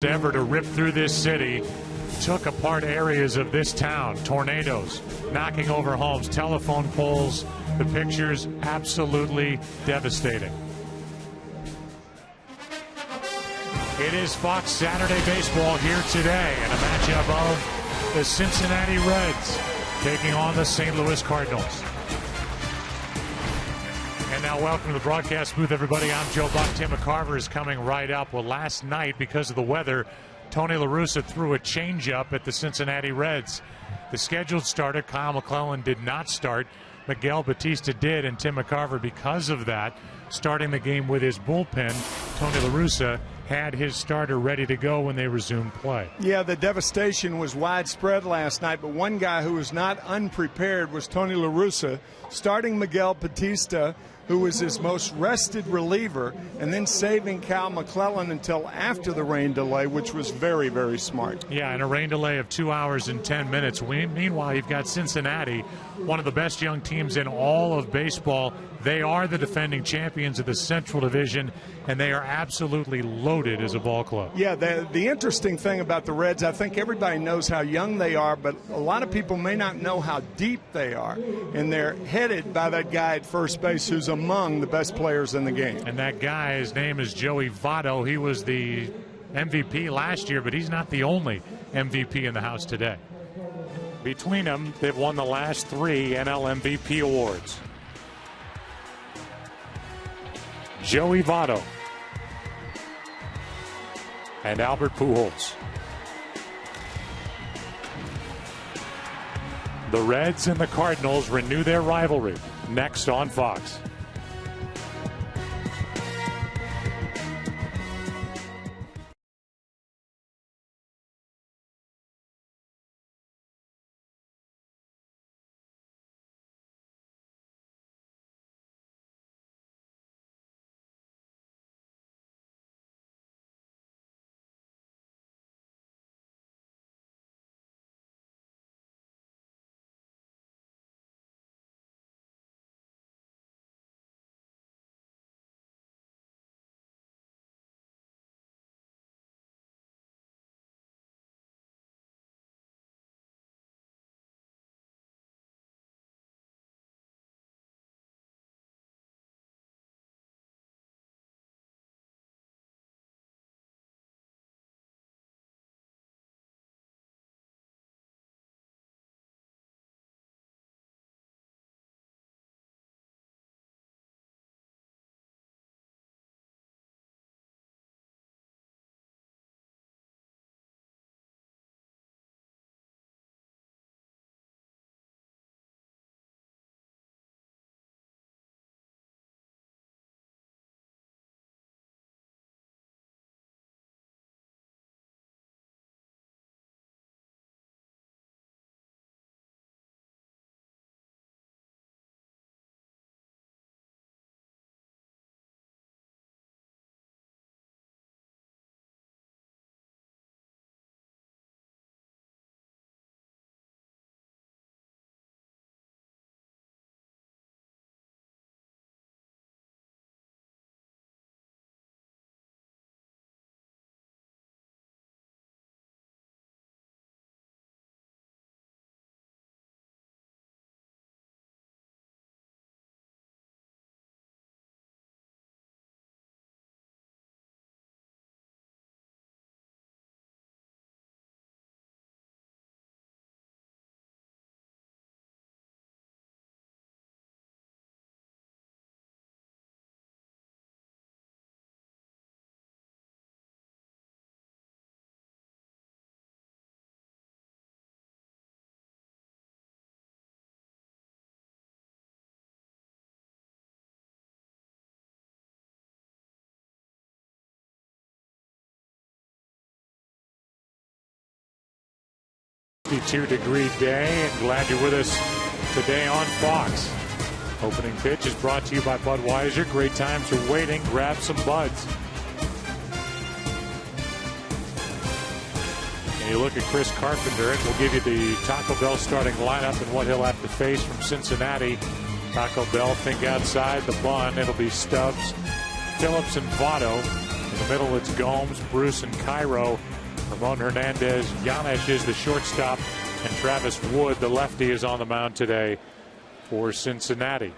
Ever to rip through this city, took apart areas of this town. Tornadoes knocking over homes, telephone poles. The pictures absolutely devastating. It is Fox Saturday Baseball here today, and a matchup of the Cincinnati Reds taking on the St. Louis Cardinals. And now welcome to the broadcast booth, everybody. I'm Joe Buck. Tim McCarver is coming right up. Well, last night, because of the weather, Tony La Russa threw a changeup at the Cincinnati Reds. The scheduled starter, Kyle McClellan, did not start. Miguel Batista did, and Tim McCarver, because of that, starting the game with his bullpen, Tony La Russa had his starter ready to go when they resumed play. Yeah, the devastation was widespread last night, but one guy who was not unprepared was Tony La Russa, starting Miguel Batista, who was his most rested reliever, and then saving Kyle McClellan until after the rain delay, which was very, very smart. Yeah, and a rain delay of 2 hours and 10 minutes. Meanwhile, you've got Cincinnati, one of the best young teams in all of baseball. They are the defending champions of the Central Division, and they are absolutely loaded as a ball club. Yeah, the interesting thing about the Reds, I think everybody knows how young they are, but a lot of people may not know how deep they are. And they're headed by that guy at first base who's among the best players in the game. And that guy, his name is Joey Votto. He was the MVP last year, but he's not the only MVP in the house today. Between them, they've won the last 3 NL MVP awards. Joey Votto and Albert Pujols. The Reds and the Cardinals renew their rivalry next on Fox. Degree day, and glad you're with us today on Fox. Opening pitch is brought to you by Budweiser. Great times are waiting. Grab some buds. And you look at Chris Carpenter, and we'll give you the Taco Bell starting lineup and what he'll have to face from Cincinnati. Taco Bell, think outside the bun. It'll be Stubbs, Phillips, and Votto. the middle, it's Gomes, Bruce, and Cairo. Ramon Hernandez, Yanesh is the shortstop, and Travis Wood, the lefty, is on the mound today for Cincinnati.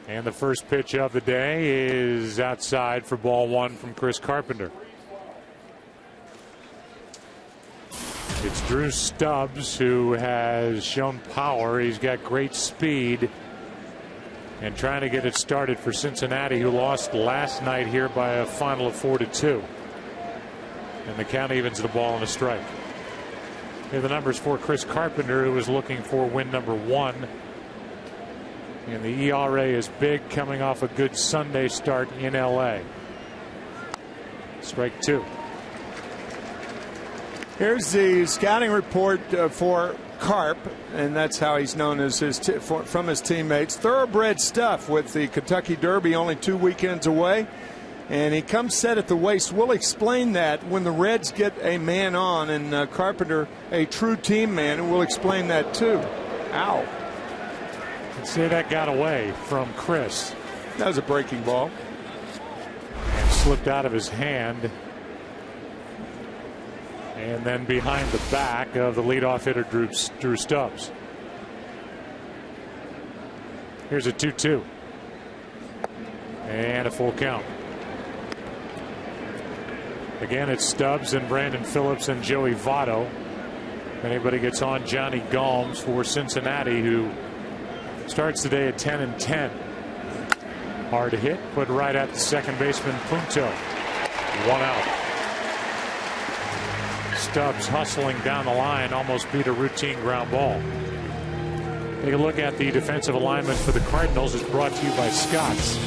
And the first pitch of the day is outside for ball one from Chris Carpenter. It's Drew Stubbs who has shown power. He's got great speed and trying to get it started for Cincinnati, who lost last night here by a final of 4-2. And the count evens the ball and a strike. Here are the numbers for Chris Carpenter, who is looking for win number 1. And the ERA is big, coming off a good Sunday start in LA. Strike 2. Here's the scouting report for Carp, and that's how he's known as from his teammates. Thoroughbred stuff with the Kentucky Derby only 2 weekends away. And he comes set at the waist. We'll explain that when the Reds get a man on, and Carpenter a true team man, and we'll explain that too. Ow. Let's say that got away from Chris. That was a breaking ball. And slipped out of his hand. And then behind the back of the leadoff hitter, Drew Stubbs. Here's a 2-2. And a full count. Again, it's Stubbs and Brandon Phillips and Joey Votto. If anybody gets on, Johnny Gomes for Cincinnati, who starts the day at 10-10. Hard hit, but right at the second baseman, Punto. 1 out. Stubbs hustling down the line, almost beat a routine ground ball. Take a look at the defensive alignment for the Cardinals. It's brought to you by Scott's.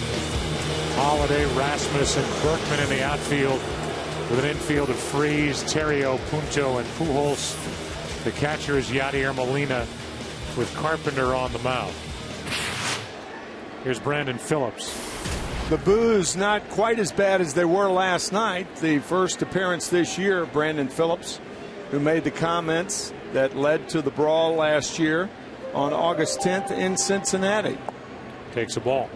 Holiday, Rasmus, and Berkman in the outfield, with an infield of Freeze, Terrio, Punto, and Pujols. The catcher is Yadier Molina, with Carpenter on the mound. Here's Brandon Phillips. The boos not quite as bad as they were last night. The first appearance this year of Brandon Phillips, who made the comments that led to the brawl last year on August 10th in Cincinnati. Takes a ball.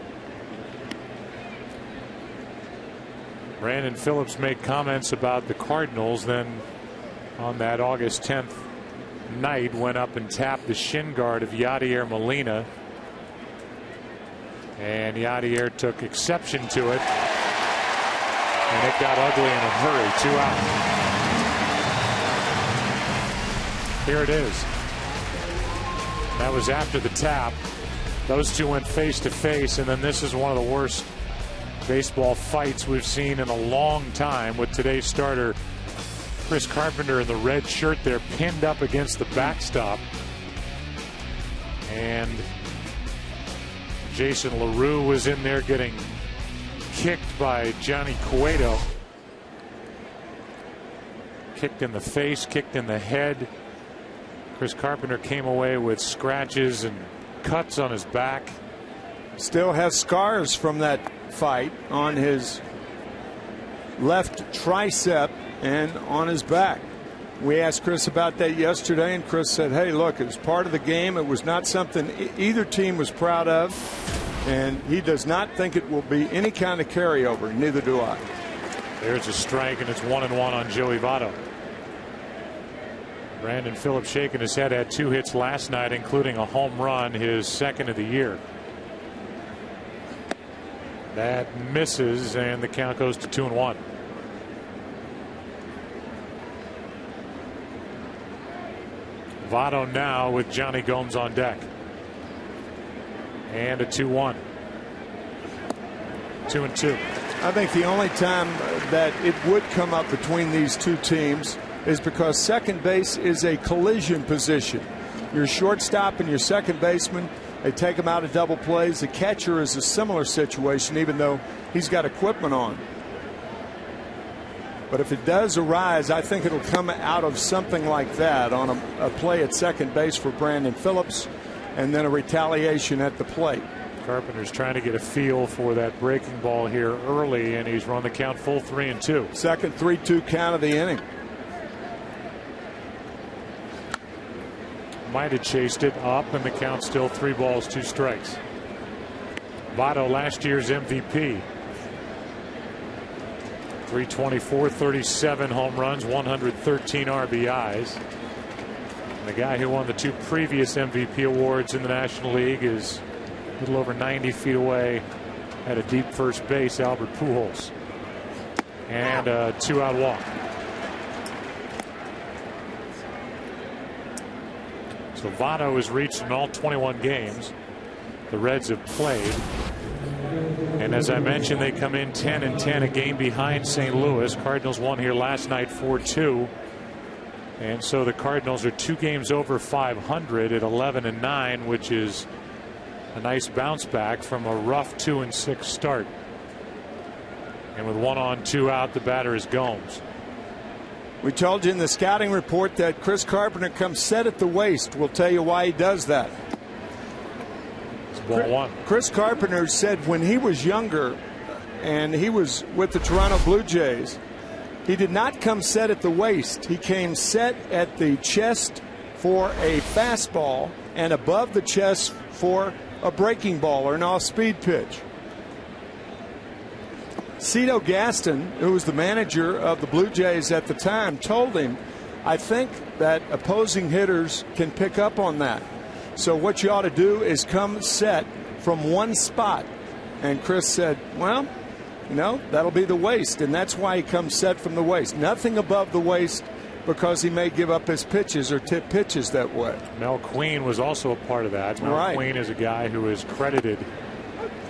Brandon Phillips made comments about the Cardinals, then on that August 10th night went up and tapped the shin guard of Yadier Molina. And Yadier took exception to it. And it got ugly in a hurry. 2 out. Here it is. That was after the tap. Those two went face to face, and then this is one of the worst baseball fights we've seen in a long time, with today's starter Chris Carpenter in the red shirt there, pinned up against the backstop. And Jason LaRue was in there getting kicked by Johnny Cueto. Kicked in the face, kicked in the head. Chris Carpenter came away with scratches and cuts on his back. Still has scars from that fight on his left tricep and on his back. We asked Chris about that yesterday, and Chris said, hey, look, it was part of the game. It was not something either team was proud of, and he does not think it will be any kind of carryover. Neither do I. There's a strike, and it's 1-1 on Joey Votto. Brandon Phillips shaking his head, had 2 hits last night, including a home run, his second of the year. That misses, and the count goes to 2-1. Votto now with Johnny Gomes on deck. And a 2-1. 2-2. I think the only time that it would come up between these two teams is because second base is a collision position. Your shortstop and your second baseman, they take them out of double plays. The catcher is a similar situation, even though he's got equipment on. But if it does arise, I think it'll come out of something like that, on a play at second base for Brandon Phillips, and then a retaliation at the plate. Carpenter's trying to get a feel for that breaking ball here early, and he's run the count full 3-2. Second 3-2 count of the inning. Might have chased it up, and the count still 3 balls, 2 strikes. Votto, last year's MVP. 324, 37 home runs, 113 RBIs. And the guy who won the 2 previous MVP awards in the National League is a little over 90 feet away at a deep first base, Albert Pujols. And a 2-out walk. So Votto has reached in all 21 games the Reds have played. And as I mentioned, they come in 10-10, a game behind St. Louis. Cardinals won here last night 4-2. And so the Cardinals are 2 games over 500 at 11-9, which is a nice bounce back from a rough 2-6 start. And with 1 on 2 out, the batter is Gomes. We told you in the scouting report that Chris Carpenter comes set at the waist. We'll tell you why he does that. It's ball 1. Chris Carpenter said when he was younger and he was with the Toronto Blue Jays, he did not come set at the waist. He came set at the chest for a fastball and above the chest for a breaking ball or an off-speed pitch. Cito Gaston, who was the manager of the Blue Jays at the time, told him, I think that opposing hitters can pick up on that. So what you ought to do is come set from one spot. And Chris said, well, that'll be the waist. And that's why he comes set from the waist. Nothing above the waist because he may give up his pitches or tip pitches that way. Mel Queen was also a part of that. Mel Queen is a guy who is credited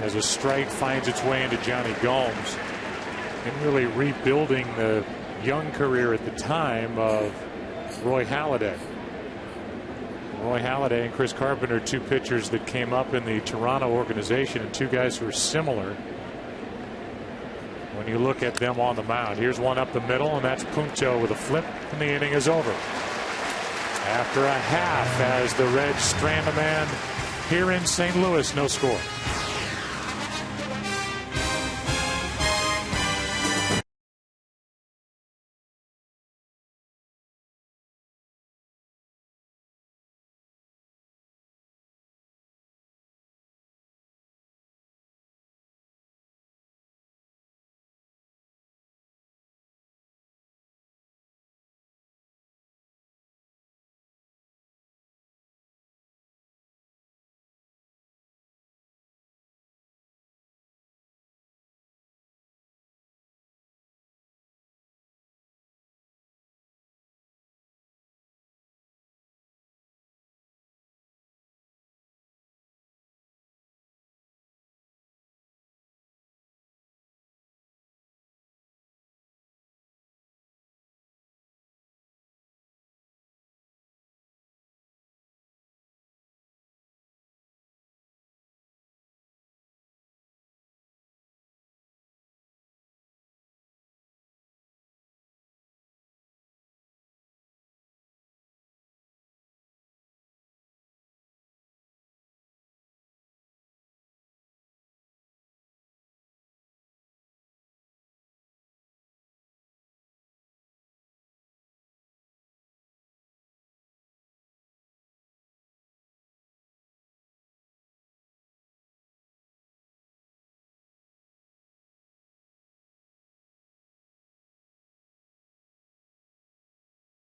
as a strike finds its way into Johnny Gomes and really rebuilding the young career at the time of Roy Halladay. Roy Halladay and Chris Carpenter, 2 pitchers that came up in the Toronto organization and 2 guys who are similar when you look at them on the mound. Here's one up the middle, and that's Punto with a flip, and the inning is over. After a half, as the Reds strand a man here in St. Louis, no score.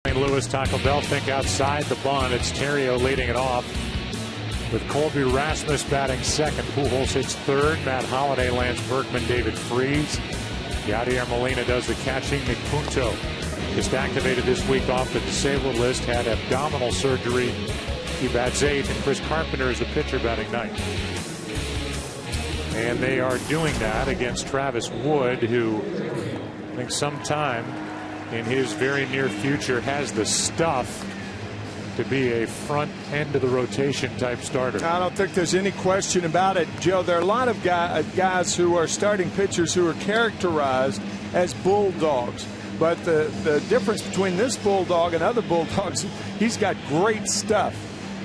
St. Louis, Taco Bell think outside the bunt. It's Theriot leading it off with Colby Rasmus batting second. Pujols hits third. Matt Holliday, Lance Berkman, David Freese. Yadier Molina does the catching. Nick Punto just activated this week off the disabled list, had abdominal surgery. He bats 8th, and Chris Carpenter is the pitcher batting 9th. And they are doing that against Travis Wood, who I think sometime in his very near future has the stuff to be a front end of the rotation type starter. I don't think there's any question about it, Joe. There are a lot of guys who are starting pitchers who are characterized as bulldogs. But the difference between this bulldog and other bulldogs, he's got great stuff.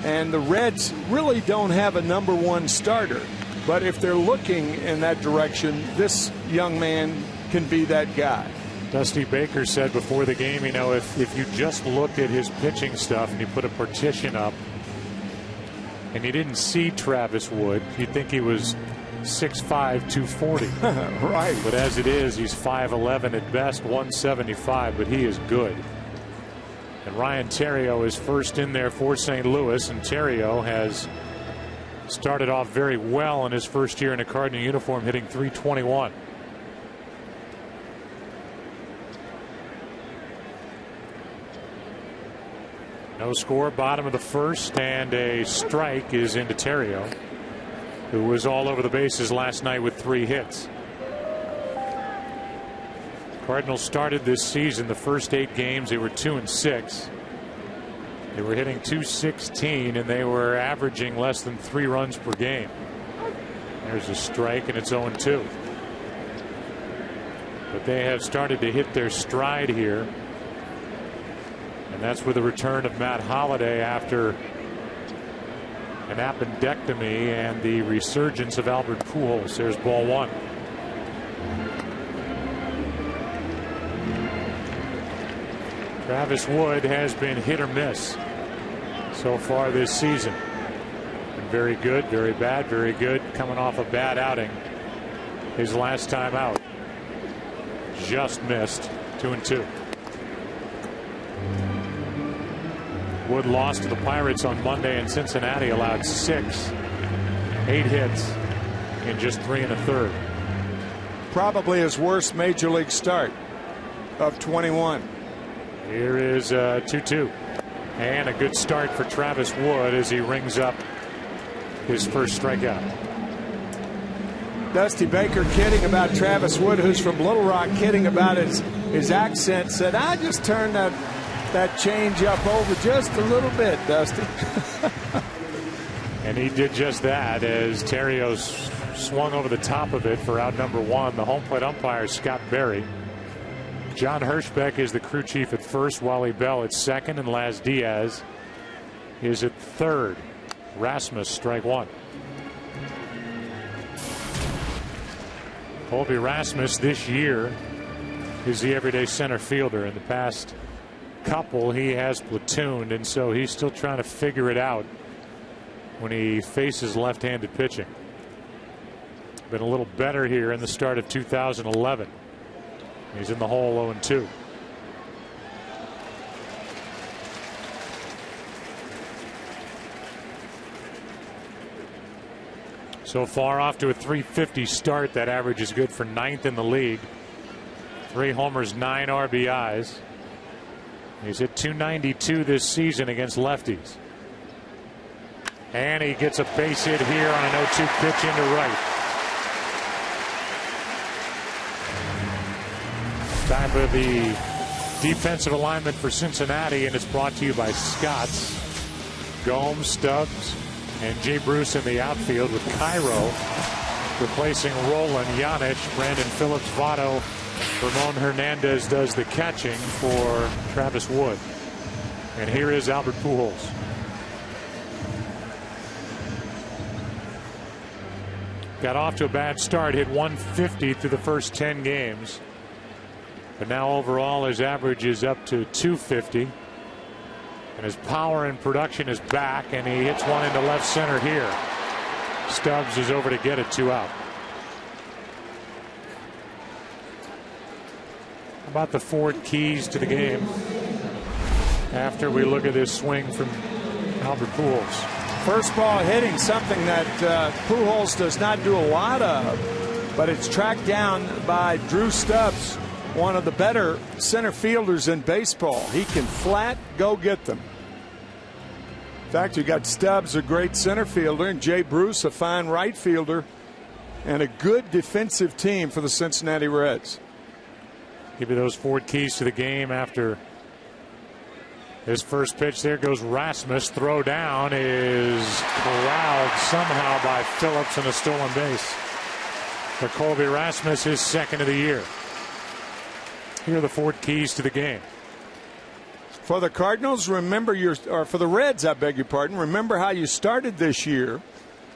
And the Reds really don't have a #1 starter. But if they're looking in that direction, this young man can be that guy. Dusty Baker said before the game, if you just looked at his pitching stuff and you put a partition up and you didn't see Travis Wood, you'd think he was 6'5", 240. Right. But as it is, he's 5'11" at best, 175, but he is good. And Ryan Theriot is first in there for St. Louis, and Theriot has started off very well in his first year in a Cardinal uniform, hitting .321. No score, bottom of the first, and a strike is into Theriot, who was all over the bases last night with 3 hits. Cardinals started this season, the first 8 games, they were 2-6. They were hitting .216, and they were averaging less than 3 runs per game. There's a strike, and it's 0-2. But they have started to hit their stride here. And that's with the return of Matt Holliday after an appendectomy and the resurgence of Albert Pujols. There's ball 1. Travis Wood has been hit or miss so far this season. Been very good, very bad, very good. Coming off a bad outing his last time out. Just missed. 2-2. Wood lost to the Pirates on Monday in Cincinnati, allowed 6, 8 hits in just 3 1/3. Probably his worst major league start of 21. Here is 2-2. And a good start for Travis Wood as he rings up his first strikeout. Dusty Baker kidding about Travis Wood, who's from Little Rock, kidding about his accent, said, I just turned that change up over just a little bit, Dusty. And he did just that as Theriot swung over the top of it for out number 1. The home plate umpire, Scott Berry. John Hirschbeck is the crew chief at first, Wally Bell at second, and Laz Diaz is at third. Rasmus, strike 1. Colby Rasmus this year is the everyday center fielder. In the past couple, he has platooned, and so he's still trying to figure it out when he faces left-handed pitching. Been a little better here in the start of 2011. He's in the hole 0-2. So far off to a .350 start. That average is good for 9th in the league. 3 homers, 9 RBIs. He's hit .292 this season against lefties. And he gets a base hit here on an 0-2 pitch into right. Time for the defensive alignment for Cincinnati, and it's brought to you by Scott's. Gomes, Stubbs, and Jay Bruce in the outfield, with Cairo replacing Roland, Janich, Brandon Phillips, Votto. Ramon Hernandez does the catching for Travis Wood. And here is Albert Pujols. Got off to a bad start, hit .150 through the first 10 games. But now overall his average is up to .250. And his power and production is back, and he hits one into left center here. Stubbs is over to get it, 2 out. How about the Ford keys to the game after we look at this swing from Albert Pujols? First ball hitting, something that Pujols does not do a lot of, but it's tracked down by Drew Stubbs, one of the better center fielders in baseball. He can flat go get them. In fact, you got Stubbs, a great center fielder, and Jay Bruce, a fine right fielder, and a good defensive team for the Cincinnati Reds. Give you those Ford keys to the game after his first pitch. There goes Rasmus. Throw down is corralled somehow by Phillips, and a stolen base for Colby Rasmus, his second of the year. Here are the Ford keys to the game. For the Cardinals, remember for the Reds, I beg your pardon, remember how you started this year,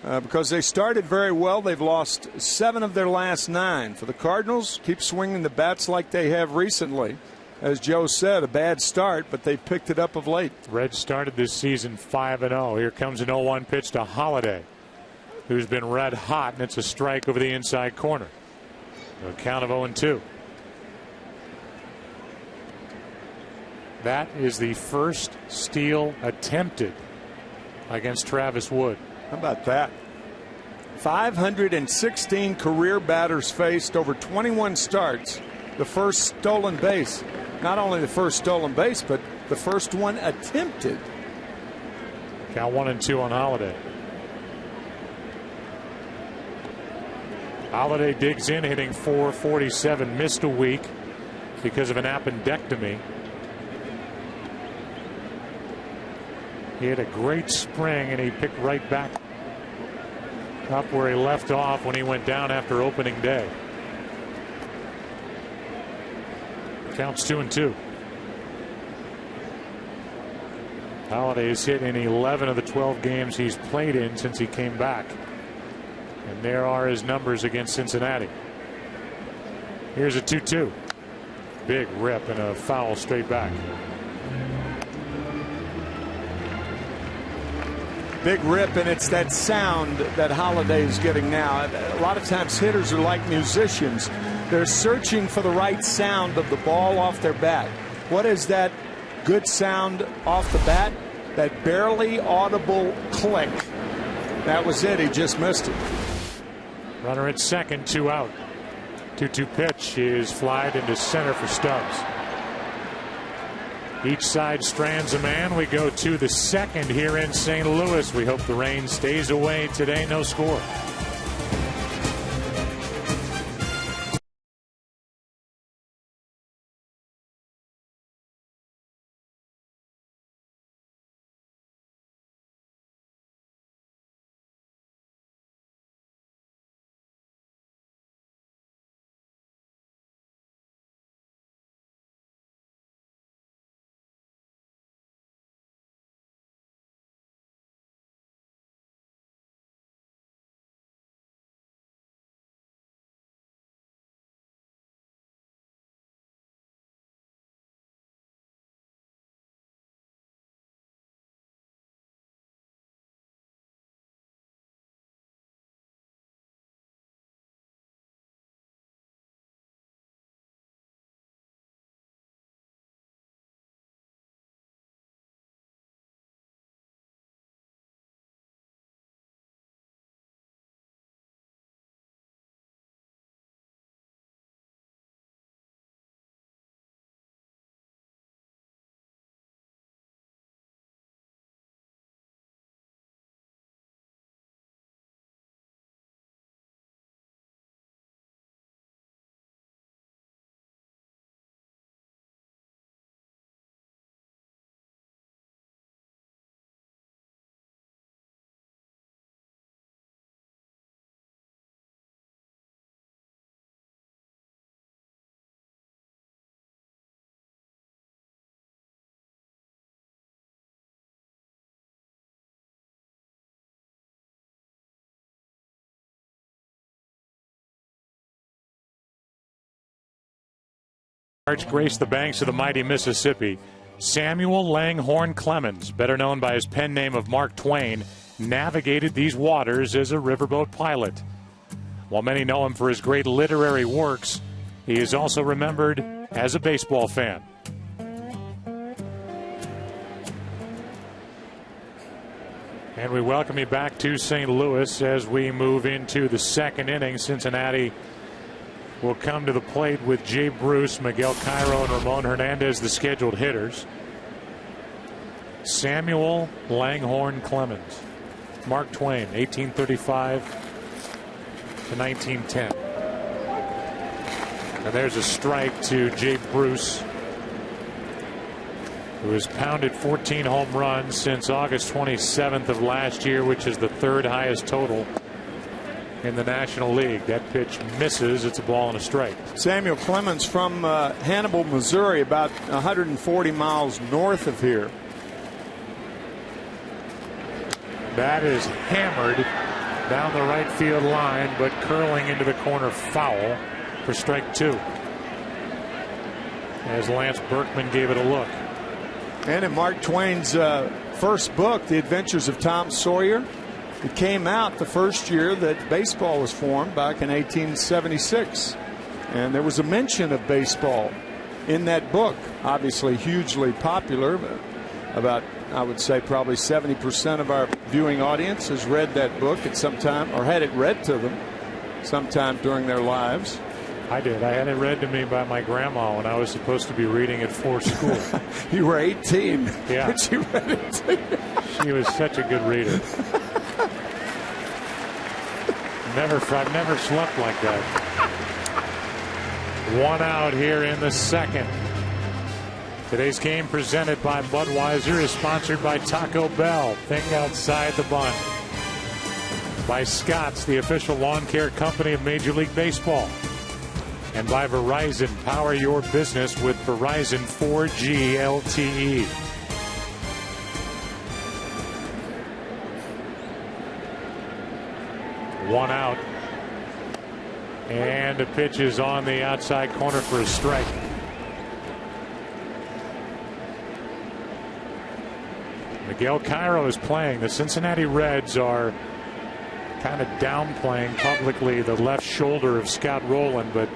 because they started very well. They've lost 7 of their last 9. For the Cardinals, keep swinging the bats like they have recently. As Joe said, a bad start, but they picked it up of late. Reds started this season 5-0. Here comes an 0-1 pitch to Holliday. who's been red hot, and it's a strike over the inside corner. A count of 0-2. That is the first steal attempted against Travis Wood. How about that? 516 career batters faced, over 21 starts. The first stolen base. Not only the first stolen base, but the first one attempted. Count 1-2 on Holiday. Holiday digs in, hitting .447. Missed a week because of an appendectomy. He had a great spring, and he picked right back up where he left off when he went down after opening day. Counts 2-2. Holiday's hit in 11 of the 12 games he's played in since he came back. And there are his numbers against Cincinnati. Here's a 2-2. Big rip and a foul straight back. Big rip, and it's that sound that Holiday is getting now. A lot of times hitters are like musicians. They're searching for the right sound of the ball off their bat. What is that good sound off the bat? That barely audible click. That was it. He just missed it. Runner at second, 2 out. 2-2 pitch is flied into center for Stubbs. Each side strands a man. We go to the second here in St. Louis. We hope the rain stays away today. No score. Grace the banks of the mighty Mississippi. Samuel Langhorne Clemens, better known by his pen name of Mark Twain, navigated these waters as a riverboat pilot. While many know him for his great literary works, he is also remembered as a baseball fan. And we welcome you back to St. Louis as we move into the second inning. Cincinnati will come to the plate with Jay Bruce, Miguel Cairo, and Ramon Hernandez, the scheduled hitters. Samuel Langhorne Clemens. Mark Twain, 1835 to 1910. And there's a strike to Jay Bruce, who has pounded 14 home runs since August 27th of last year, which is the third highest total in the National League. That pitch misses. It's a ball and a strike. Samuel Clemens from Hannibal, Missouri, about 140 miles north of here. That is hammered down the right field line, but curling into the corner, foul for strike 2. As Lance Berkman gave it a look. And in Mark Twain's first book, The Adventures of Tom Sawyer, It came out the first year that baseball was formed back in 1876. And there was a mention of baseball in that book. Obviously hugely popular. But about, I would say, probably 70% of our viewing audience has read that book at some time, or had it read to them sometime during their lives. I did. I had it read to me by my grandma when I was supposed to be reading it for school. You were 18. Yeah. But she read it to you. She was such a good reader. I've never slept like that. One out here in the second. Today's game presented by Budweiser is sponsored by Taco Bell. Think outside the bun. By Scott's, the official lawn care company of Major League Baseball. And by Verizon, power your business with Verizon 4G LTE. One out. And the pitch is on the outside corner for a strike. Miguel Cairo is playing. The Cincinnati Reds are kind of downplaying publicly the left shoulder of Scott Rowland, but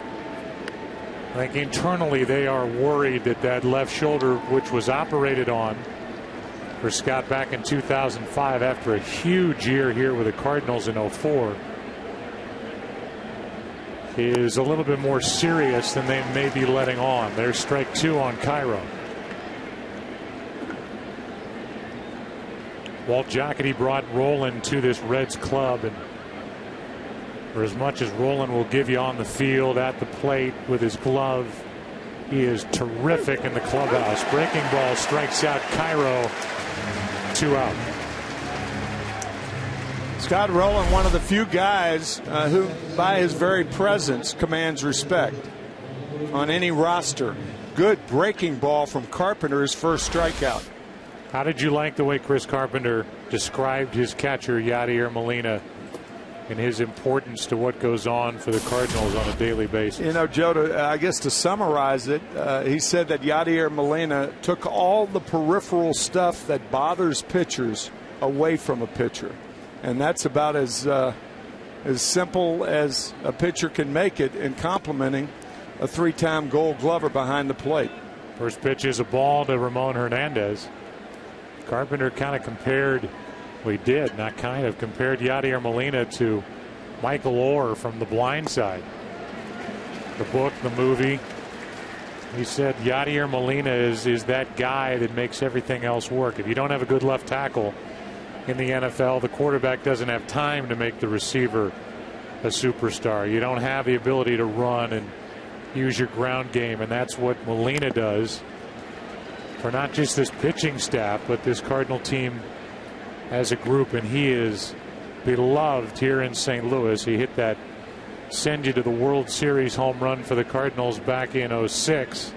I think internally they are worried that that left shoulder, which was operated on for Scott back in 2005 after a huge year here with the Cardinals in 04, is a little bit more serious than they may be letting on. There's strike two on Cairo. Walt Jocketty brought Rowland to this Reds club, and for as much as Rowland will give you on the field, at the plate, with his glove, he is terrific in the clubhouse. Breaking ball strikes out Cairo. 2 out. Scott Rowland, one of the few guys who, by his very presence, commands respect on any roster. Good breaking ball from Carpenter, his first strikeout. How did you like the way Chris Carpenter described his catcher, Yadier Molina, and his importance to what goes on for the Cardinals on a daily basis? You know, Joe, I guess to summarize it, he said that Yadier Molina took all the peripheral stuff that bothers pitchers away from a pitcher. And that's about as simple as a pitcher can make it in complimenting a three-time Gold Glover behind the plate. First pitch is a ball to Ramon Hernandez. Carpenter kind of compared, well, he did, not kind of, compared Yadier Molina to Michael Orr from The Blind Side. The book, the movie. He said Yadier Molina is that guy that makes everything else work. If you don't have a good left tackle in the NFL, the quarterback doesn't have time to make the receiver a superstar. You don't have the ability to run and use your ground game, and that's what Molina does for not just this pitching staff, but this Cardinal team as a group. And he is beloved here in St. Louis. He hit that send you to the World Series home run for the Cardinals back in 06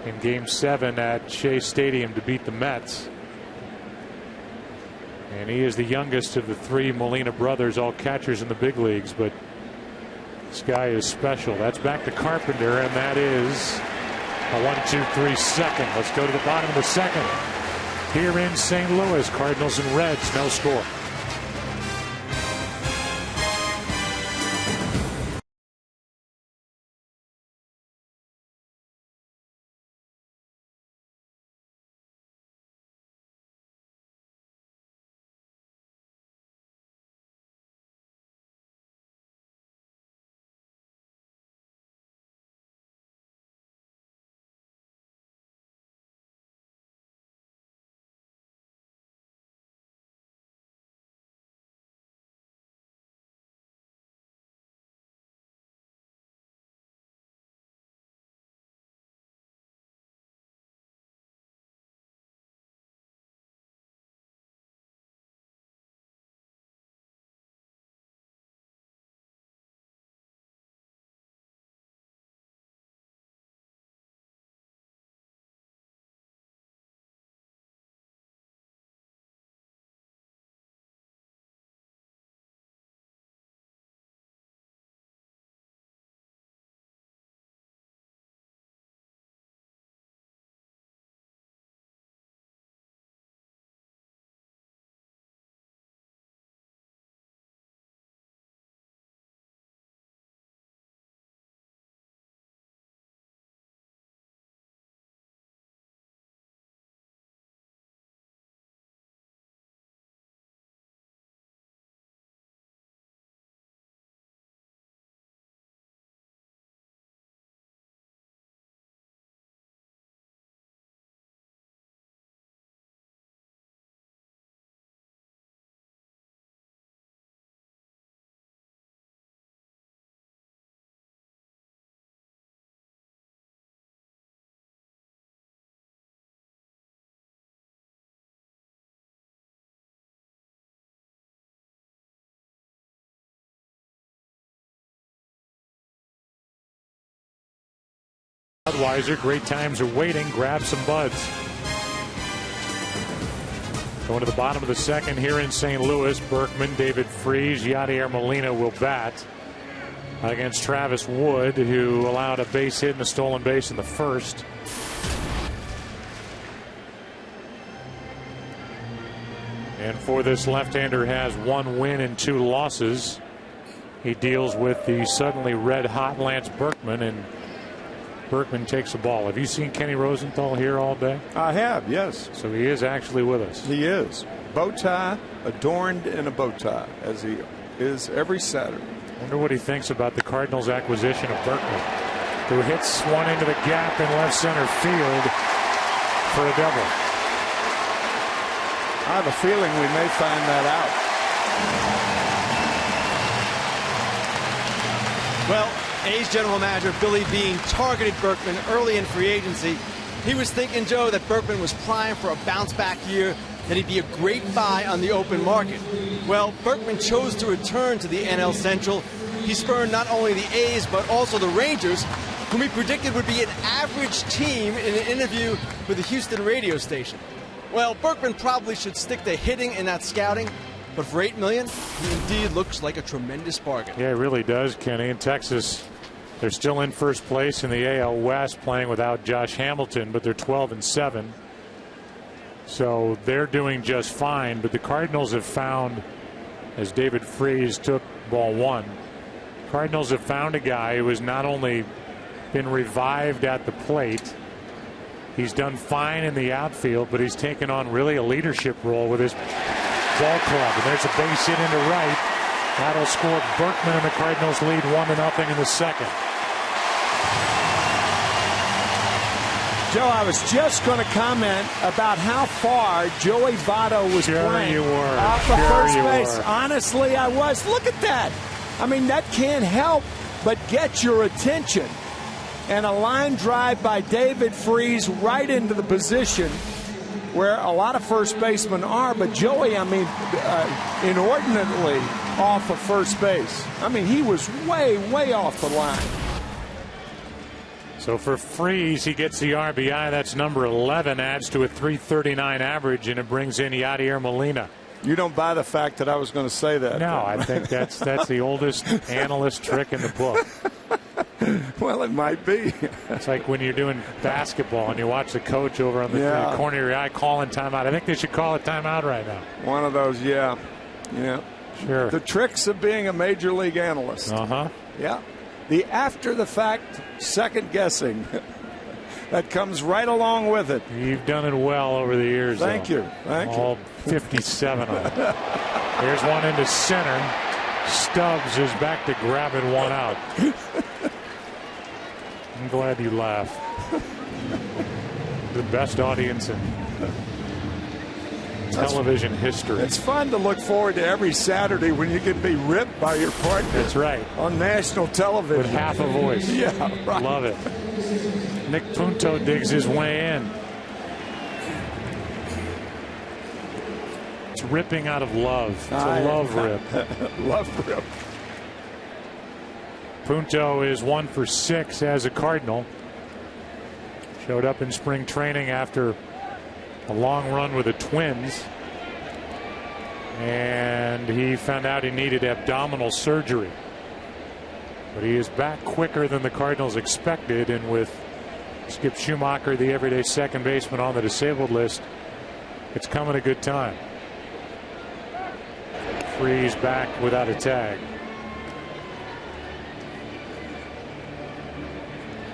in Game 7 at Shea Stadium to beat the Mets. And he is the youngest of the three Molina brothers, all catchers in the big leagues. But this guy is special. That's back to Carpenter, and that is a 1-2-3 second. Let's go to the bottom of the second. Here in St. Louis, Cardinals and Reds, no score. Budweiser. Great times are waiting. Grab some buds. Going to the bottom of the second here in St. Louis. Berkman, David Freese, Yadier Molina will bat against Travis Wood, who allowed a base hit and a stolen base in the first. And for this left-hander, has 1 win and 2 losses. He deals with the suddenly red-hot Lance Berkman, and Berkman takes the ball. Have you seen Kenny Rosenthal here all day? I have, yes. So he is actually with us. He is. Bow tie, adorned in a bow tie, as he is every Saturday. Wonder what he thinks about the Cardinals' acquisition of Berkman, who hits one into the gap in left center field for a double. I have a feeling we may find that out. Well, A's general manager Billy Beane targeted Berkman early in free agency. He was thinking, Joe, that Berkman was primed for a bounce-back year, that he'd be a great buy on the open market. Well, Berkman chose to return to the NL Central. He spurned not only the A's, but also the Rangers, whom he predicted would be an average team in an interview with a Houston radio station. Well, Berkman probably should stick to hitting and not scouting, but for $8 million, he indeed looks like a tremendous bargain. Yeah, it really does, Kenny. In Texas, they're still in first place in the AL West, playing without Josh Hamilton, but they're 12-7. So they're doing just fine. But the Cardinals have found, as David Freese took ball 1, Cardinals have found a guy who has not only been revived at the plate, he's done fine in the outfield, but he's taken on really a leadership role with his ball club. And there's a base hit into right. That'll score Berkman, and the Cardinals lead 1-0 in the second. Joe, I was just going to comment about how far Joey Votto was playing. You were. Off of first base. Honestly, I was. Look at that. I mean, that can't help but get your attention. And a line drive by David Freese right into the position where a lot of first basemen are. But Joey, I mean, inordinately off of first base. I mean, he was way, way off the line. So for Freese, he gets the RBI. That's number 11, adds to a .339 average, and it brings in Yadier Molina. You don't buy the fact that I was going to say that. No, I think that's the oldest analyst trick in the book. Well, it might be. It's like when you're doing basketball and you watch the coach over on the corner of your eye calling timeout. I think they should call it timeout right now. One of those, yeah. Sure. The tricks of being a major league analyst. Yeah. The after-the-fact second guessing that comes right along with it. You've done it well over the years. Thank you. All 57 of them. Here's one into center. Stubbs is back to grabbing one out. I'm glad you laugh. The best audience in television history. It's fun to look forward to every Saturday when you can be ripped by your partner. That's right. On national television. With half a voice. Yeah, right. Love it. Nick Punto digs his way in. It's ripping out of love. It's a love rip. Love rip. Punto is 1 for 6 as a Cardinal. Showed up in spring training after a long run with the Twins, and he found out he needed abdominal surgery. But he is back quicker than the Cardinals expected, and with Skip Schumacher, the everyday second baseman, on the disabled list, it's coming a good time. Freese back without a tag.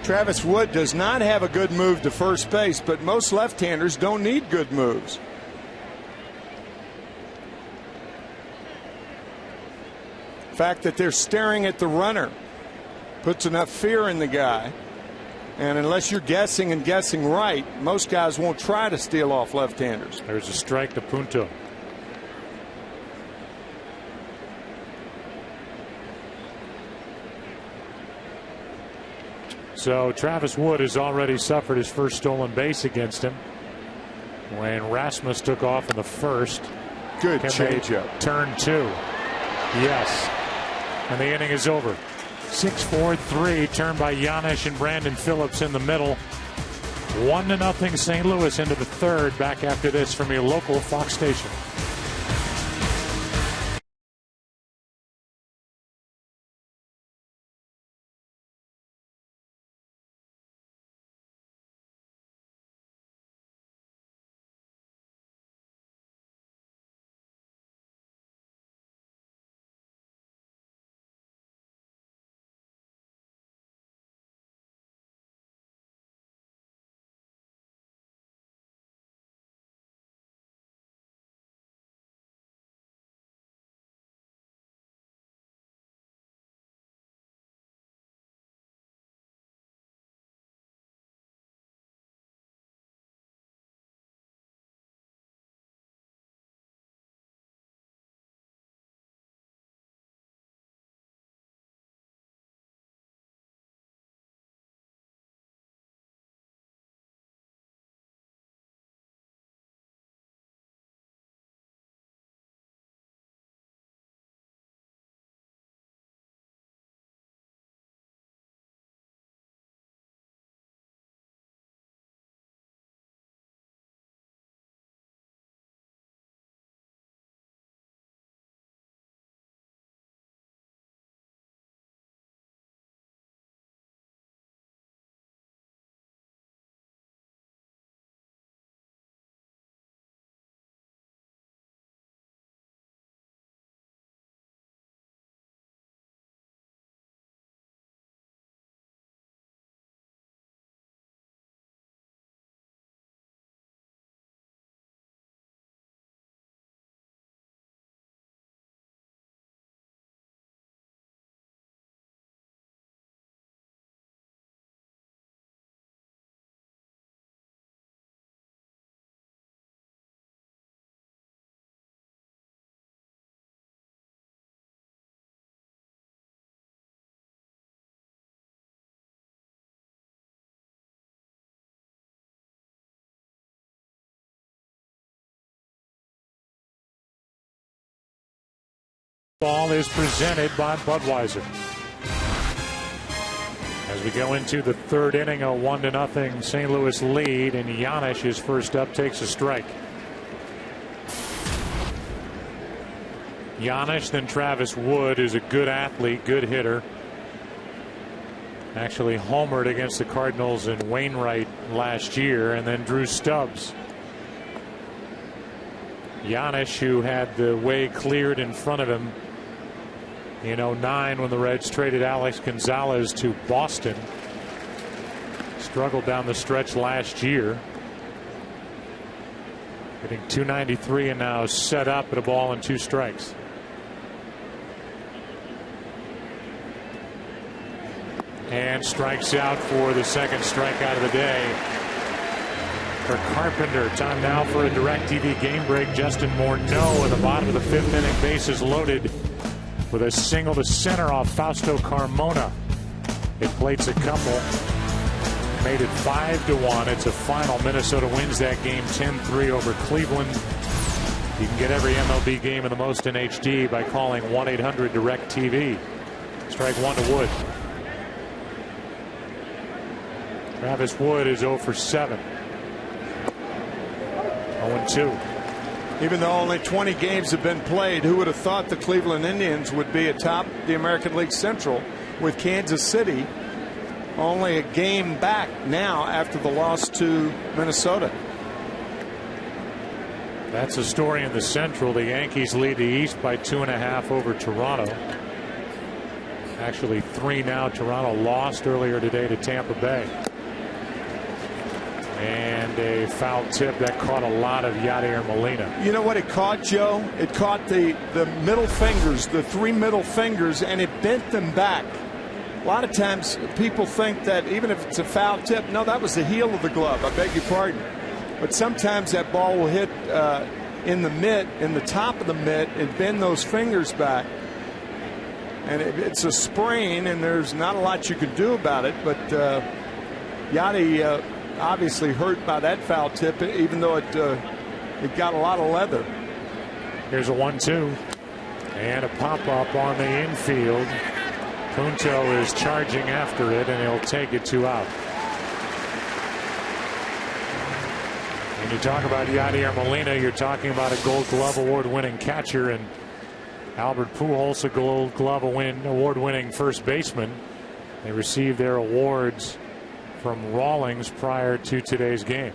Travis Wood does not have a good move to first base, but most left-handers don't need good moves. The fact that they're staring at the runner puts enough fear in the guy. And unless you're guessing and guessing right, most guys won't try to steal off left-handers. There's a strike to Punto. So Travis Wood has already suffered his first stolen base against him when Rasmus took off in the first. Good changeup. Turn 2. Yes. And the inning is over. 6-4-3 turned by Giannis and Brandon Phillips in the middle. 1-0 St. Louis into the third. Back after this from your local Fox station. Ball is presented by Budweiser. As we go into the third inning, a 1-0 St. Louis lead, and Giannis is first up, takes a strike. Giannis, then Travis Wood, who's a good athlete, good hitter. Actually homered against the Cardinals and Wainwright last year, and then Drew Stubbs. Giannis, who had the way cleared in front of him in 2009 when the Reds traded Alex Gonzalez to Boston. Struggled down the stretch last year. Hitting .293 and now set up at a ball and 2 strikes. And strikes out for the second strikeout of the day for Carpenter. Time now for a DirecTV game break. Justin Morneau in the bottom of the 5th inning, bases loaded, with a single to center off Fausto Carmona. It plates a couple. Made it 5-1. It's a final. Minnesota wins that game 10-3 over Cleveland. You can get every MLB game in the most in HD by calling 1-800-DIRECTV. Strike 1 to Wood. Travis Wood is 0 for 7. 0-2. Even though only 20 games have been played, who would have thought the Cleveland Indians would be atop the American League Central with Kansas City only a game back now after the loss to Minnesota? That's a story in the Central. The Yankees lead the East by 2.5 over Toronto. Actually 3 now. Toronto lost earlier today to Tampa Bay. And a foul tip that caught a lot of Yadier Molina. You know what it caught, Joe? It caught the middle fingers, the 3 middle fingers, and it bent them back. A lot of times people think that even if it's a foul tip, no, that was the heel of the glove. I beg your pardon. But sometimes that ball will hit in the mitt, in the top of the mitt, and bend those fingers back. And it's a sprain, and there's not a lot you can do about it. But Yadi obviously hurt by that foul tip, even though it got a lot of leather. Here's a 1-2 and a pop up on the infield. Punto is charging after it, and he'll take it 2 out. When you talk about Yadier Molina, you're talking about a Gold Glove award-winning catcher, and Albert Pujols, a Gold Glove award-winning first baseman. They received their awards from Rawlings prior to today's game.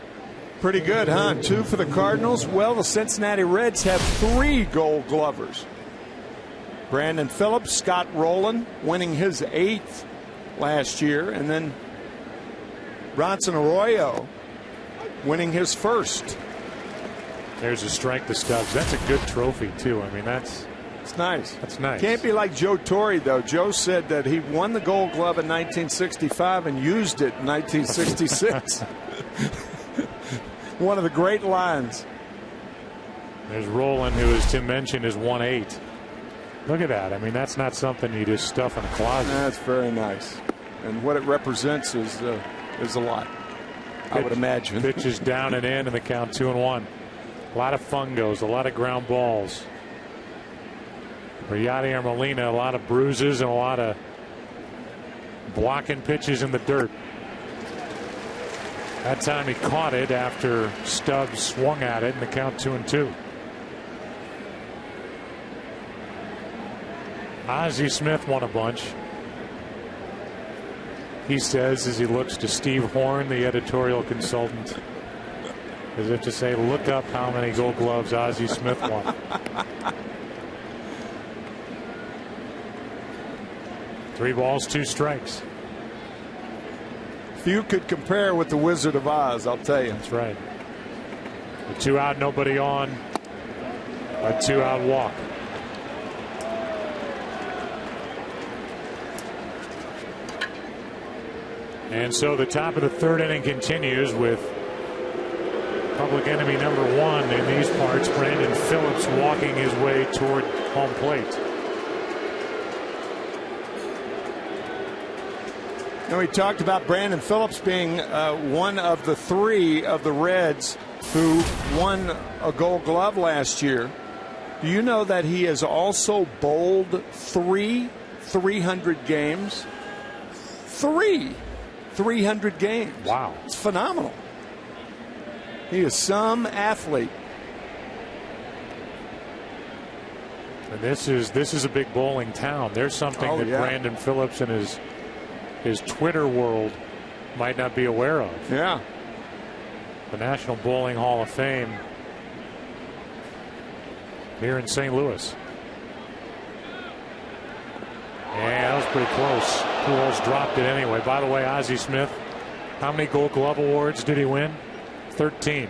Pretty good, huh? 2 for the Cardinals. Well, the Cincinnati Reds have 3 Gold Glovers. Brandon Phillips, Scott Rowland winning his 8th last year, and then Bronson Arroyo winning his 1st. There's a strike to Stubbs. That's a good trophy too. I mean, it's nice. That's nice. Can't be like Joe Torre though. Joe said that he won the Gold Glove in 1965 and used it in 1966. One of the great lines. There's Rowland, who, as Tim mentioned, is 1-8. Look at that. I mean, that's not something you just stuff in a closet. That's very nice. And what it represents is a lot, I would imagine. Pitches down and in the count 2-1. A lot of fungos, a lot of ground balls. For Yadier Molina, a lot of bruises and a lot of blocking pitches in the dirt. That time he caught it after Stubbs swung at it in the count 2-2. Ozzie Smith won a bunch. He says as he looks to Steve Horn, the editorial consultant, as if to say, look up how many Gold Gloves Ozzie Smith won. Three balls, 2 strikes. Few could compare with the Wizard of Oz, I'll tell you. That's right. A 2 out, nobody on. A 2 out walk. And so the top of the 3rd inning continues with public enemy number 1 in these parts, Brandon Phillips, walking his way toward home plate. Now, we talked about Brandon Phillips being one of the 3 of the Reds who won a Gold Glove last year. Do you know that he has also bowled 3 300 games? 3 300 games. Wow. It's phenomenal. He is some athlete. And this is a big bowling town. There's something that Brandon Phillips and his Twitter world might not be aware of. Yeah. The National Bowling Hall of Fame here in St. Louis. Yeah, that was pretty close. Pujols dropped it anyway. By the way, Ozzie Smith, how many Gold Glove awards did he win? 13.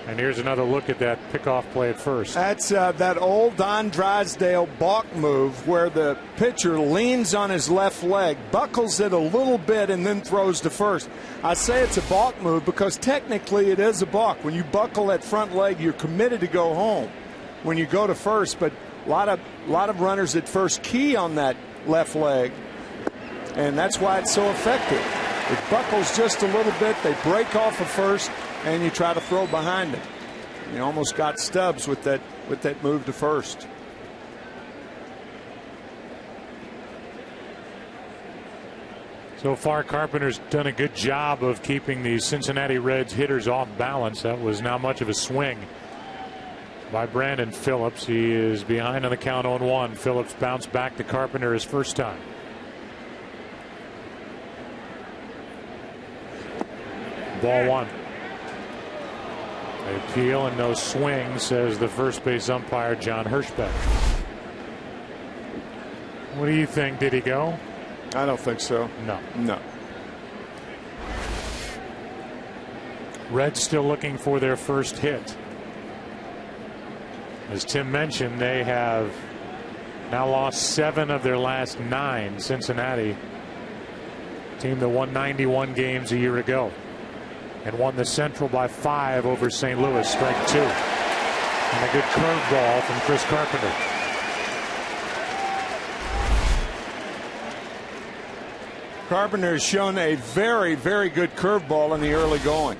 And here's another look at that pickoff play at first. That's that old Don Drysdale balk move where the pitcher leans on his left leg, buckles it a little bit, and then throws to first. I say it's a balk move because technically it is a balk. When you buckle that front leg, you're committed to go home when you go to first. But a lot of runners at first key on that left leg, and that's why it's so effective. It buckles just a little bit, they break off of first, and you try to throw behind it. You almost got Stubbs with that move to first. So far, Carpenter's done a good job of keeping the Cincinnati Reds hitters off balance. That was not much of a swing by Brandon Phillips. He is behind on the count 0-1. Phillips bounced back to Carpenter his first time. Ball 1. They appeal and no swing, says the first base umpire John Hirschbeck. What do you think? Did he go? I don't think so. No. Reds still looking for their first hit. As Tim mentioned, they have now lost 7 of their last 9. Cincinnati, team that won 91 games a year ago and won the Central by 5 over St. Louis. Strike 2. And a good curveball from Chris Carpenter. Carpenter has shown a very, very good curveball in the early going.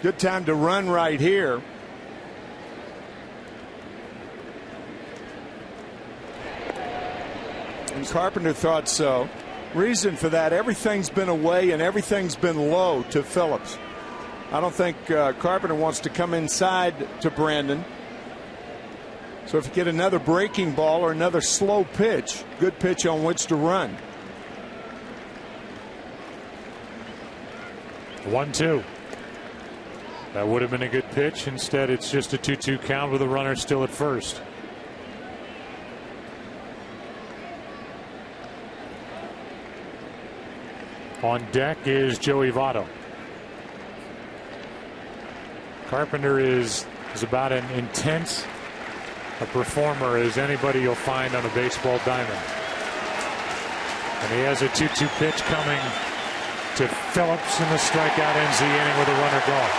Good time to run right here. And Carpenter thought so. Reason for that, everything's been away and everything's been low to Phillips. I don't think Carpenter wants to come inside to Brandon. So if you get another breaking ball or another slow pitch, good pitch on which to run. 1-2. That would have been a good pitch. Instead, it's just a 2-2 count with a runner still at first. On deck is Joey Votto. Carpenter is about as intense a performer as anybody you'll find on a baseball diamond. And he has a 2-2 pitch coming to Phillips, and the strikeout ends the inning with a runner gone.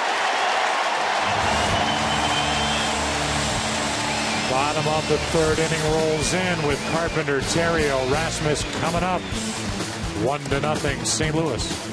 Bottom of the third inning rolls in with Carpenter, Terrio, Rasmus coming up. 1-0 St. Louis.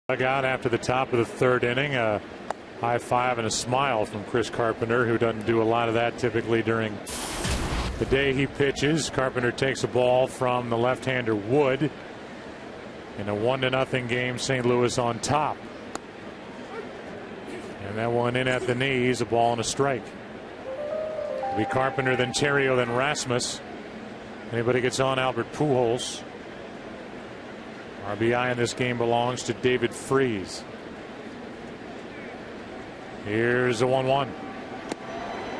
Dugout after the top of the third inning. A high five and a smile from Chris Carpenter, who doesn't do a lot of that typically during the day he pitches. Carpenter takes a ball from the left-hander Wood in a 1-0 game. St. Louis on top. And that one in at the knees, a ball and a strike. It'll be Carpenter, then Terrio, then Rasmus. Anybody gets on, Albert Pujols. RBI in this game belongs to David Freese. Here's a 1-1.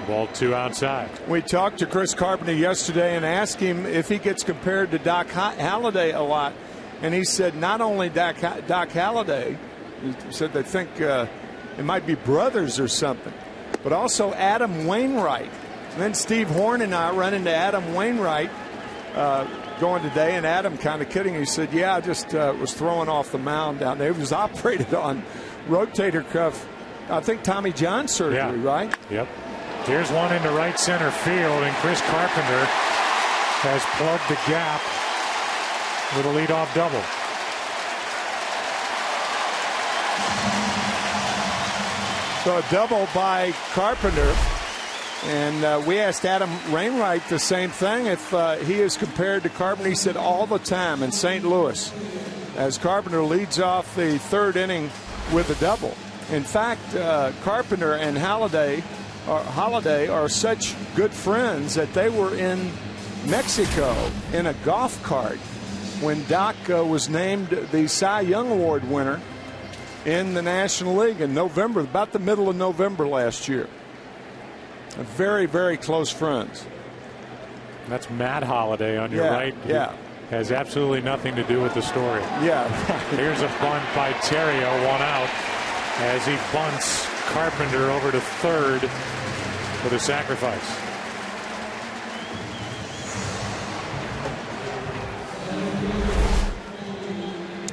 Ball 2 outside. We talked to Chris Carpenter yesterday and asked him if he gets compared to Doc Halladay a lot. And he said not only Doc Halladay, he said they think it might be brothers or something, but also Adam Wainwright. And then Steve Horn and I run into Adam Wainwright going today, and Adam kind of kidding. He said, yeah, I just was throwing off the mound down there. It was operated on rotator cuff, I think Tommy John surgery, right? Yep. Here's one into right center field, and Chris Carpenter has plugged the gap with a leadoff double. So a double by Carpenter. And we asked Adam Wainwright the same thing, if he is compared to Carpenter. He said all the time in St. Louis, as Carpenter leads off the third inning with a double. In fact, Carpenter and Halladay Holiday are such good friends that they were in Mexico in a golf cart when Doc was named the Cy Young Award winner in the National League in November, about the middle of November last year. Very, very close friends. That's Matt Holliday on your right. Yeah. Has absolutely nothing to do with the story. Yeah. Here's a bunt by Terrio, 1 out, as he bunts Carpenter over to third with a sacrifice.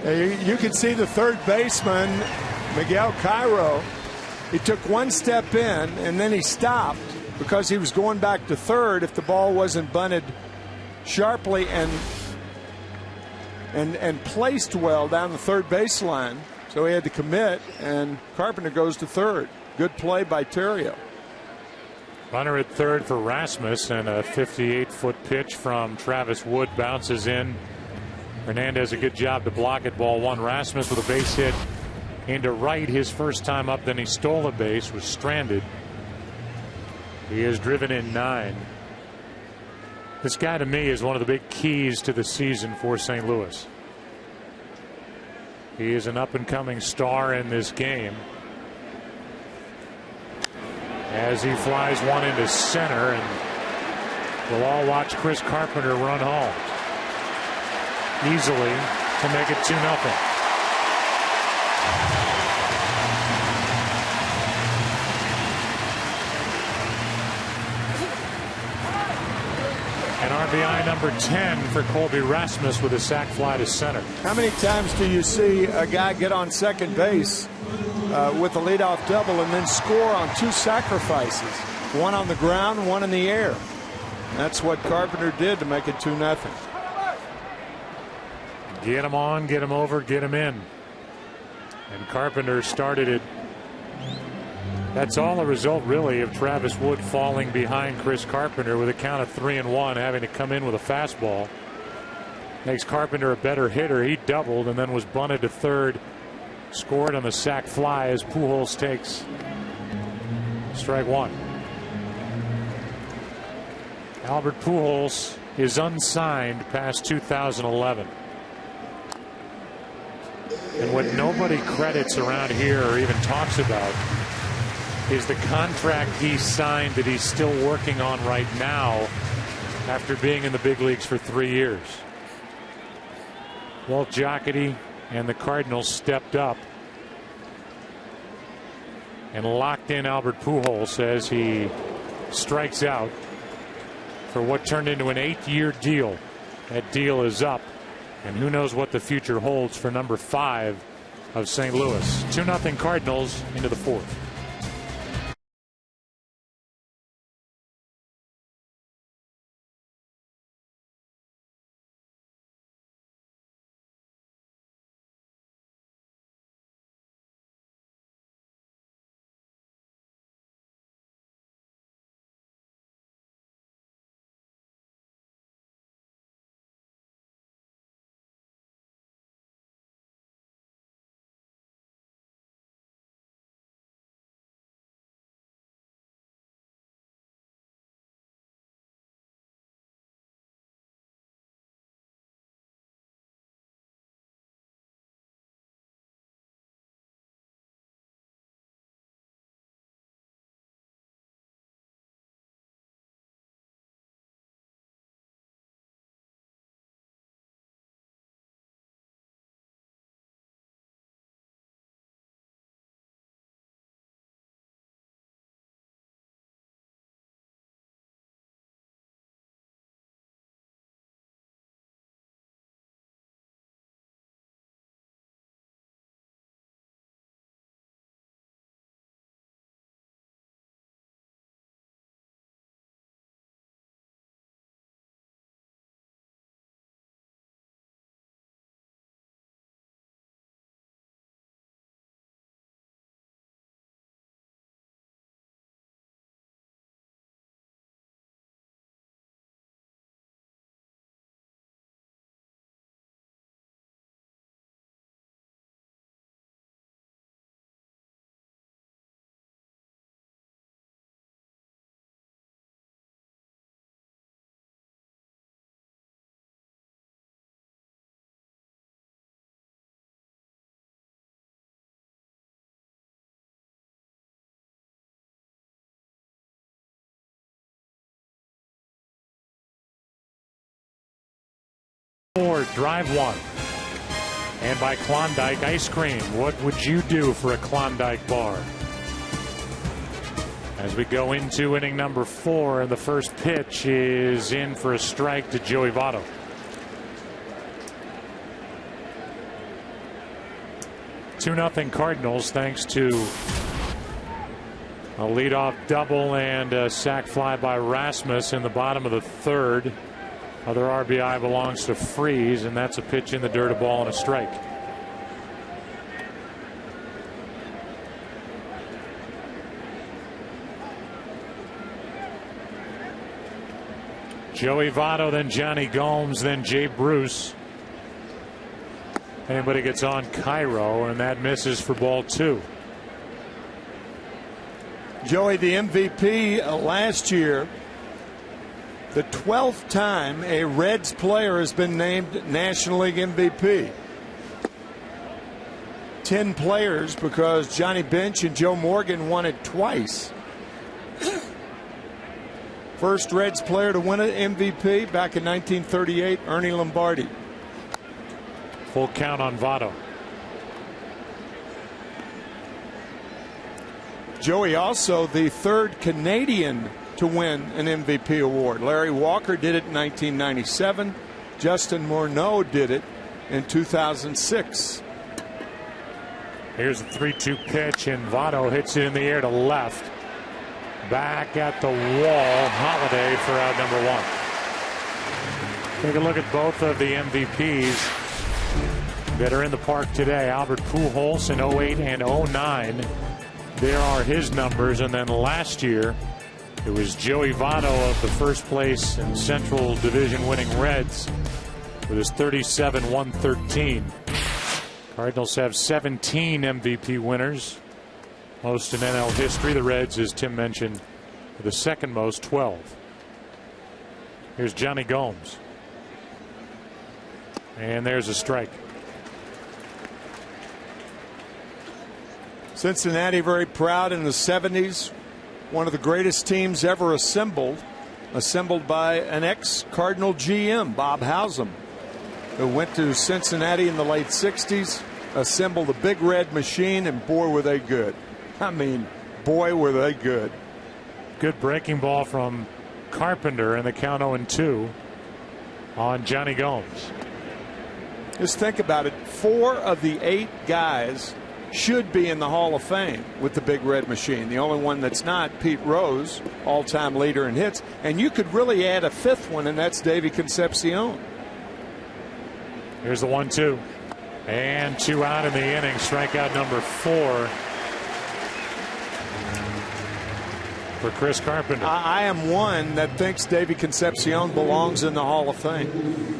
You can see the third baseman, Miguel Cairo. He took one step in and then he stopped because he was going back to third if the ball wasn't bunted sharply and placed well down the third baseline. So he had to commit, and Carpenter goes to third. Good play by Terrio. Runner at third for Rasmus, and a 58-foot pitch from Travis Wood bounces in. Hernandez a good job to block it. Ball one. Rasmus with a base hit into right his first time up. Then he stole a base, was stranded. He has driven in 9. This guy to me is one of the big keys to the season for St. Louis. He is an up-and-coming star in this game. As he flies one into center, and we'll all watch Chris Carpenter run home easily to make it 2-0. And RBI number 10 for Colby Rasmus with a sac fly to center. How many times do you see a guy get on second base with a leadoff double and then score on 2 sacrifices? One on the ground, one in the air. That's what Carpenter did to make it 2-0. Get him on, get him over, get him in. And Carpenter started it. That's all a result, really, of Travis Wood falling behind Chris Carpenter with a count of 3-1, having to come in with a fastball. Makes Carpenter a better hitter. He doubled and then was bunted to third. Scored on the sac fly as Pujols takes strike 1. Albert Pujols is unsigned past 2011. And what nobody credits around here or even talks about is the contract he signed that he's still working on right now after being in the big leagues for 3 years. Walt Jocketty and the Cardinals stepped up and locked in Albert Pujols as he strikes out for what turned into an 8-year deal. That deal is up, and who knows what the future holds for number 5 of St. Louis. 2-0 Cardinals into the 4th. third. Drive one. And by Klondike Ice Cream. What would you do for a Klondike bar? As we go into inning number 4, and the first pitch is in for a strike to Joey Votto. Two 2-0 Cardinals, thanks to a leadoff double and a sac fly by Rasmus in the bottom of the third. Other RBI belongs to Freese, and that's a pitch in the dirt, a ball, and a strike. Joey Votto, then Johnny Gomes, then Jay Bruce. Anybody gets on Cairo, and that misses for ball 2. Joey, the MVP last year, the 12th time a Reds player has been named National League MVP. 10 players, because Johnny Bench and Joe Morgan won it twice. First Reds player to win an MVP back in 1938, Ernie Lombardi. Full count on Votto. Joey also the third Canadian to win an MVP award. Larry Walker did it in 1997. Justin Morneau did it in 2006. Here's a 3-2 pitch, and Votto hits it in the air to left. Back at the wall. Holiday for out number 1. Take a look at both of the MVPs that are in the park today. Albert Pujols in 08 and 09. There are his numbers. And then last year, it was Joey Votto of the first place and Central Division winning Reds with his 37-113. Cardinals have 17 MVP winners, most in NL history. The Reds, as Tim mentioned, are the second most, 12. Here's Johnny Gomes. And there's a strike. Cincinnati very proud in the 70s. One of the greatest teams ever assembled by an ex-Cardinal GM, Bob Howsam, who went to Cincinnati in the late 60s, assembled a big red machine, and boy were they good. I mean, boy were they good. Good breaking ball from Carpenter, and the count 0-2 on Johnny Gomes. Just think about it. 4 of the 8 guys should be in the Hall of Fame with the big red machine. The only one that's not, Pete Rose, all-time leader in hits. And you could really add a 5th one, and that's Davey Concepcion. Here's the 1-2. And 2 out in the inning. Strikeout number 4 for Chris Carpenter. I am one that thinks Davey Concepcion belongs in the Hall of Fame.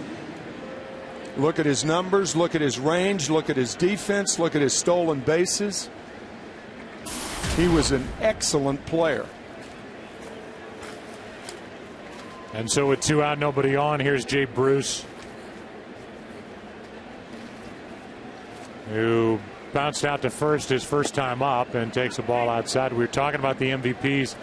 Look at his numbers, look at his range, look at his defense, look at his stolen bases. He was an excellent player. And so with 2 out, nobody on, here's Jay Bruce, who bounced out to first his first time up and takes the ball outside. We were talking about the MVPs.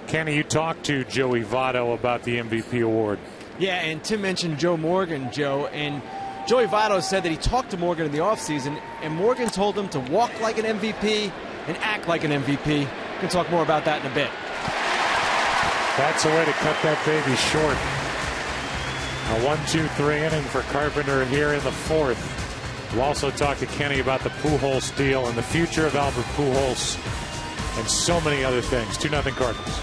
Kenny, you talked to Joey Votto about the MVP award. Yeah, and Tim mentioned Joe Morgan, Joe, and Joey Votto said that he talked to Morgan in the offseason, and Morgan told him to walk like an MVP and act like an MVP. We can talk more about that in a bit. That's the way to cut that baby short. A 1-2-3 inning for Carpenter here in the 4th. We'll also talk to Kenny about the Pujols deal and the future of Albert Pujols and so many other things. 2-0 Cardinals.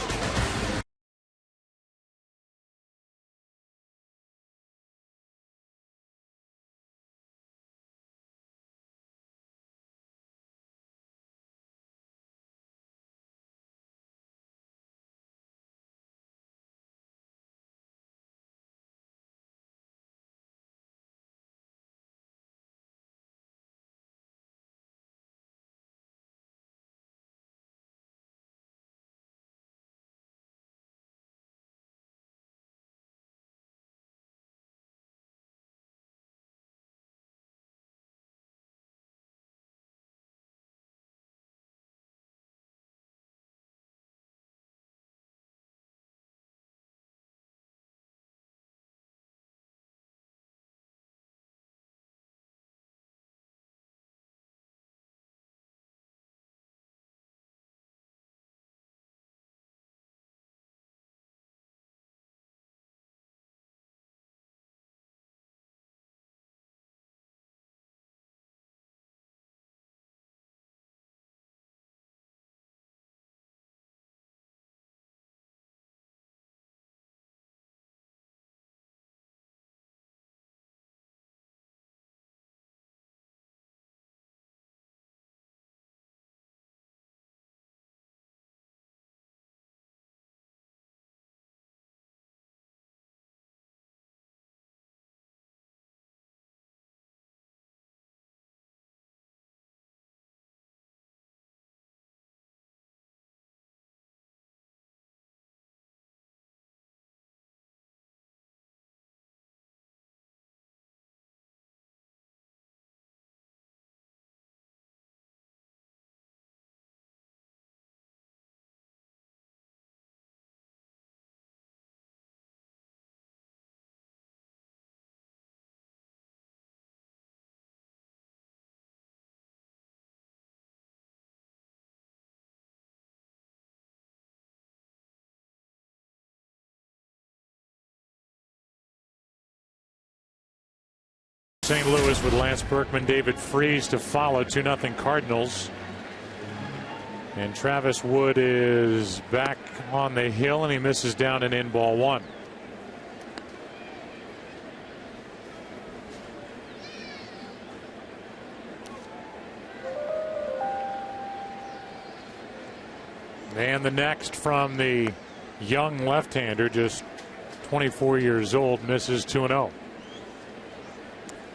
St. Louis with Lance Berkman, David Freese to follow. 2-0 Cardinals. And Travis Wood is back on the hill, and he misses down and in, ball one. And the next from the young left-hander, just 24 years old, misses 2-0.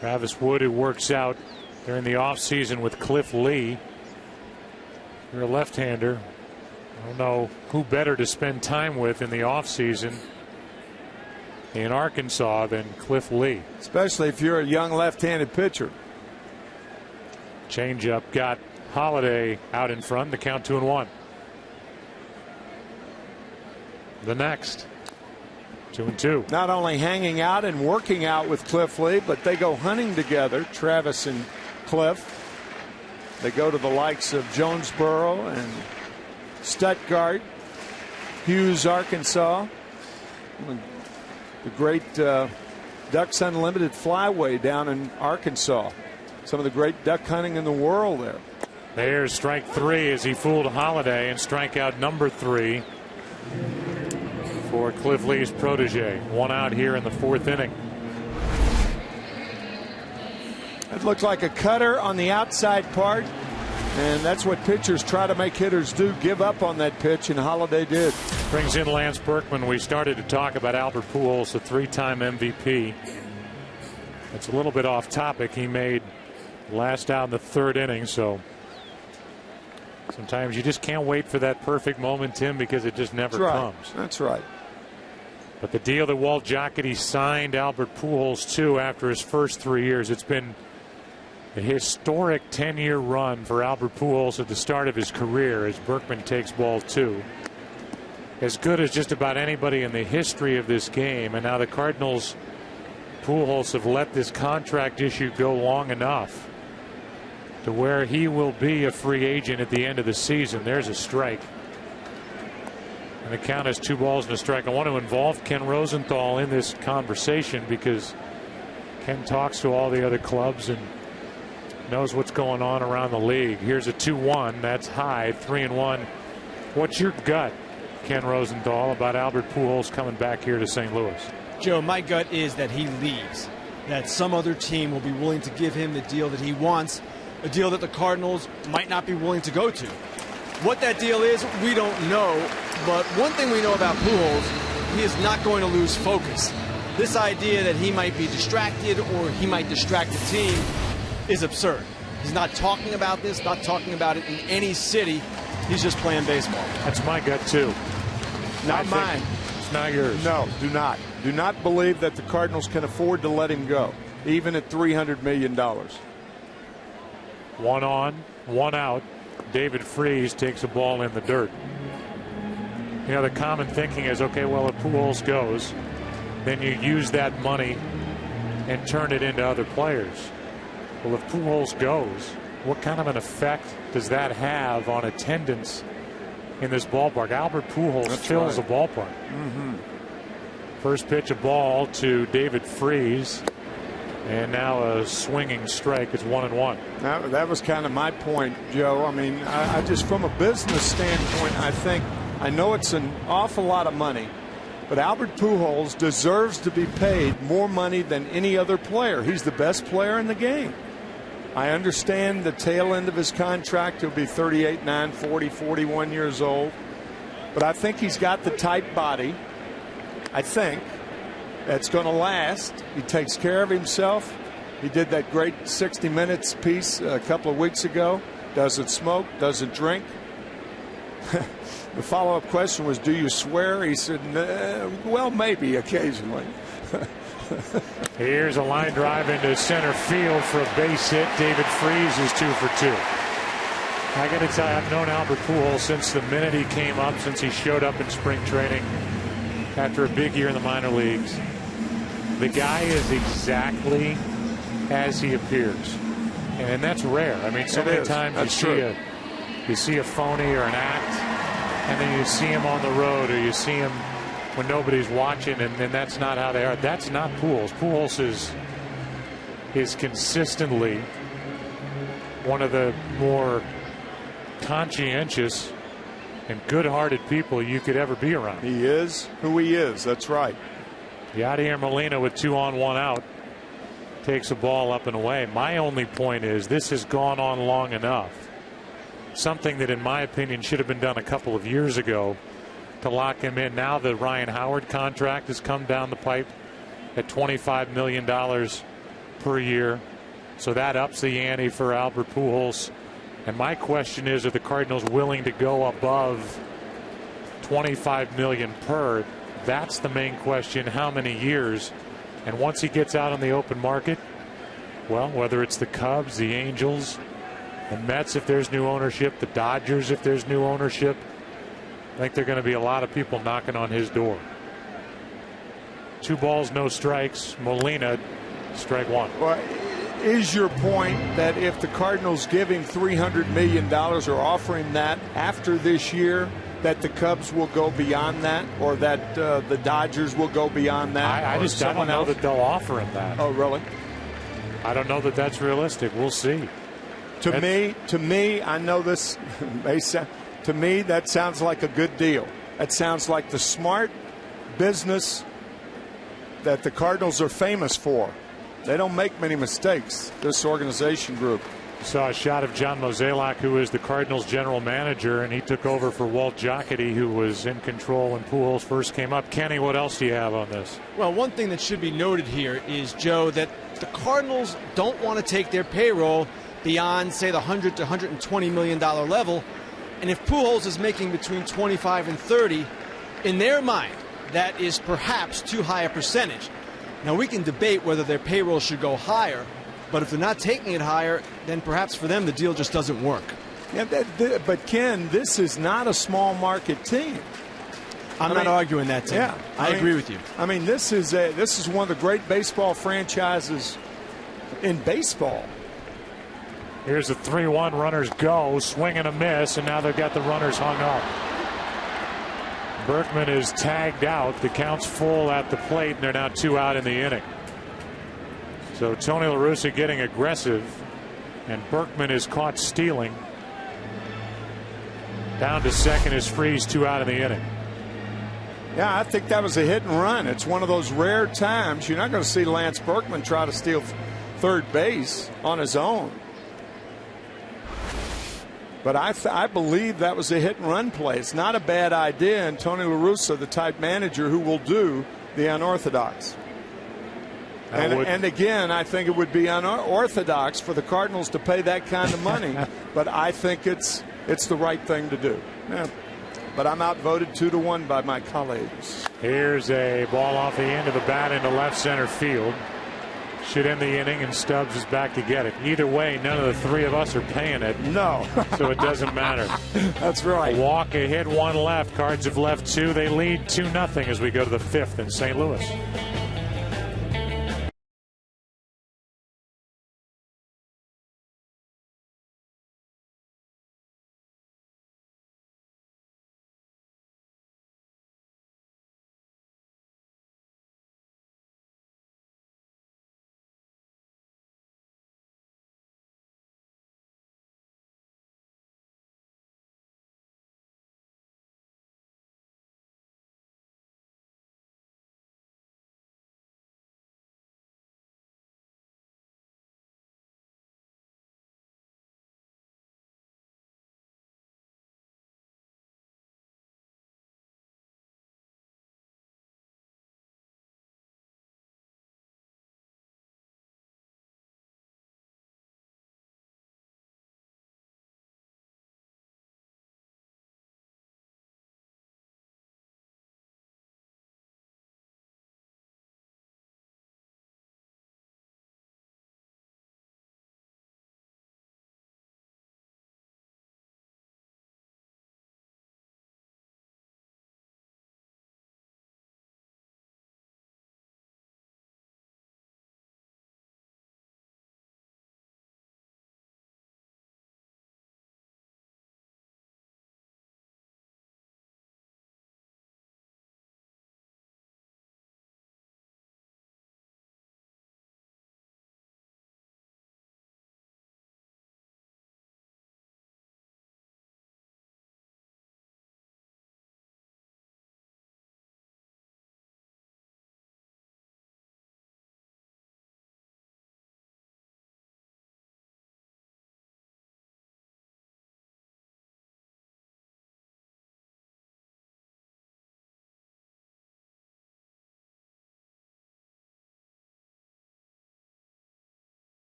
Travis Wood, who works out during the offseason with Cliff Lee. You're a left-hander. I don't know who better to spend time with in the offseason in Arkansas than Cliff Lee. Especially if you're a young left-handed pitcher. Changeup got Holiday out in front. The count 2-1. The next 2-2. Not only hanging out and working out with Cliff Lee, but they go hunting together, Travis and Cliff. They go to the likes of Jonesboro and Stuttgart, Hughes, Arkansas. The great Ducks Unlimited Flyway down in Arkansas. Some of the great duck hunting in the world there. There's strike three as he fooled Holiday, and strikeout number 3 for Cliff Lee's protege. One out here in the 4th inning. It looked like a cutter on the outside part, and that's what pitchers try to make hitters do, give up on that pitch, and Holiday did. Brings in Lance Berkman. We started to talk about Albert Pujols, the 3-time MVP. It's a little bit off topic. He made last out in the 3rd inning, so sometimes you just can't wait for that perfect moment, Tim, because it just never comes. That's right. But the deal that Walt Jocketty signed Albert Pujols to after his first 3 years, it's been a historic 10-year run for Albert Pujols at the start of his career as Berkman takes ball 2. As good as just about anybody in the history of this game. And now the Cardinals, Pujols, have let this contract issue go long enough to where he will be a free agent at the end of the season. There's a strike. And the count is 2 balls and a strike. I want to involve Ken Rosenthal in this conversation because Ken talks to all the other clubs and knows what's going on around the league. Here's a 2-1. That's high. 3-1. What's your gut, Ken Rosenthal, about Albert Pujols coming back here to St. Louis? Joe, my gut is that he leaves, that some other team will be willing to give him the deal that he wants, a deal that the Cardinals might not be willing to go to. What that deal is, we don't know, but one thing we know about Pujols, he is not going to lose focus. This idea that he might be distracted or he might distract the team is absurd. He's not talking about this, not talking about it in any city. He's just playing baseball. That's my gut, too. Not mine. It's not yours. No, do not. Do not believe that the Cardinals can afford to let him go, even at $300 million. 1 on, 1 out. David Freese takes a ball in the dirt. You know, the common thinking is, okay, well, if Pujols goes, then you use that money and turn it into other players. Well, if Pujols goes, what kind of an effect does that have on attendance in this ballpark? Albert Pujols fills a ballpark. First pitch, a ball to David Freese. And now a swinging strike. It's 1-1. That was kind of my point, Joe. I mean, I just, from a business standpoint, I know it's an awful lot of money, but Albert Pujols deserves to be paid more money than any other player. He's the best player in the game. I understand the tail end of his contract. He'll be 38, 9, 40, 41 years old. But I think he's got the type body, I think, that's going to last. He takes care of himself. He did that great 60 Minutes piece a couple of weeks ago. Doesn't smoke, doesn't drink. The follow-up question was, do you swear? He said, well, maybe occasionally. Here's a line drive into center field for a base hit. David Freese is 2 for 2. I got to tell you, I've known Albert Pujols since the minute he came up, since he showed up in spring training after a big year in the minor leagues. The guy is exactly as he appears, and that's rare. I mean, so many times you see a phony or an act, and then you see him on the road, or you see him when nobody's watching, and that's not how they are. That's not Pujols. Pujols is is consistently one of the more conscientious and good-hearted people you could ever be around. He is who he is. That's right. Yadier Molina with 2 on 1 out takes a ball up and away. My only point is this has gone on long enough. Something that, in my opinion, should have been done a couple of years ago to lock him in. Now the Ryan Howard contract has come down the pipe at $25 million per year. So that ups the ante for Albert Pujols. And my question is, are the Cardinals willing to go above $25 million per? That's the main question. How many years? And once he gets out on the open market, well, whether it's the Cubs, the Angels, the Mets if there's new ownership, the Dodgers if there's new ownership, I think there are going to be a lot of people knocking on his door. 2 balls, no strikes. Molina, strike 1. Well, is your point that if the Cardinals give him $300 million or offer him that after this year, that the Cubs will go beyond that, or that the Dodgers will go beyond that? I don't know that they'll offer him that. Oh, really? I don't know that that's realistic. We'll see. To me, I know this may sound, to me, that sounds like a good deal. That sounds like the smart business that the Cardinals are famous for. They don't make many mistakes, this organization group. Saw a shot of John Mozeliak, who is the Cardinals general manager, and he took over for Walt Jocketty, who was in control when Pujols first came up. Kenny, what else do you have on this? Well, one thing that should be noted here is, Joe, that the Cardinals don't want to take their payroll beyond, say, the $100 to $120 million level. And if Pujols is making between 25 and 30, in their mind, that is perhaps too high a percentage. Now, we can debate whether their payroll should go higher, but if they're not taking it higher, then perhaps for them the deal just doesn't work. Yeah, but Ken, this is not a small market team. I'm not arguing that, Tim. Yeah, I agree with you. I mean, this is one of the great baseball franchises in baseball. Here's a 3-1, runners go, swing and a miss, and now they've got the runners hung up. Berkman is tagged out. The count's full at the plate, and they're now 2 out in the inning. So Tony La Russa getting aggressive, and Berkman is caught stealing. Down to second is Freese, 2 out in the inning. Yeah, I think that was a hit and run. It's one of those rare times you're not going to see Lance Berkman try to steal third base on his own. But I believe that was a hit and run play. It's not a bad idea, and Tony La Russa, the type manager who will do the unorthodox. And again, I think it would be unorthodox for the Cardinals to pay that kind of money, but I think it's the right thing to do. Yeah. But I'm outvoted 2-1 by my colleagues. Here's a ball off the end of the bat into left center field. Should end the inning, and Stubbs is back to get it. Either way, none of the 3 of us are paying it. No. So it doesn't matter. That's right. A walk, a hit, 1 left. Cards have left 2. They lead 2-0 as we go to the 5th in St. Louis.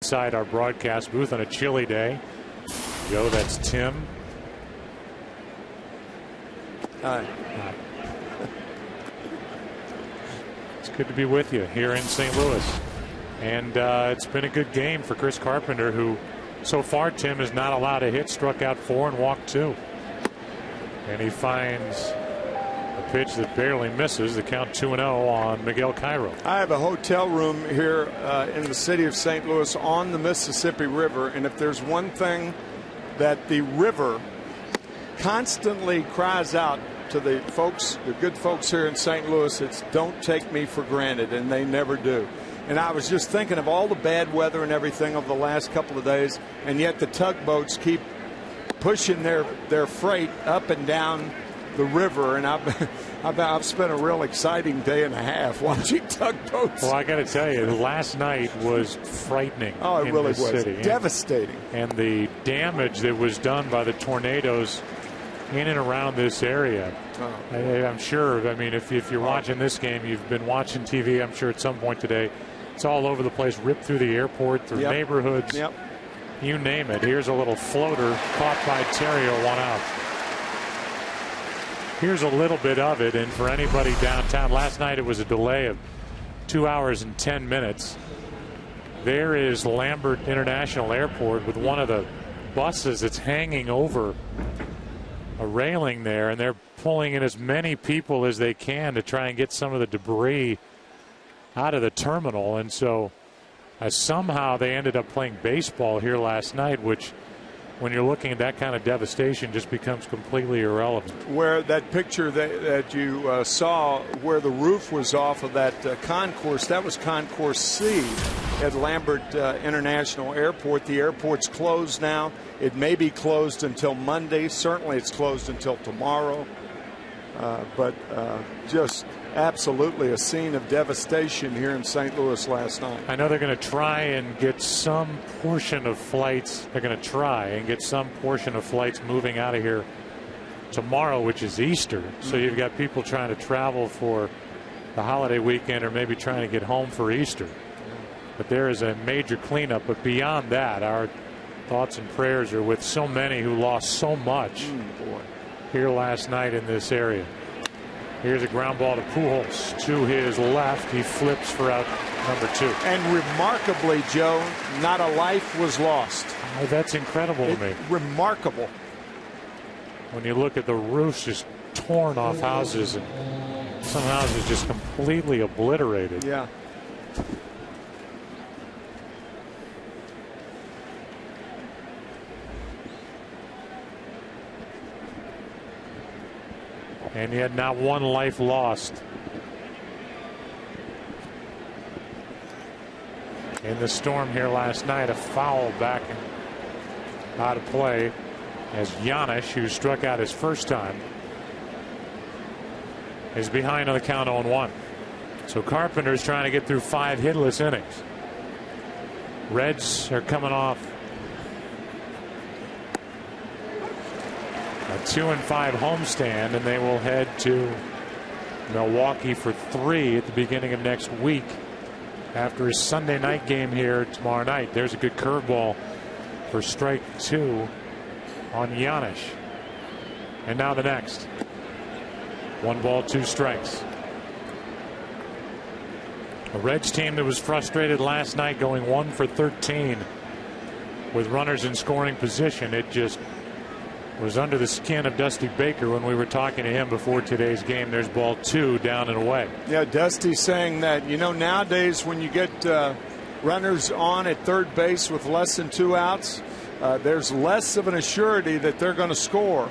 inside our broadcast booth on a chilly day. Joe, that's Tim. Hi. It's good to be with you here in St. Louis. And it's been a good game for Chris Carpenter, who so far, Tim, is not allowed a hit, struck out 4 and walked 2. And he finds a pitch that barely misses. The count 2-0 on Miguel Cairo. I have a hotel room here in the city of St. Louis on the Mississippi River, and if there's one thing that the river constantly cries out to the folks, the good folks here in St. Louis, it's don't take me for granted, and they never do. And I was just thinking of all the bad weather and everything over the last couple of days, and yet the tugboats keep pushing their freight up and down the river. And I've spent a real exciting day and a half watching tugboats. Well, I got to tell you, last night was frightening. Oh, it really was city. Devastating. And the damage that was done by the tornadoes in and around this area. Oh. I'm sure. I mean, if you're watching this game, you've been watching TV. I'm sure at some point today, it's all over the place, ripped through the airport, through neighborhoods. Yep. You name it. Here's a little floater caught by Terrio, 1 out. Here's a little bit of it, and for anybody downtown, last night it was a delay of 2 hours and 10 minutes. There is Lambert International Airport with one of the buses that's hanging over a railing there, and they're pulling in as many people as they can to try and get some of the debris out of the terminal. And so somehow they ended up playing baseball here last night, which when you're looking at that kind of devastation just becomes completely irrelevant. Where that picture that you saw where the roof was off of that concourse, that was Concourse C at Lambert International Airport. The airport's closed now. It may be closed until Monday. Certainly it's closed until tomorrow. But just absolutely a scene of devastation here in St. Louis last night. I know they're going to try and get some portion of flights. They're going to try and get some portion of flights moving out of here tomorrow, which is Easter. So you've got people trying to travel for the holiday weekend or maybe trying to get home for Easter. But there is a major cleanup. But beyond that, our thoughts and prayers are with so many who lost so much here last night in this area. Here's a ground ball to Pujols to his left. He flips for out number 2. And remarkably, Joe, not a life was lost. Oh, that's incredible to me. Remarkable. When you look at the roofs just torn off houses and some houses just completely obliterated. Yeah. And yet not one life lost. In the storm here last night, a foul back and out of play as Giannis, who struck out his first time, is behind on the count 0-1. So Carpenter's trying to get through 5 hitless innings. Reds are coming off a 2-5 homestand, and they will head to Milwaukee for 3 at the beginning of next week after his Sunday night game here tomorrow night. There's a good curveball for strike 2 on Giannis. And now the next. 1 ball, 2 strikes. A Reds team that was frustrated last night, going 1 for 13 with runners in scoring position. It just was under the skin of Dusty Baker when we were talking to him before today's game. There's ball 2 down and away. Yeah, Dusty's saying that, you know, nowadays when you get runners on at third base with less than 2 outs, there's less of an assurity that they're going to score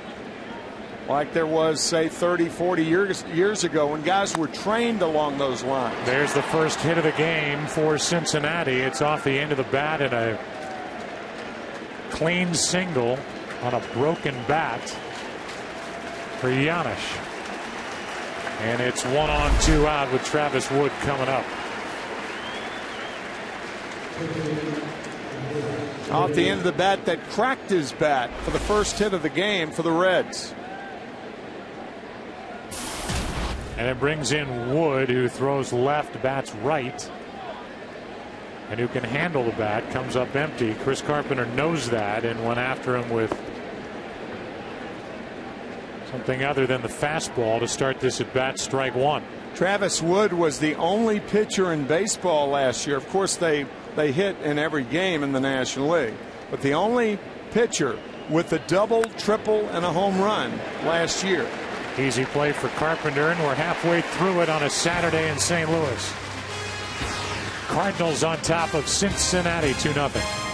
like there was, say, 30, 40 years ago when guys were trained along those lines. There's the first hit of the game for Cincinnati. It's off the end of the bat and a clean single on a broken bat for Giannis. And it's 1 on 2 out with Travis Wood coming up. Off the end of the bat that cracked his bat for the first hit of the game for the Reds. And it brings in Wood, who throws left, bats right. and who can handle the bat, comes up empty. Chris Carpenter knows that and went after him with something other than the fastball to start this at bat. Strike one. Travis Wood was the only pitcher in baseball last year. Of course, they hit in every game in the National League, but the only pitcher with a double, triple, and a home run last year. Easy play for Carpenter, and we're halfway through it on a Saturday in St. Louis. Cardinals on top of Cincinnati 2-0.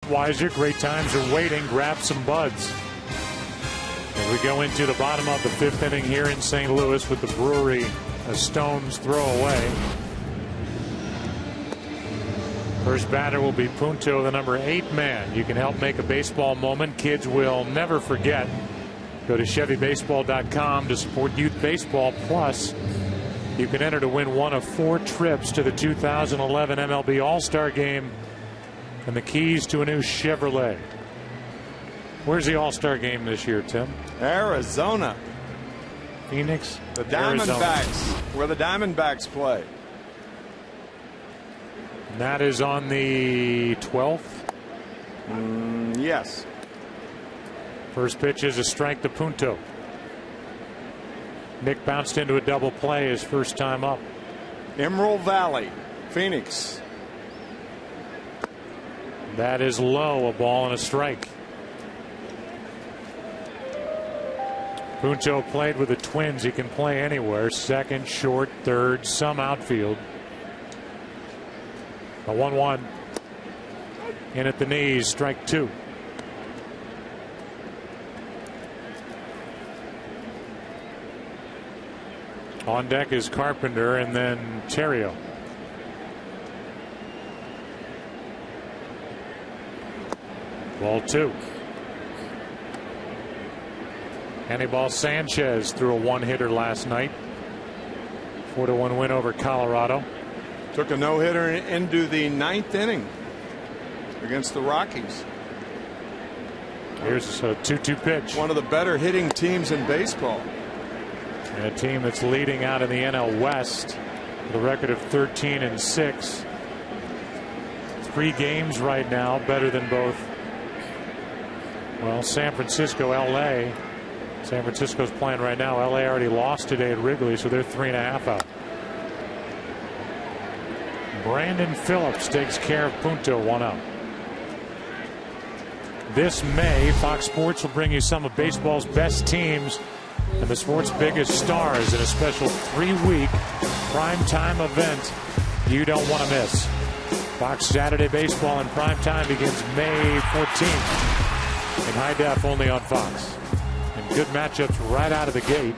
Weiser, great times are waiting. Grab some buds. As we go into the bottom of the fifth inning here in St. Louis with the Brewery a stone's throw away. First batter will be Punto, the number 8 man. You can help make a baseball moment kids will never forget. Go to ChevyBaseball.com to support youth baseball. Plus, you can enter to win one of 4 trips to the 2011 MLB All-Star Game and the keys to a new Chevrolet. Where's the All-Star Game this year, Tim? Arizona. Phoenix? The Diamondbacks, where the Diamondbacks play. And that is on the 12th? Yes. First pitch is a strike to Punto. Nick bounced into a double play his first time up. Emerald Valley, Phoenix. That is low, a ball and a strike. Punto played with the Twins. He can play anywhere. Second, short, third, some outfield. A 1-1. In at the knees, strike 2. On deck is Carpenter and then Terrio. Ball 2. Anibal Sanchez threw a 1-hitter last night. 4-1 win over Colorado. Took a no-hitter into the 9th inning against the Rockies. Here's a 2-2 pitch. One of the better hitting teams in baseball. And a team that's leading out in the NL West with a record of 13-6. 3 games right now, better than both. Well, San Francisco, LA. San Francisco's playing right now. LA already lost today at Wrigley, so they're 3.5 out. Brandon Phillips takes care of Punto, 1 out. This May, Fox Sports will bring you some of baseball's best teams and the sport's biggest stars in a special 3-week primetime event you don't want to miss. Fox Saturday Baseball in primetime begins May 14th in high def only on Fox. And good matchups right out of the gate,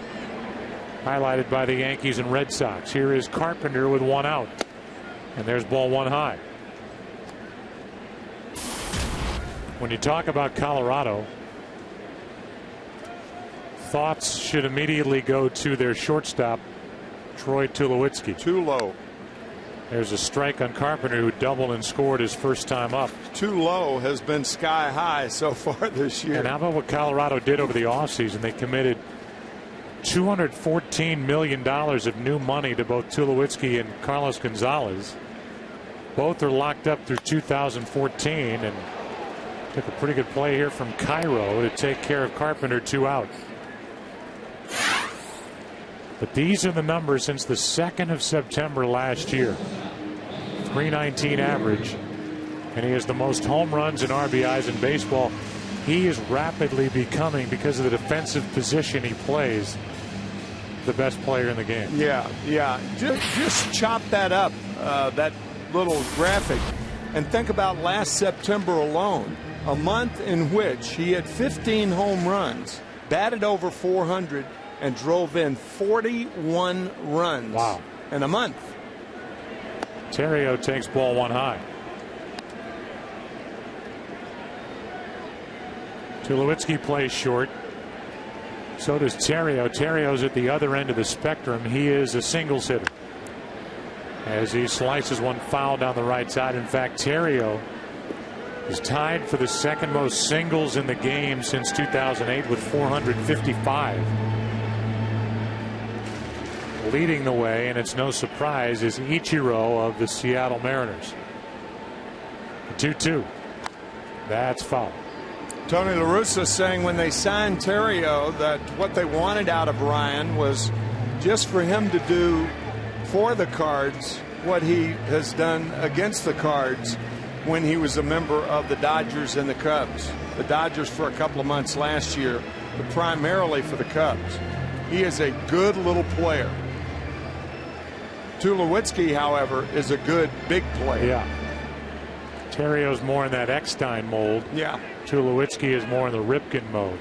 highlighted by the Yankees and Red Sox. Here is Carpenter with 1 out, and there's ball 1 high. When you talk about Colorado, thoughts should immediately go to their shortstop, Troy Tulowitzki. Too low. There's a strike on Carpenter, who doubled and scored his first time up. Too low has been sky high so far this year. And how about what Colorado did over the offseason? They committed $214 million of new money to both Tulowitzki and Carlos Gonzalez. Both are locked up through 2014, and took a pretty good play here from Cairo to take care of Carpenter, 2 out. But these are the numbers since the 2nd of September last year. .319 average, and he has the most home runs and RBIs in baseball. He is rapidly becoming, because of the defensive position he plays, the best player in the game. Yeah. Just chop that up, that little graphic, and think about last September alone, a month in which he had 15 home runs, batted over 400, and drove in 41 runs. Wow. In a month. Terrio takes ball 1 high. Tulowitzki plays short. So does Terrio. Terrio's at the other end of the spectrum. He is a singles hitter, as he slices one foul down the right side. In fact, Terrio is tied for the 2nd most singles in the game since 2008 with 455. Leading the way, and it's no surprise, is Ichiro of the Seattle Mariners. 2-2. That's foul. Tony La Russa saying when they signed Terrio that what they wanted out of Ryan was just for him to do for the Cards what he has done against the Cards when he was a member of the Dodgers and the Cubs. The Dodgers for a couple of months last year, but primarily for the Cubs. He is a good little player. Tulowitzki, however, is a good big player. Yeah. Terrio's more in that Eckstein mold. Yeah. Tulowitzki is more in the Ripken mode.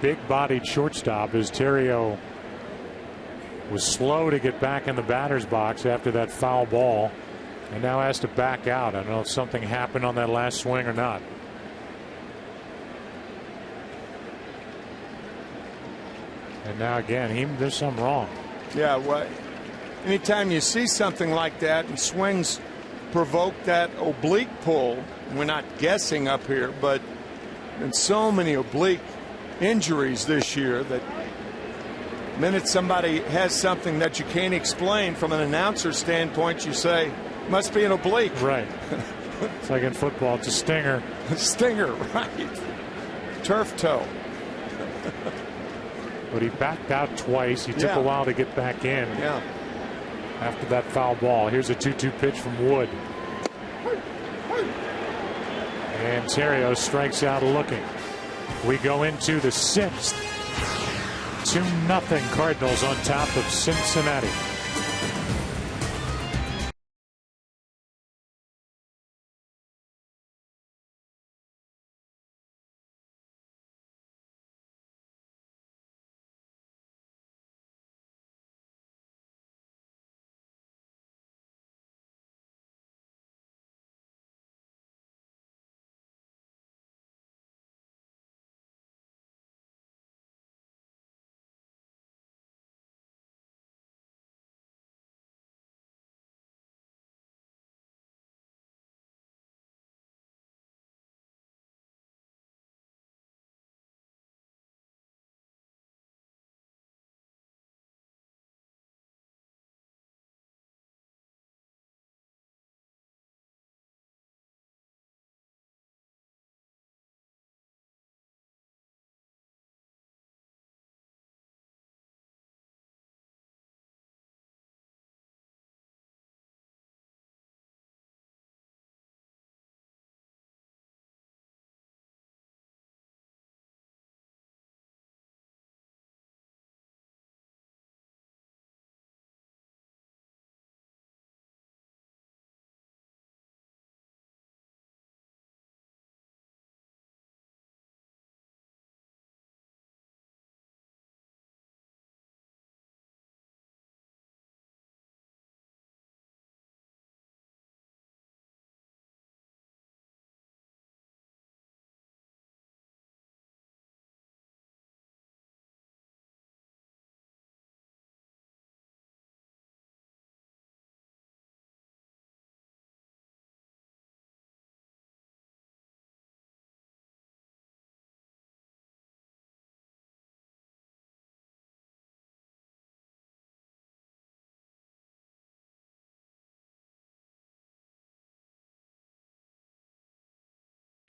Big-bodied shortstop, as Terrio was slow to get back in the batter's box after that foul ball, and now has to back out. I don't know if something happened on that last swing or not. And now again, there's something wrong. Yeah, well, anytime you see something like that and swings provoke that oblique pull, we're not guessing up here, but been so many oblique injuries this year that the minute somebody has something that you can't explain from an announcer standpoint, you say, must be an oblique. Right. It's like in football, it's a stinger. A stinger, right. Turf toe. But he backed out twice. He took a while to get back in. Yeah. After that foul ball. Here's a 2-2 pitch from Wood. And Terrio strikes out looking. We go into the 6th. 2-0 Cardinals on top of Cincinnati.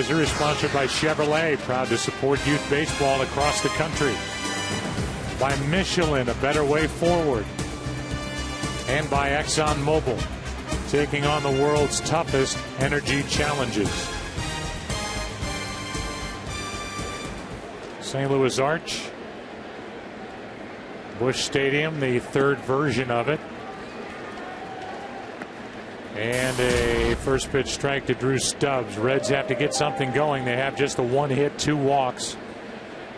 Advisor is sponsored by Chevrolet, proud to support youth baseball across the country. By Michelin, a better way forward. And by ExxonMobil, taking on the world's toughest energy challenges. St. Louis Arch. Busch Stadium, the third version of it. And a first pitch strike to Drew Stubbs. Reds have to get something going. They have just a 1 hit, 2 walks.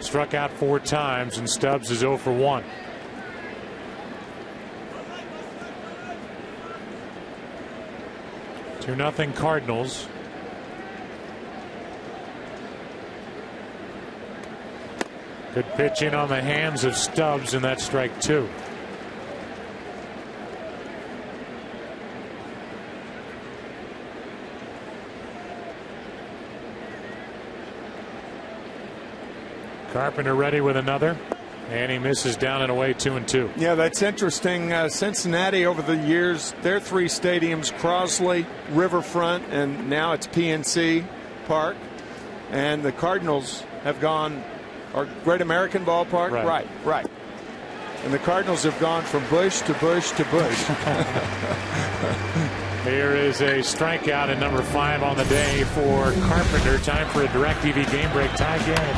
Struck out 4 times, and Stubbs is 0 for 1. Two 2-0 Cardinals. Good pitch in on the hands of Stubbs, and that's strike 2. Carpenter ready with another, and he misses down and away, 2-2. Yeah, that's interesting. Cincinnati over the years, their 3 stadiums, Crosley, Riverfront, and now it's PNC Park. And the Cardinals have gone, or Great American Ballpark? Right. And the Cardinals have gone from Busch to Busch to Busch. Here is a strikeout at number 5 on the day for Carpenter. Time for a DirecTV game break. Tie game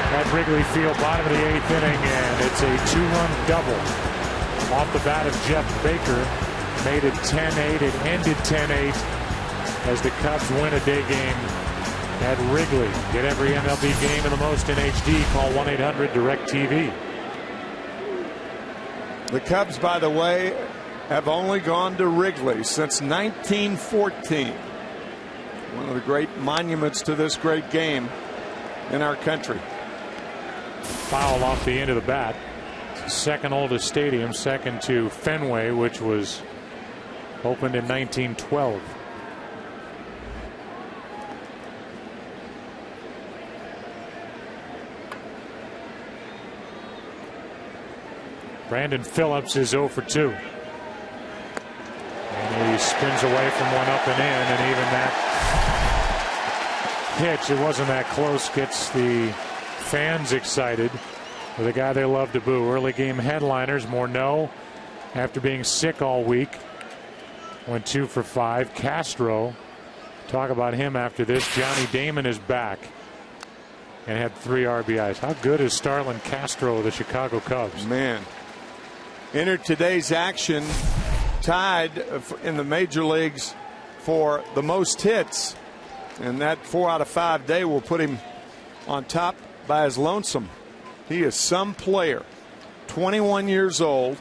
at Wrigley Field, bottom of the 8th inning, and it's a 2-run double off the bat of Jeff Baker. Made it 10-8. It ended 10-8 as the Cubs win a day game at Wrigley. Get every MLB game and the most in HD. Call 1-800-DIRECTV. The Cubs, by the way, have only gone to Wrigley since 1914. One of the great monuments to this great game in our country. Foul off the end of the bat. It's the second oldest stadium, second to Fenway, which was opened in 1912. Brandon Phillips is 0 for 2. And he spins away from one up and in, and even that pitch, it wasn't that close, gets the fans excited with a guy they love to boo. Early game headliners, Morneau, after being sick all week, went 2 for 5. Castro, talk about him after this. Johnny Damon is back and had 3 RBIs. How good is Starlin Castro of the Chicago Cubs? Man. Entered today's action, tied in the major leagues for the most hits, and that 4 out of 5 day will put him on top by his lonesome. He is some player. 21 years old.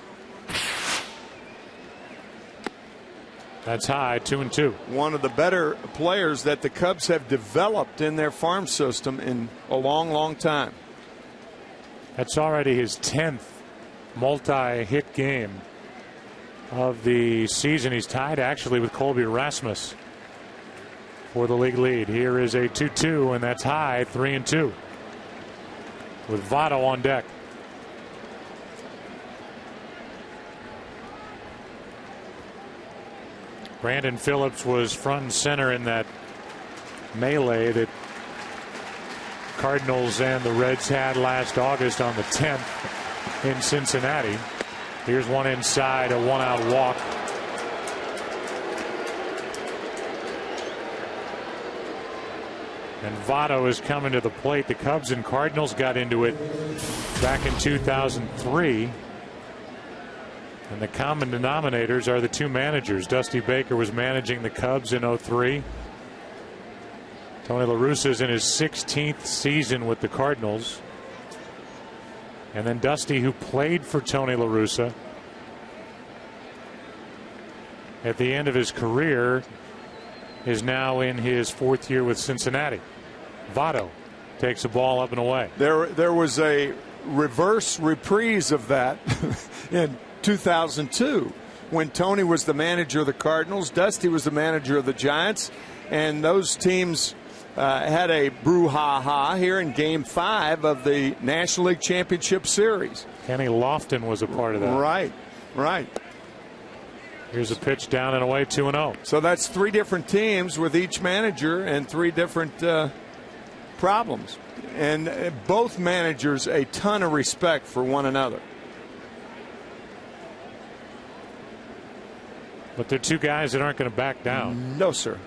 That's high, 2-2. One of the better players that the Cubs have developed in their farm system in a long time. That's already his 10th multi-hit game of the season. He's tied actually with Colby Rasmus for the league lead. Here is a 2-2, and that's high, 3-2. With Votto on deck. Brandon Phillips was front and center in that melee that Cardinals and the Reds had last August on the 10th in Cincinnati. Here's one inside, a 1-out walk. And Votto is coming to the plate. The Cubs and Cardinals got into it back in 2003. And the common denominators are the 2 managers. Dusty Baker was managing the Cubs in 2003. Tony La Russa is in his 16th season with the Cardinals. And then Dusty, who played for Tony La Russa at the end of his career, is now in his 4th year with Cincinnati. Votto takes a ball up and away. There was a reverse reprise of that in 2002 when Tony was the manager of the Cardinals, Dusty was the manager of the Giants, and those teams had a brouhaha here in Game 5 of the National League Championship Series. Kenny Lofton was a part of that. Right. Here's a pitch down and away, 2-0. So that's 3 different teams with each manager and 3 different problems. And both managers a ton of respect for one another. But they're 2 guys that aren't going to back down. No, sir.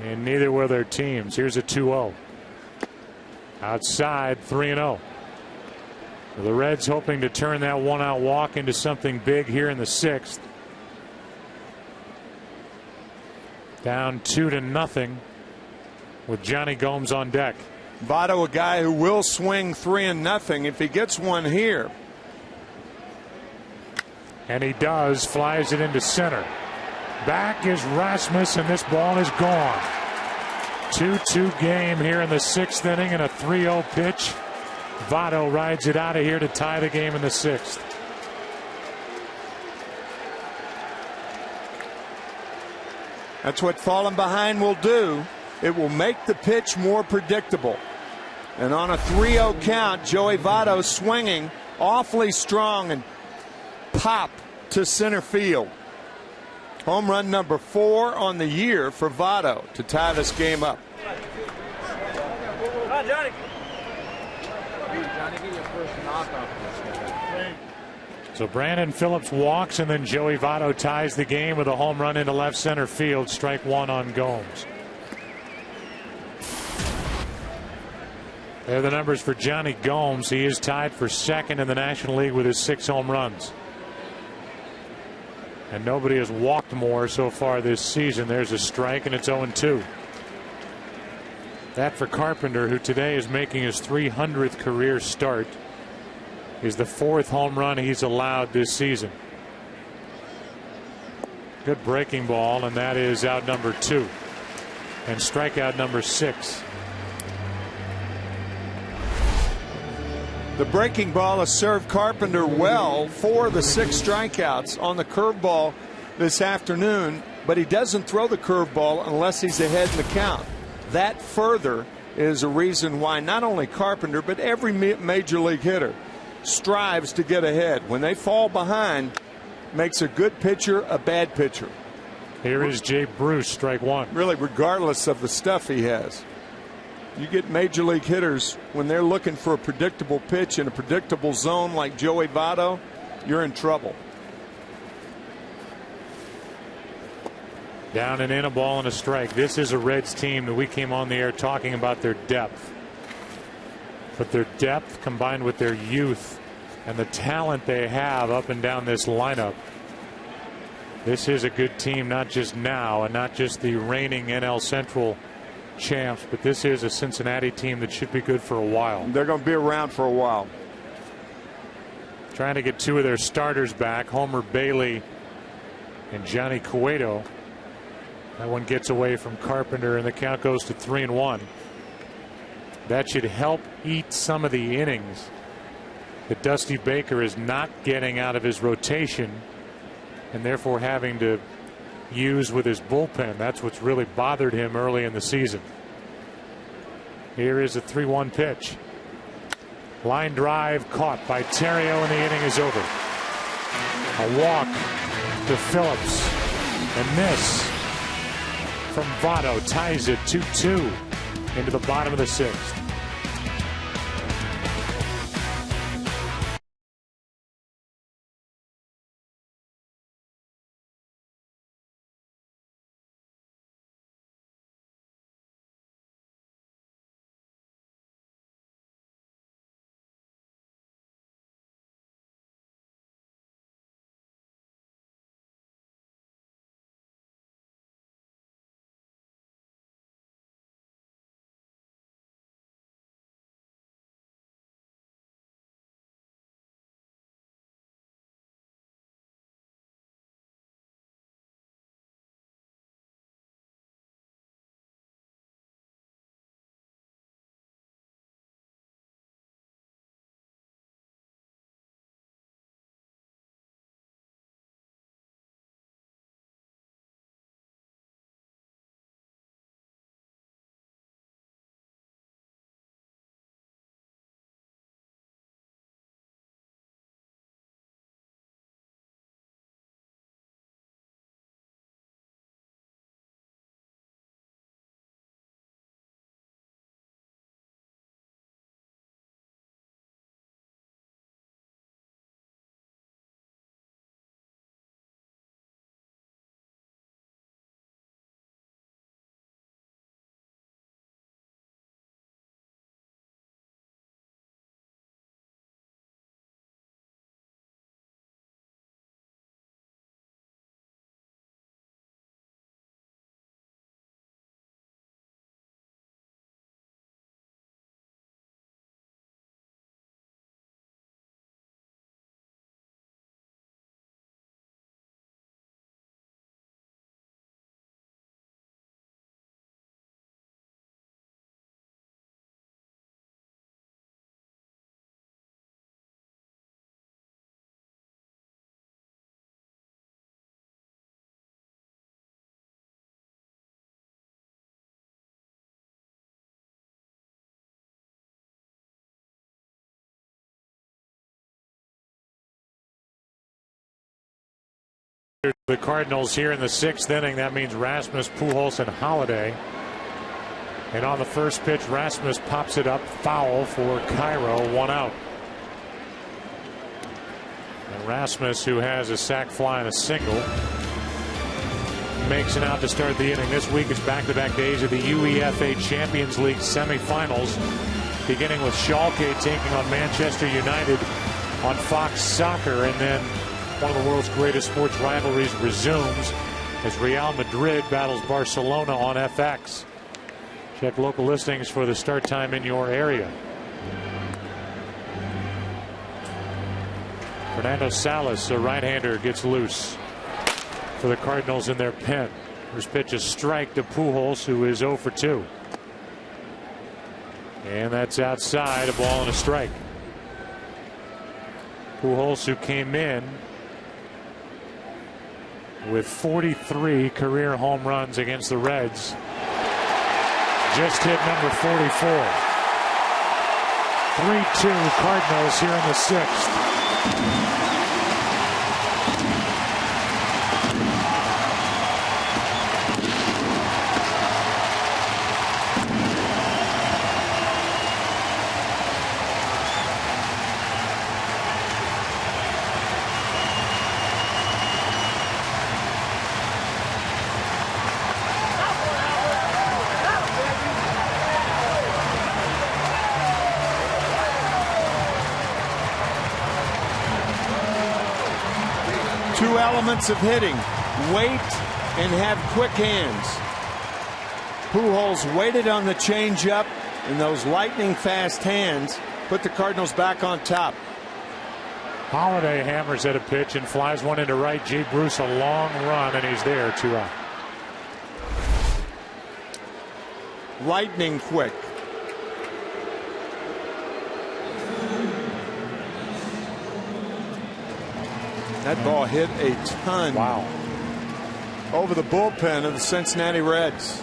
And neither will their teams. Here's a 2-0. Outside, 3-0. The Reds hoping to turn that 1-out walk into something big here in the 6th. Down 2-0 with Johnny Gomes on deck. Votto, a guy who will swing 3-0 if he gets one here. And he does. Flies it into center. Back is Rasmus, and this ball is gone. 2-2 game here in the 6th inning, and a 3-0 pitch. Votto rides it out of here to tie the game in the 6th. That's what falling behind will do. It will make the pitch more predictable. And on a 3-0 count, Joey Votto swinging awfully strong and pop to center field. Home run number 4 on the year for Votto to tie this game up. Johnny, get your first knockoff. So Brandon Phillips walks, and then Joey Votto ties the game with a home run into left center field. Strike 1 on Gomes. There are the numbers for Johnny Gomes. He is tied for 2nd in the National League with his 6 home runs. And nobody has walked more so far this season. There's a strike, and it's 0-2. That for Carpenter, who today is making his 300th career start, is the 4th home run he's allowed this season. Good breaking ball, and that is out number 2. And strikeout number 6. The breaking ball has served Carpenter well for the 6 strikeouts on the curveball this afternoon, but he doesn't throw the curveball unless he's ahead in the count. That further is a reason why not only Carpenter but every major league hitter strives to get ahead. When they fall behind, makes a good pitcher a bad pitcher. Here is Jay Bruce, strike 1. Really, regardless of the stuff he has. You get major league hitters when they're looking for a predictable pitch in a predictable zone like Joey Votto, you're in trouble. Down and in, a ball and a strike. This is a Reds team that we came on the air talking about their depth. But their depth combined with their youth and the talent they have up and down this lineup. This is a good team, not just now and not just the reigning NL Central champs, but this is a Cincinnati team that should be good for a while. They're going to be around for a while. Trying to get 2 of their starters back, Homer Bailey and Johnny Cueto. That one gets away from Carpenter, and the count goes to 3-1. That should help eat some of the innings that Dusty Baker is not getting out of his rotation, and therefore having to use with his bullpen. That's what's really bothered him early in the season. Here is a 3-1 pitch. Line drive caught by Terrio, and the inning is over. A walk to Phillips, and this from Votto ties it 2-2 into the bottom of the 6th. The Cardinals here in the 6th inning. That means Rasmus, Pujols, and Holiday. And on the first pitch, Rasmus pops it up, foul for Cairo, 1 out. And Rasmus, who has a sac fly and a single, makes it out to start the inning. This week is back-to-back days of the UEFA Champions League semifinals, beginning with Schalke taking on Manchester United on Fox Soccer, and then one of the world's greatest sports rivalries resumes as Real Madrid battles Barcelona on FX. Check local listings for the start time in your area. Fernando Salas, a right-hander, gets loose for the Cardinals in their pen. First pitch, a strike to Pujols, who is 0 for 2. And that's outside, a ball and a strike. Pujols, who came in with 43 career home runs against the Reds, just hit number 44. 3-2 Cardinals here in the 6th. Two elements of hitting: wait and have quick hands. Pujols waited on the changeup, and those lightning fast hands put the Cardinals back on top. Holiday hammers at a pitch and flies one into right. Jay Bruce, a long run, and he's there, 2 out. Lightning quick. That ball hit a ton. Wow. Over the bullpen of the Cincinnati Reds.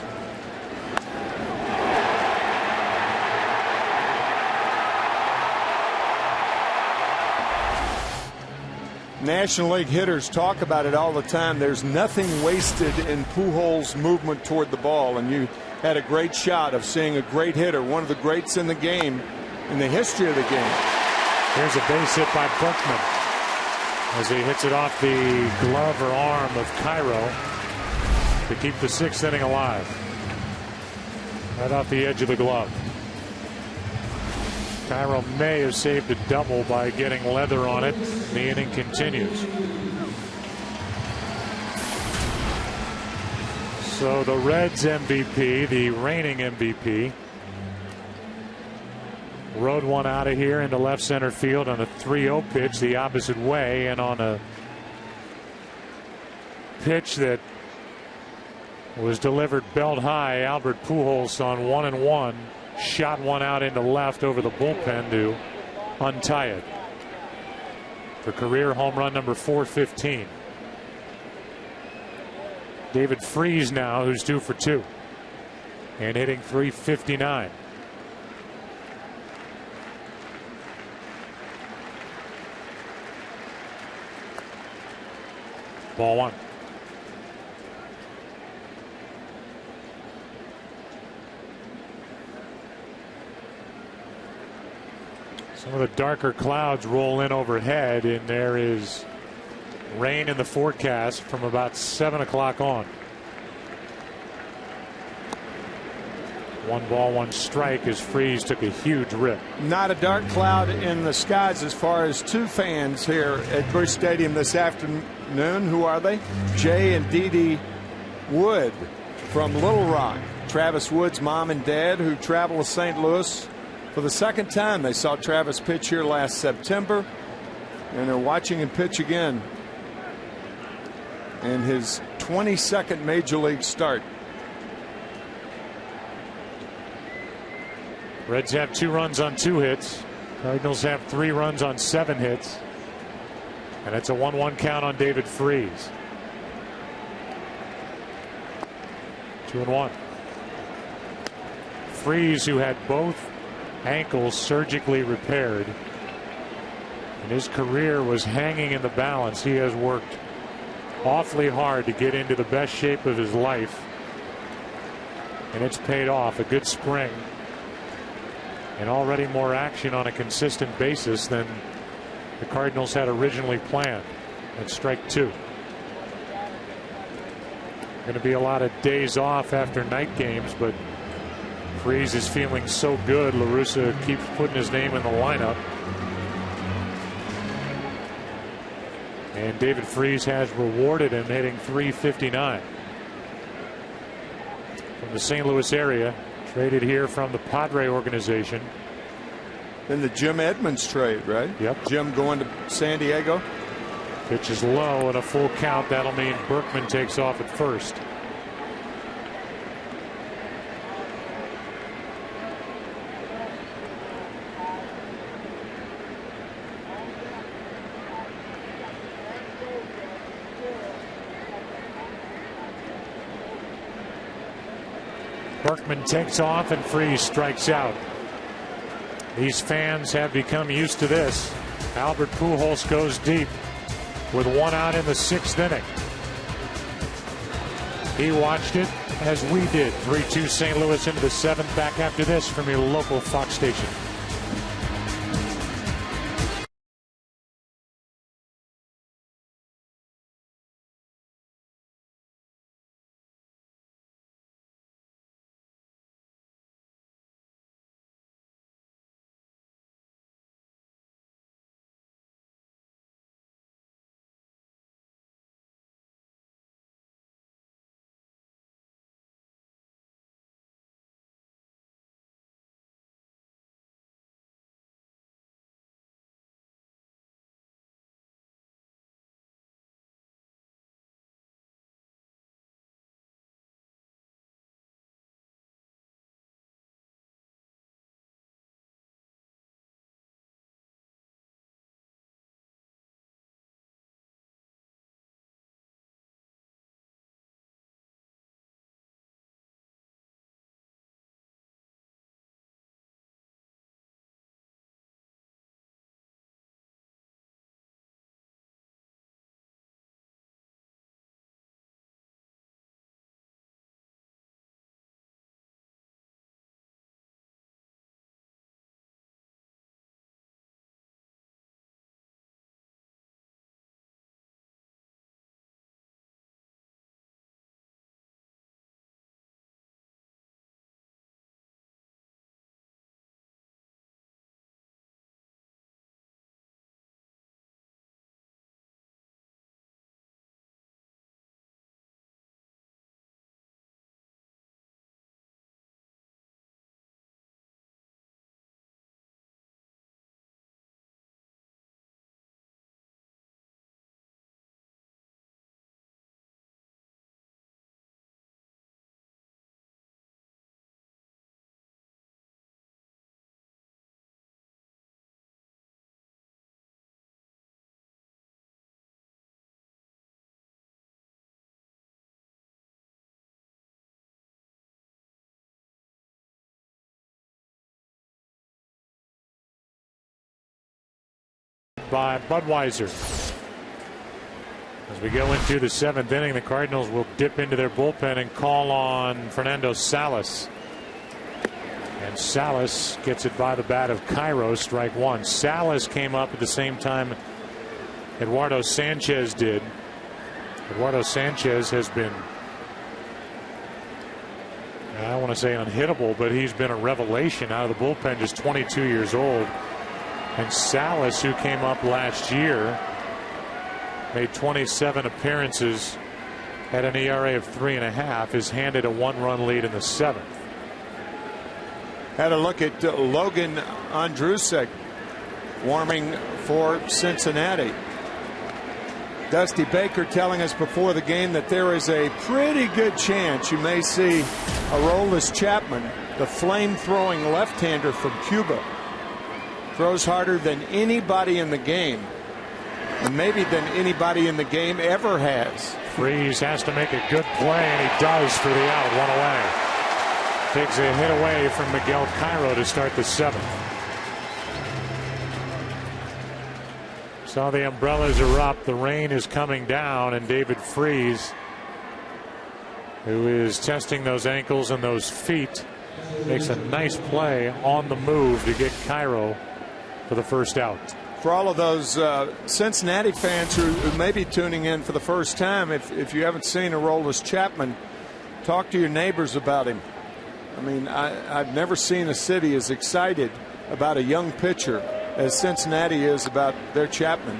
National League hitters talk about it all the time. There's nothing wasted in Pujols' movement toward the ball, and you had a great shot of seeing a great hitter, one of the greats in the game, in the history of the game. Here's a base hit by Berkman as he hits it off the glove or arm of Cairo to keep the 6th inning alive. Right off the edge of the glove. Cairo may have saved a double by getting leather on it. The inning continues. So the Reds MVP, the reigning MVP, rode one out of here into left center field on a 3-0 pitch the opposite way, and on a pitch that was delivered belt high, Albert Pujols on 1-1 shot one out into left over the bullpen to untie it for career home run number 415. David Freese now, who's 2 for 2 and hitting .359. Ball 1. Some of the darker clouds roll in overhead, and there is rain in the forecast from about 7 o'clock on. 1 ball, 1 strike as Freese took a huge rip. Not a dark cloud in the skies as far as 2 fans here at Busch Stadium this afternoon. Who are they? Jay and Dee Dee Wood from Little Rock. Travis Wood's mom and dad, who travel to St. Louis for the 2nd time. They saw Travis pitch here last September, and they're watching him pitch again in his 22nd major league start. Reds have 2 runs on 2 hits. Cardinals have 3 runs on 7 hits. And it's a 1-1 count on David Freese. 2-1. Freese, who had both ankles surgically repaired, and his career was hanging in the balance. He has worked awfully hard to get into the best shape of his life, and it's paid off. A good spring, and already more action on a consistent basis than the Cardinals had originally planned. At strike 2. Going to be a lot of days off after night games, but Freese is feeling so good. La Russa keeps putting his name in the lineup. And David Freese has rewarded him, hitting .359. From the St. Louis area, traded here from the Padre organization. Then the Jim Edmonds trade, right? Yep. Jim going to San Diego. Pitch is low and a full count. That'll mean Berkman takes off at first. Berkman takes off and Freese strikes out. These fans have become used to this. Albert Pujols goes deep with 1 out in the 6th inning. He watched it as we did. 3-2 St. Louis into the 7th. Back after this from your local Fox station. By Budweiser. As we go into the 7th inning, the Cardinals will dip into their bullpen and call on Fernando Salas. And Salas gets it by the bat of Cairo, strike 1. Salas came up at the same time Eduardo Sanchez did. Eduardo Sanchez has been, I don't want to say unhittable, but he's been a revelation out of the bullpen, just 22 years old. And Salas, who came up last year, made 27 appearances, had an ERA of 3.5, is handed a 1-run lead in the 7th. Had a look at Logan Andrusek warming for Cincinnati. Dusty Baker telling us before the game that there is a pretty good chance you may see Aroldis Chapman, the flame-throwing left-hander from Cuba. Throws harder than anybody in the game, and maybe than anybody in the game ever has. Freese has to make a good play, and he does for the out. 1 away. Takes a hit away from Miguel Cairo to start the 7th. So the umbrellas are up. The rain is coming down, and David Freese, who is testing those ankles and those feet, makes a nice play on the move to get Cairo for the first out. For all of those Cincinnati fans who may be tuning in for the first time, if you haven't seen Aroldis Chapman, talk to your neighbors about him. I mean, I've never seen a city as excited about a young pitcher as Cincinnati is about their Chapman.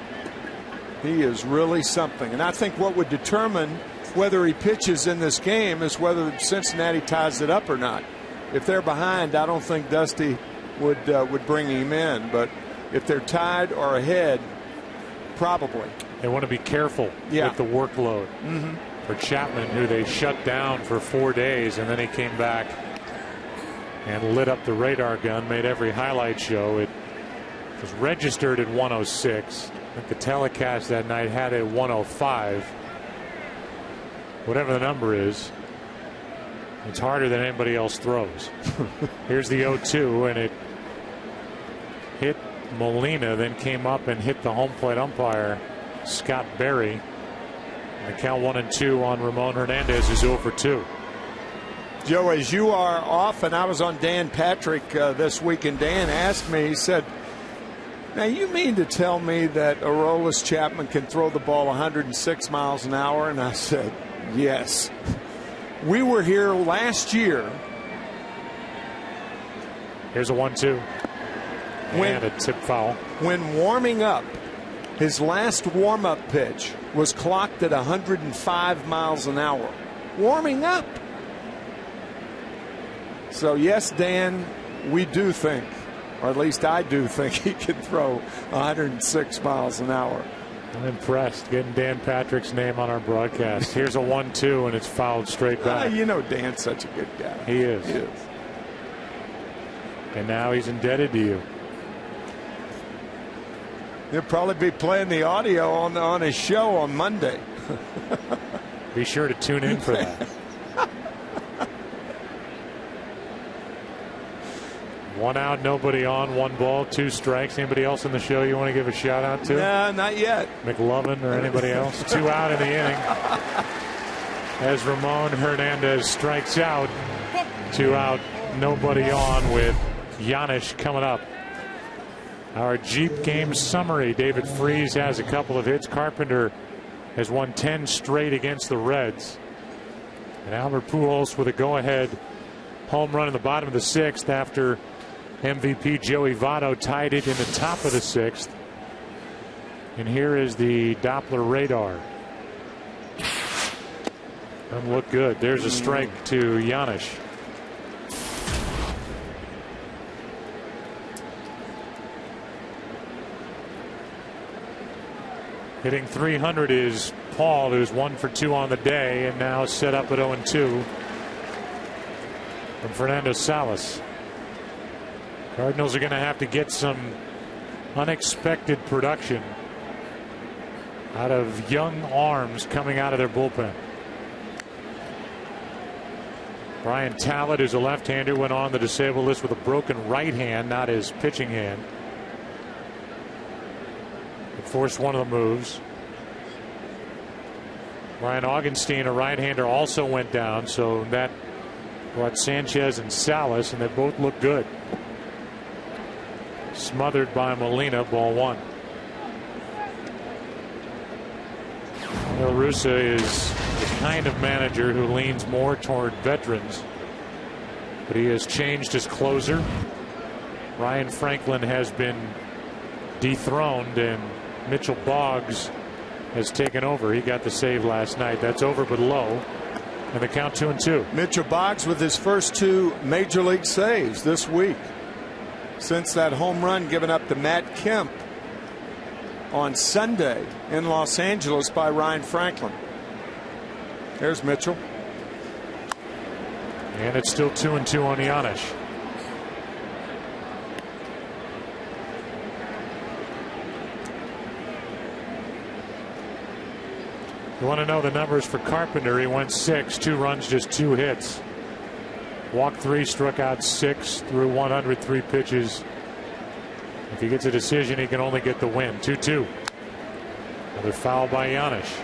He is really something. And I think what would determine whether he pitches in this game is whether Cincinnati ties it up or not. If they're behind, I don't think Dusty would bring him in. But if they're tied or ahead, probably. They want to be careful with the workload. For Chapman, who they shut down for 4 days, and then he came back and lit up the radar gun, made every highlight show. It was registered at 106. I think the telecast that night had it 105. Whatever the number is, it's harder than anybody else throws. Here's the 0-2, and it hit Molina, then came up and hit the home plate umpire, Scott Berry. And the count 1-2 on Ramon Hernandez is 0 for 2. Joe, as you are off, and I was on Dan Patrick this week, and Dan asked me, he said, now you mean to tell me that Aroldis Chapman can throw the ball 106 miles an hour? And I said, yes. We were here last year. Here's a 1-2. And a tip foul. When warming up, his last warm-up pitch was clocked at 105 miles an hour. Warming up. So, yes, Dan, we do think, or at least I do think, he can throw 106 miles an hour. I'm impressed getting Dan Patrick's name on our broadcast. Here's a 1-2, and it's fouled straight back. You know Dan's such a good guy. He is. He is. And now he's indebted to you. He'll probably be playing the audio on his show on Monday. Be sure to tune in for that. One out, nobody on, 1 ball, 2 strikes. Anybody else in the show you want to give a shout out to? No, not yet. McLovin or anybody else? 2 out in the inning. As Ramon Hernandez strikes out. 2 out, nobody on, with Giannis coming up. Our Jeep game summary. David Freese has a couple of hits. Carpenter has won 10 straight against the Reds. And Albert Pujols with a go-ahead home run in the bottom of the 6th after MVP Joey Votto tied it in the top of the 6th. And here is the Doppler radar. Doesn't look good. There's a strike to Giannis. Hitting 300 is Paul, who's 1 for 2 on the day, and now set up at 0-2 from Fernando Salas. Cardinals are going to have to get some unexpected production out of young arms coming out of their bullpen. Brian Talbot, who's a left-hander, went on the disabled list with a broken right hand, not his pitching hand. It forced one of the moves. Ryan Augenstein, a right-hander, also went down, so that brought Sanchez and Salas, and they both look good. Smothered by Molina, ball 1. La Russa is the kind of manager who leans more toward veterans, but he has changed his closer. Ryan Franklin has been dethroned, and Mitchell Boggs has taken over. He got the save last night. That's over but low, and the count 2-2. Mitchell Boggs with his first 2 major league saves this week since that home run given up to Matt Kemp on Sunday in Los Angeles by Ryan Franklin. There's Mitchell. And it's still 2-2 on Giannis. You want to know the numbers for Carpenter? He went 6, 2 runs, just 2 hits. Walked 3, struck out 6 through 103 pitches. If he gets a decision, he can only get the win. 2-2. Another foul by Giannis.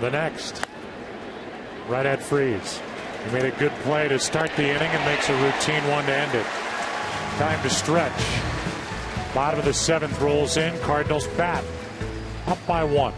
The next, right at Freeze. He made a good play to start the inning and makes a routine one to end it. Time to stretch. Bottom of the 7th rolls in. Cardinals bat. Up by 1.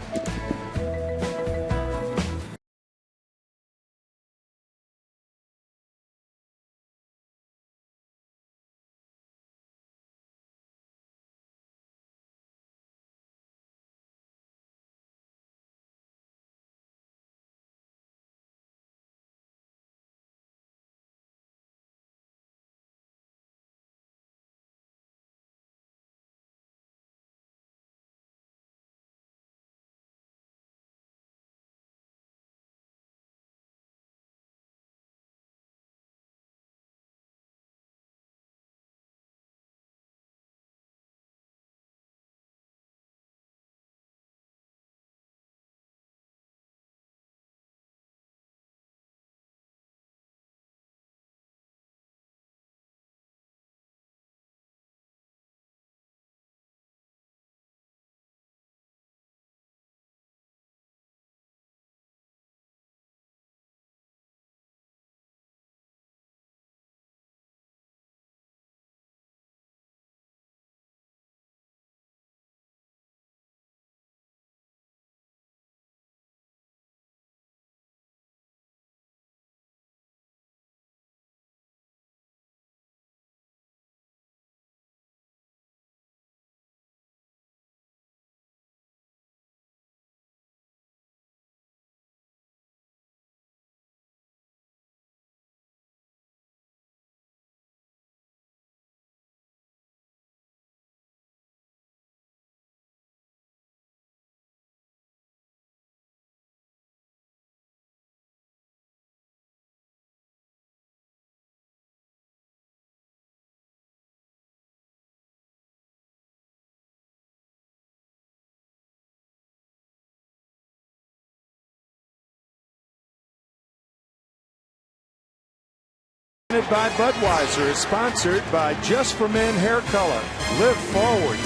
By Budweiser is sponsored by Just for Men Hair Color. Live forward.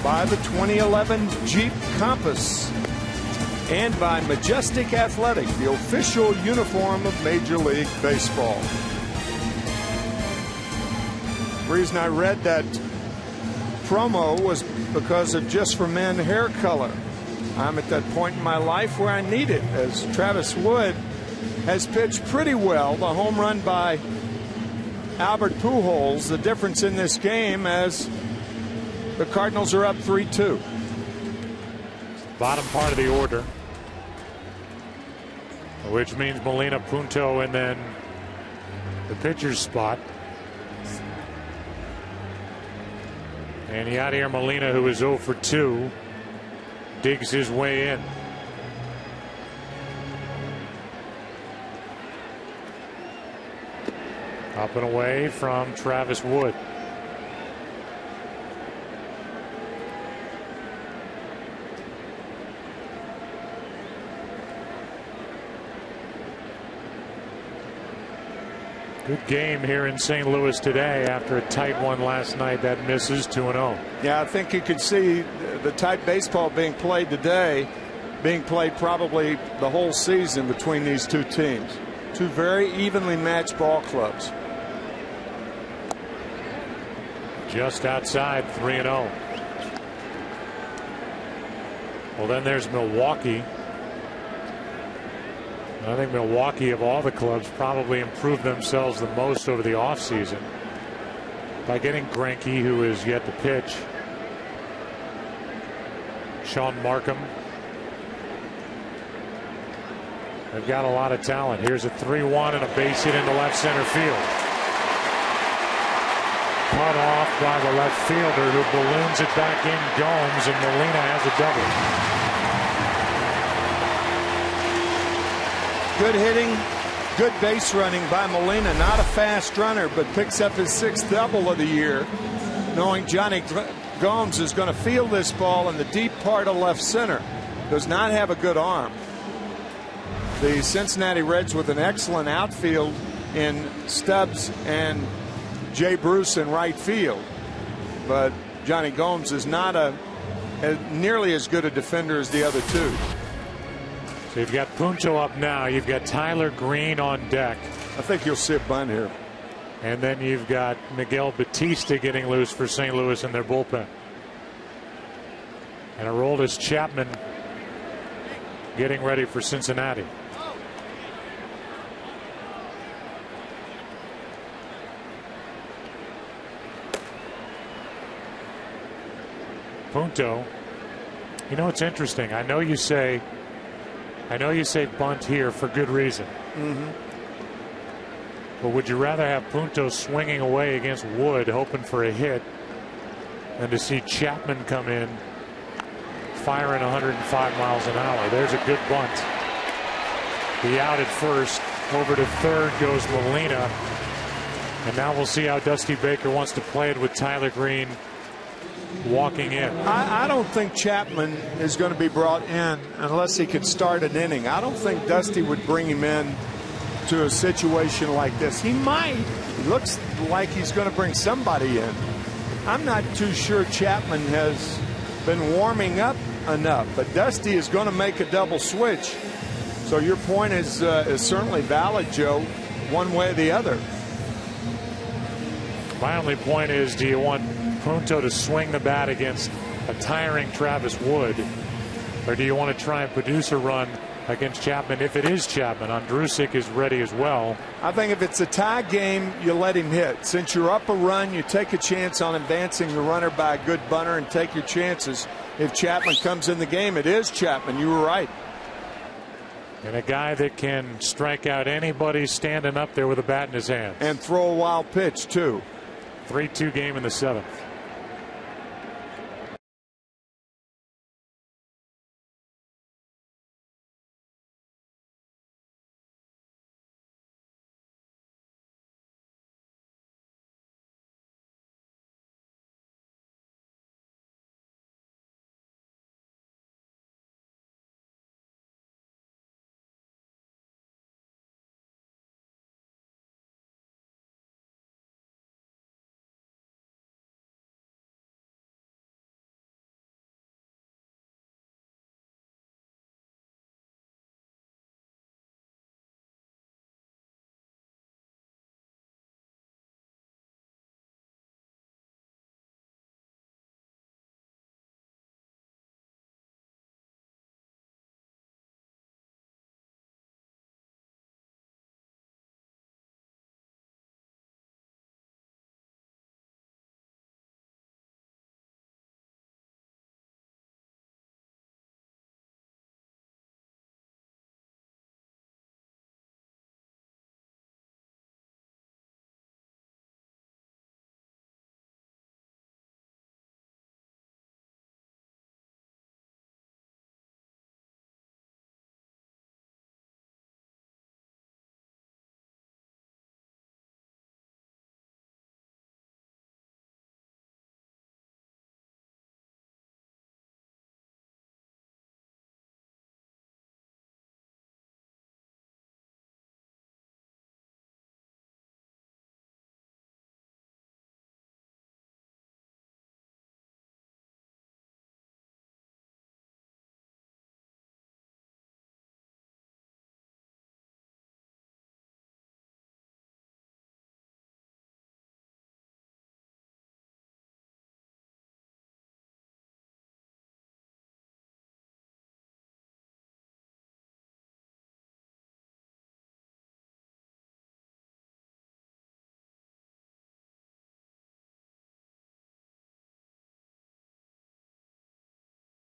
By the 2011 Jeep Compass. And by Majestic Athletic, the official uniform of Major League Baseball. The reason I read that promo was because of Just for Men Hair Color. I'm at that point in my life where I need it, as Travis Wood has pitched pretty well. The home run by Albert Pujols, the difference in this game as the Cardinals are up 3-2. Bottom part of the order, which means Molina, Punto, and then the pitcher's spot. And Yadier Molina, who is 0 for 2, digs his way in. Up and away from Travis Wood. Good game here in St. Louis today after a tight one last night. That misses 2-0. Yeah, I think you could see the type baseball being played today, being played probably the whole season between these two teams. Two very evenly matched ball clubs. Just outside, 3-0. Well, then there's Milwaukee. I think Milwaukee, of all the clubs, probably improved themselves the most over the offseason by getting Greinke, who is yet to pitch. Sean Markham. They've got a lot of talent. Here's a 3-1 and a base hit into left center field. Cut off by the left fielder, who balloons it back in Gomes, and Molina has a double. Good hitting, good base running by Molina. Not a fast runner, but picks up his 6th double of the year, knowing Johnny Gomes is going to field this ball in the deep part of left center. Does not have a good arm. The Cincinnati Reds with an excellent outfield in Stubbs and Jay Bruce in right field. But Johnny Gomes is not nearly as good a defender as the other two. So you've got Punto up now. You've got Tyler Green on deck. I think you'll see a bunt here. And then you've got Miguel Batista getting loose for St. Louis in their bullpen. And Aroldis Chapman getting ready for Cincinnati. Punto. You know, it's interesting. I know you say bunt here for good reason. But would you rather have Punto swinging away against Wood hoping for a hit than to see Chapman come in firing 105 miles an hour? There's a good bunt. He out at first. Over to third goes Molina. And now we'll see how Dusty Baker wants to play it with Tyler Green walking in. I don't think Chapman is going to be brought in unless he could start an inning. I don't think Dusty would bring him in to a situation like this. He might. He looks like he's going to bring somebody in. I'm not too sure Chapman has been warming up enough, but Dusty is going to make a double switch. So your point is certainly valid, Joe, one way or the other. My only point is, do you want Punto to swing the bat against a tiring Travis Wood, or do you want to try and produce a run against Chapman? If it is Chapman, Andrusik is ready as well. I think if it's a tie game, you let him hit. Since you're up a run, you take a chance on advancing the runner by a good bunter and take your chances. If Chapman comes in the game, it is Chapman. You were right. And a guy that can strike out anybody standing up there with a bat in his hand. And throw a wild pitch, too. 3-2 game in the seventh.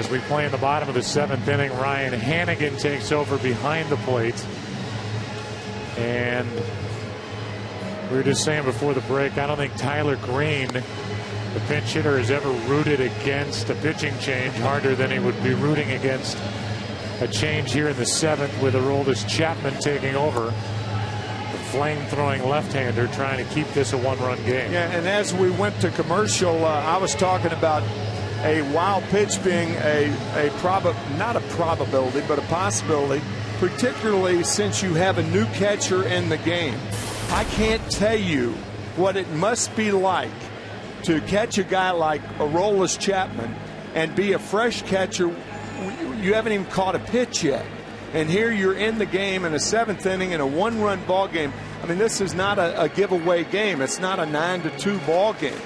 As we play in the bottom of the seventh inning, Ryan Hannigan takes over behind the plate. And we were just saying before the break, I don't think Tyler Green, the pinch hitter, has ever rooted against a pitching change harder than he would be rooting against a change here in the seventh, with Aroldis Chapman taking over. The flame-throwing left-hander trying to keep this a one-run game. Yeah, and as we went to commercial, I was talking about a wild pitch being not a probability, but a possibility, particularly since you have a new catcher in the game. I can't tell you what it must be like to catch a guy like Aroldis Chapman and be a fresh catcher. You haven't even caught a pitch yet. And here you're in the game in a 7th inning in a 1-run ball game. I mean, this is not a giveaway game. It's not a 9-2 ball game.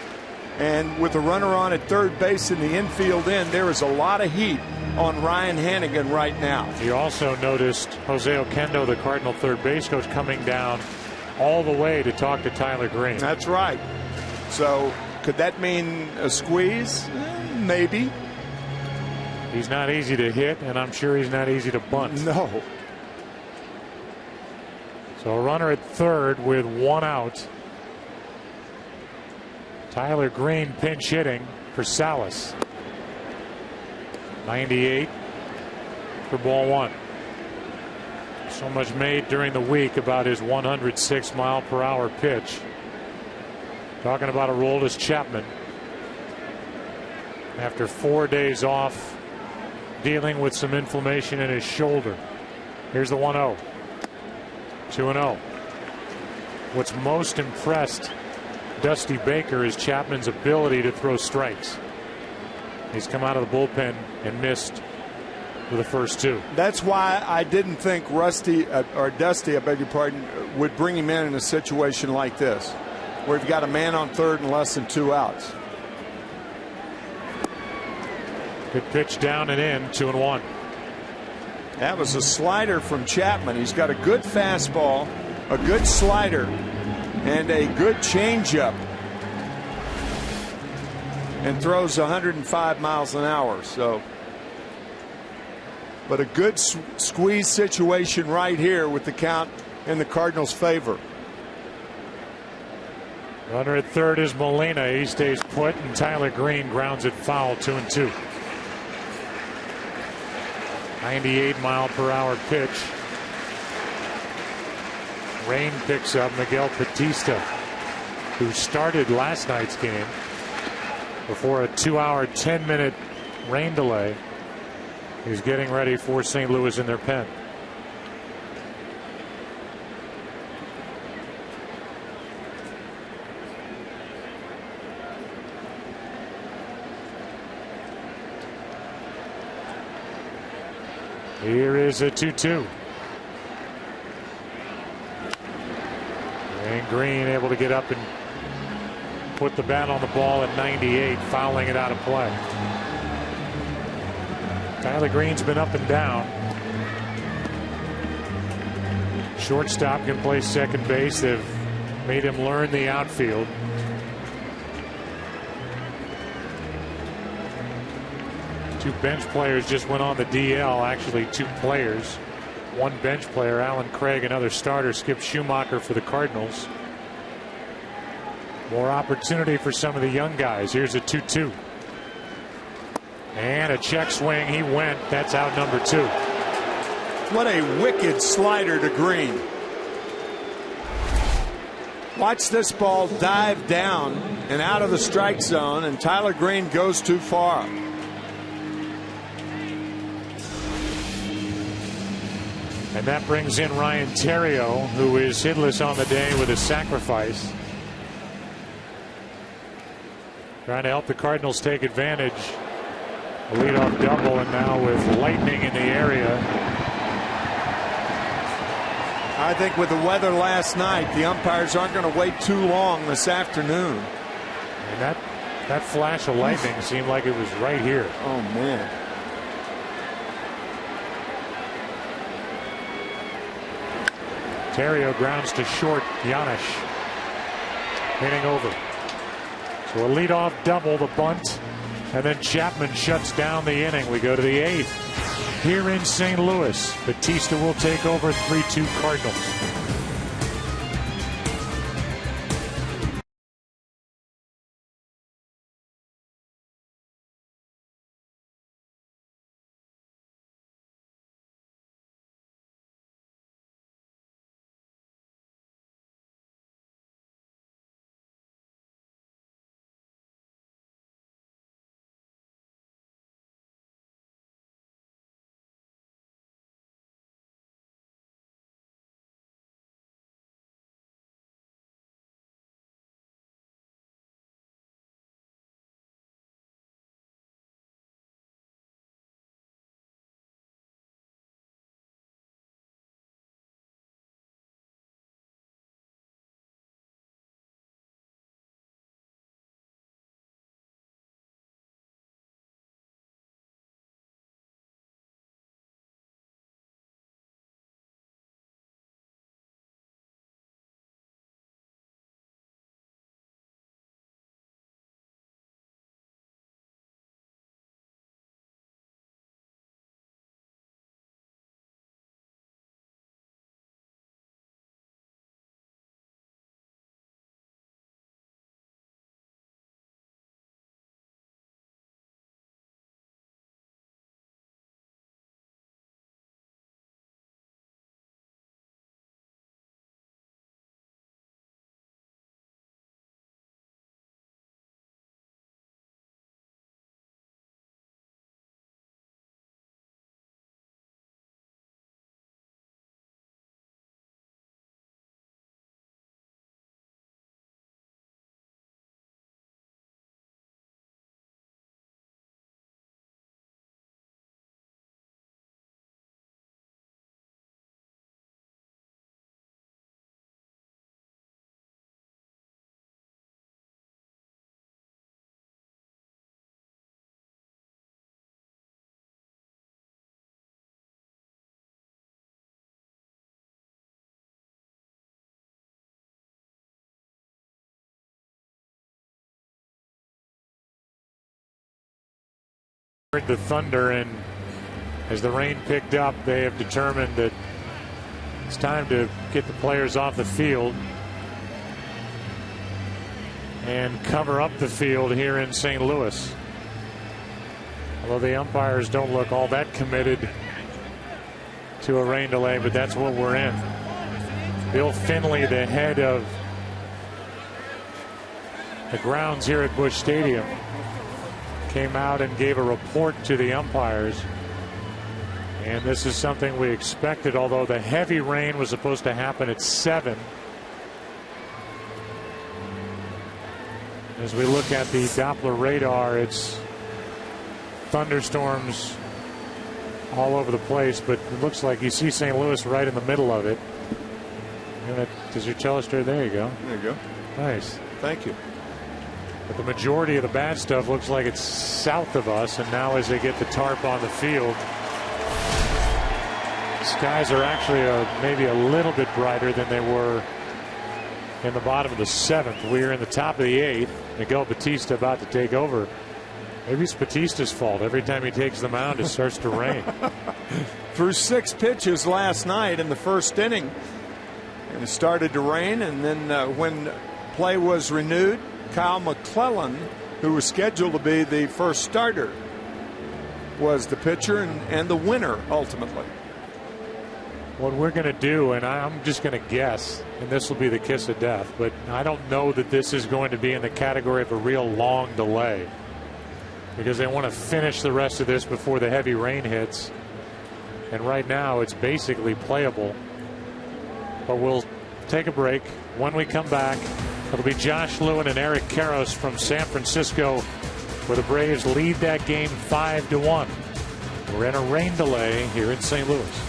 And with a runner on at third base in the infield end, there is a lot of heat on Ryan Hannigan right now. You also noticed Jose Oquendo, the Cardinal third base coach, coming down all the way to talk to Tyler Green. That's right. So could that mean a squeeze? Maybe. He's not easy to hit, and I'm sure he's not easy to bunt. No. So a runner at third with 1 out. Tyler Green pinch hitting for Salas. 98 for ball 1. So much made during the week about his 106-mile-per-hour pitch. Talking about Aroldis Chapman. After 4 days off, dealing with some inflammation in his shoulder. Here's the 1-0. 2-0. What's most impressed Dusty Baker is Chapman's ability to throw strikes. He's come out of the bullpen and missed with the first 2. That's why I didn't think Dusty, I beg your pardon, would bring him in a situation like this, where you've got a man on third and less than 2 outs. Good pitch down and in, 2-1. That was a slider from Chapman. He's got a good fastball, a good slider, and a good changeup, and throws 105 miles an hour. So, but a good squeeze situation right here with the count in the Cardinals' favor. Runner at third is Molina. He stays put, and Tyler Green grounds it foul. 2-2. 98-mile-per-hour pitch. Rain picks up Miguel Batista, who started last night's game before a 2-hour, 10-minute rain delay. He's getting ready for St. Louis in their pen. Here is a 2-2. And Green able to get up and put the bat on the ball at 98, fouling it out of play. Tyler Green's been up and down. Shortstop can play second base. They've made him learn the outfield. Two bench players just went on the DL. Actually, 2 players. One bench player, Alan Craig, another starter, Skip Schumacher for the Cardinals. More opportunity for some of the young guys. Here's a 2-2. And a check swing. He went. That's out number 2. What a wicked slider to Green. Watch this ball dive down and out of the strike zone, and Tyler Green goes too far. And that brings in Ryan Theriot, who is hitless on the day with a sacrifice. Trying to help the Cardinals take advantage. A leadoff double, and now with lightning in the area. I think with the weather last night, the umpires aren't going to wait too long this afternoon. And that flash of lightning seemed like it was right here. Oh, man. Theriot grounds to short. Janish hitting over. So a leadoff double, the bunt, and then Chapman shuts down the inning. We go to the 8th here in St. Louis. Batista will take over. 3-2 Cardinals. The Thunder, and as the rain picked up, they have determined that it's time to get the players off the field and cover up the field here in St. Louis. Although the umpires don't look all that committed to a rain delay, but that's what we're in. Bill Finley, the head of the grounds here at Busch Stadium, came out and gave a report to the umpires. And this is something we expected, although the heavy rain was supposed to happen at 7. As we look at the Doppler radar, it's thunderstorms all over the place, but it looks like you see St. Louis right in the middle of it. Does your telestrator? There you go. There you go. Nice. Thank you. But the majority of the bad stuff looks like it's south of us, and now as they get the tarp on the field, skies are actually maybe a little bit brighter than they were in the bottom of the 7th. We're in the top of the 8th. Miguel Batista about to take over. Maybe it's Batista's fault. Every time he takes the mound, it starts to rain. Threw 6 pitches last night in the first inning, and it started to rain, and then when play was renewed, Kyle McClellan, who was scheduled to be the first starter, was the pitcher and the winner ultimately. What we're going to do, and I'm just going to guess, and this will be the kiss of death, but I don't know that this is going to be in the category of a real long delay, because they want to finish the rest of this before the heavy rain hits. And right now it's basically playable. But we'll take a break. When we come back, it'll be Josh Lewin and Eric Karros from San Francisco, where the Braves lead that game 5-1. We're in a rain delay here in St. Louis.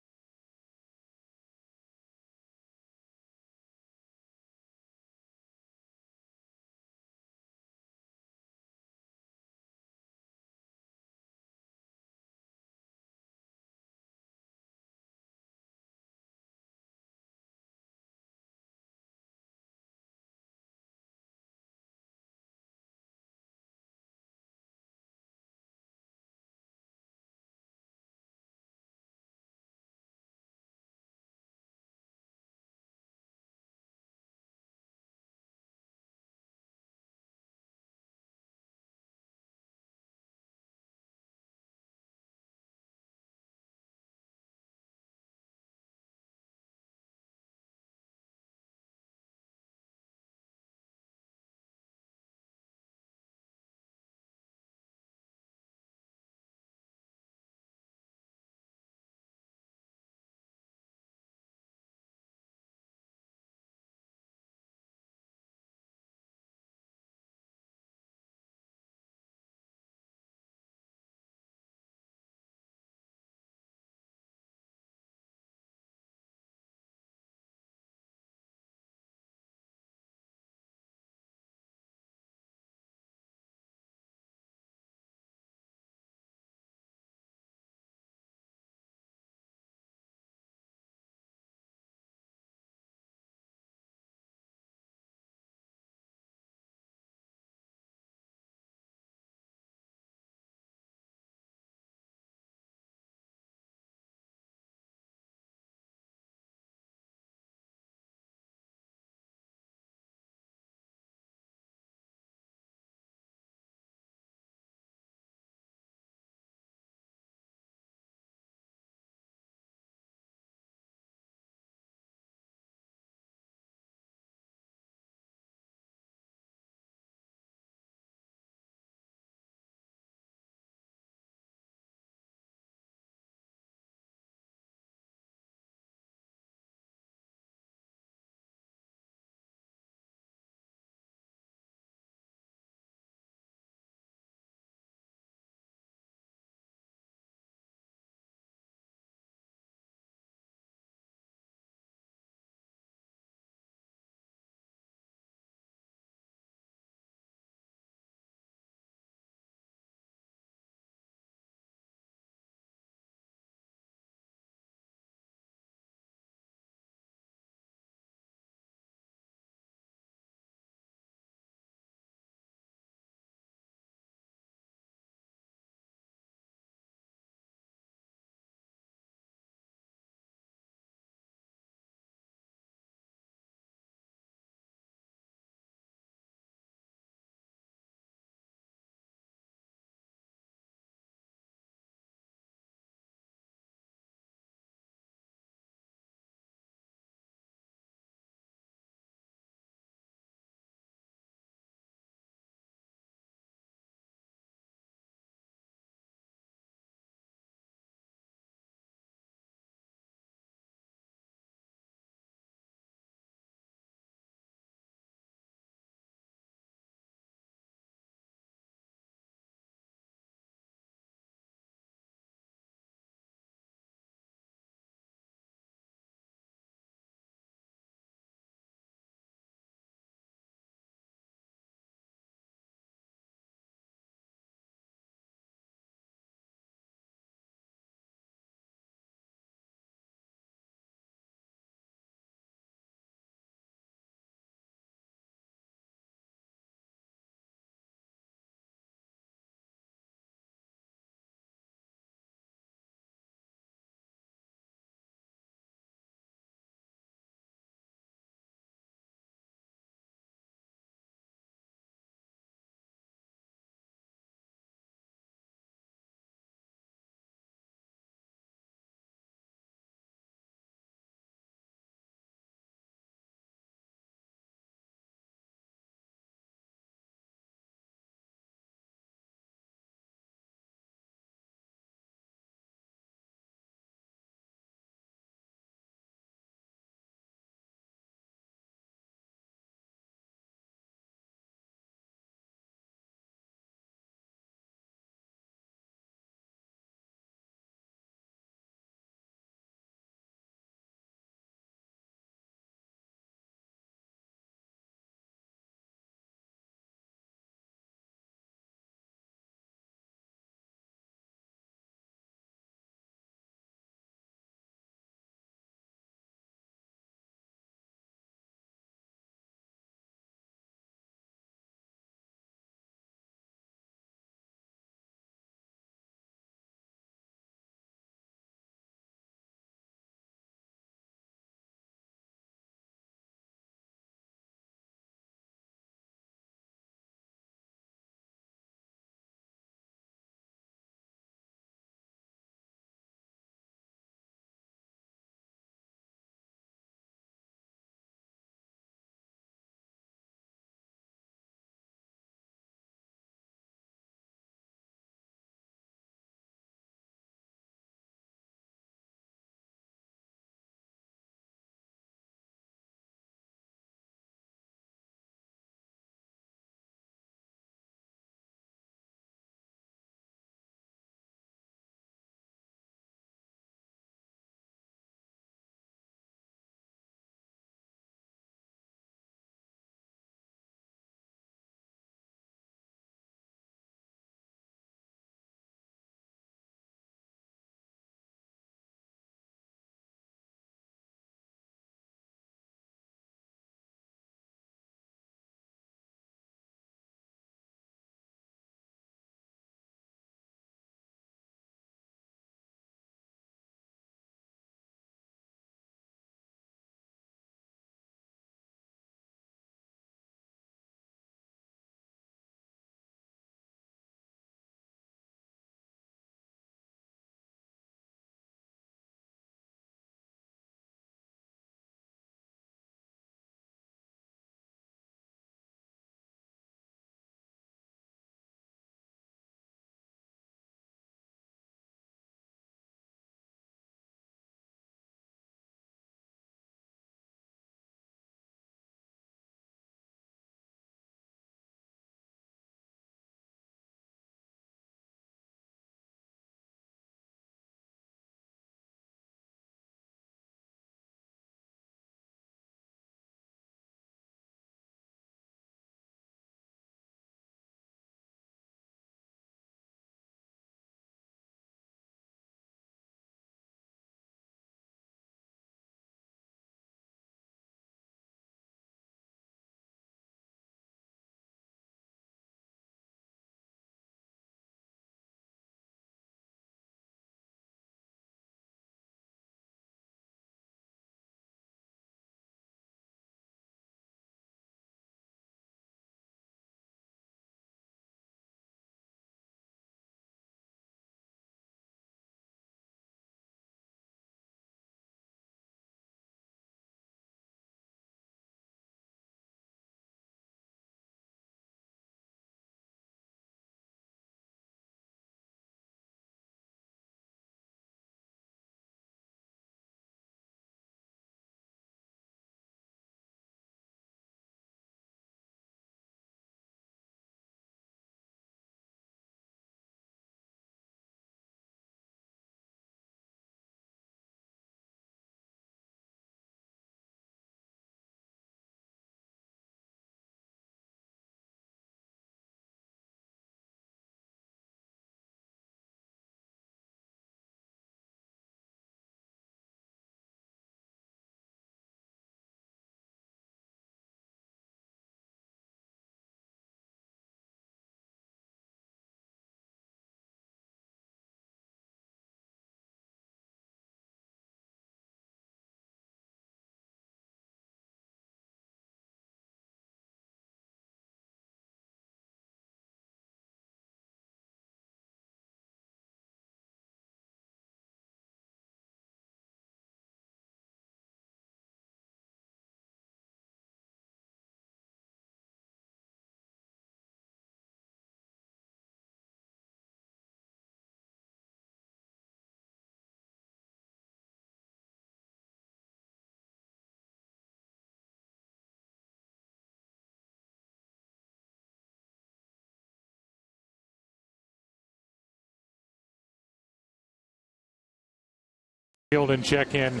Field and check in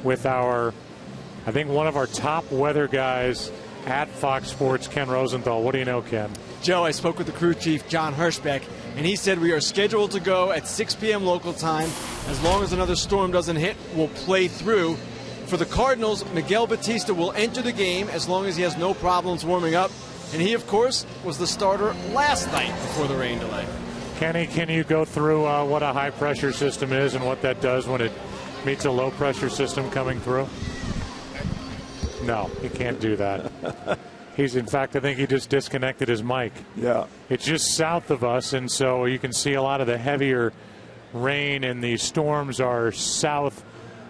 with I think one of our top weather guys at Fox Sports, Ken Rosenthal. What do you know, Ken? Joe, I spoke with the crew chief, John Hirschbeck, and he said we are scheduled to go at 6 p.m. local time. As long as another storm doesn't hit, we'll play through. For the Cardinals, Miguel Batista will enter the game as long as he has no problems warming up. And he, of course, was the starter last night before the rain delay. Kenny, can you go through what a high-pressure system is and what that does when it meets a low-pressure system coming through? No, he can't do that. In fact, I think he just disconnected his mic. Yeah. It's just south of us, and so you can see a lot of the heavier rain, and the storms are south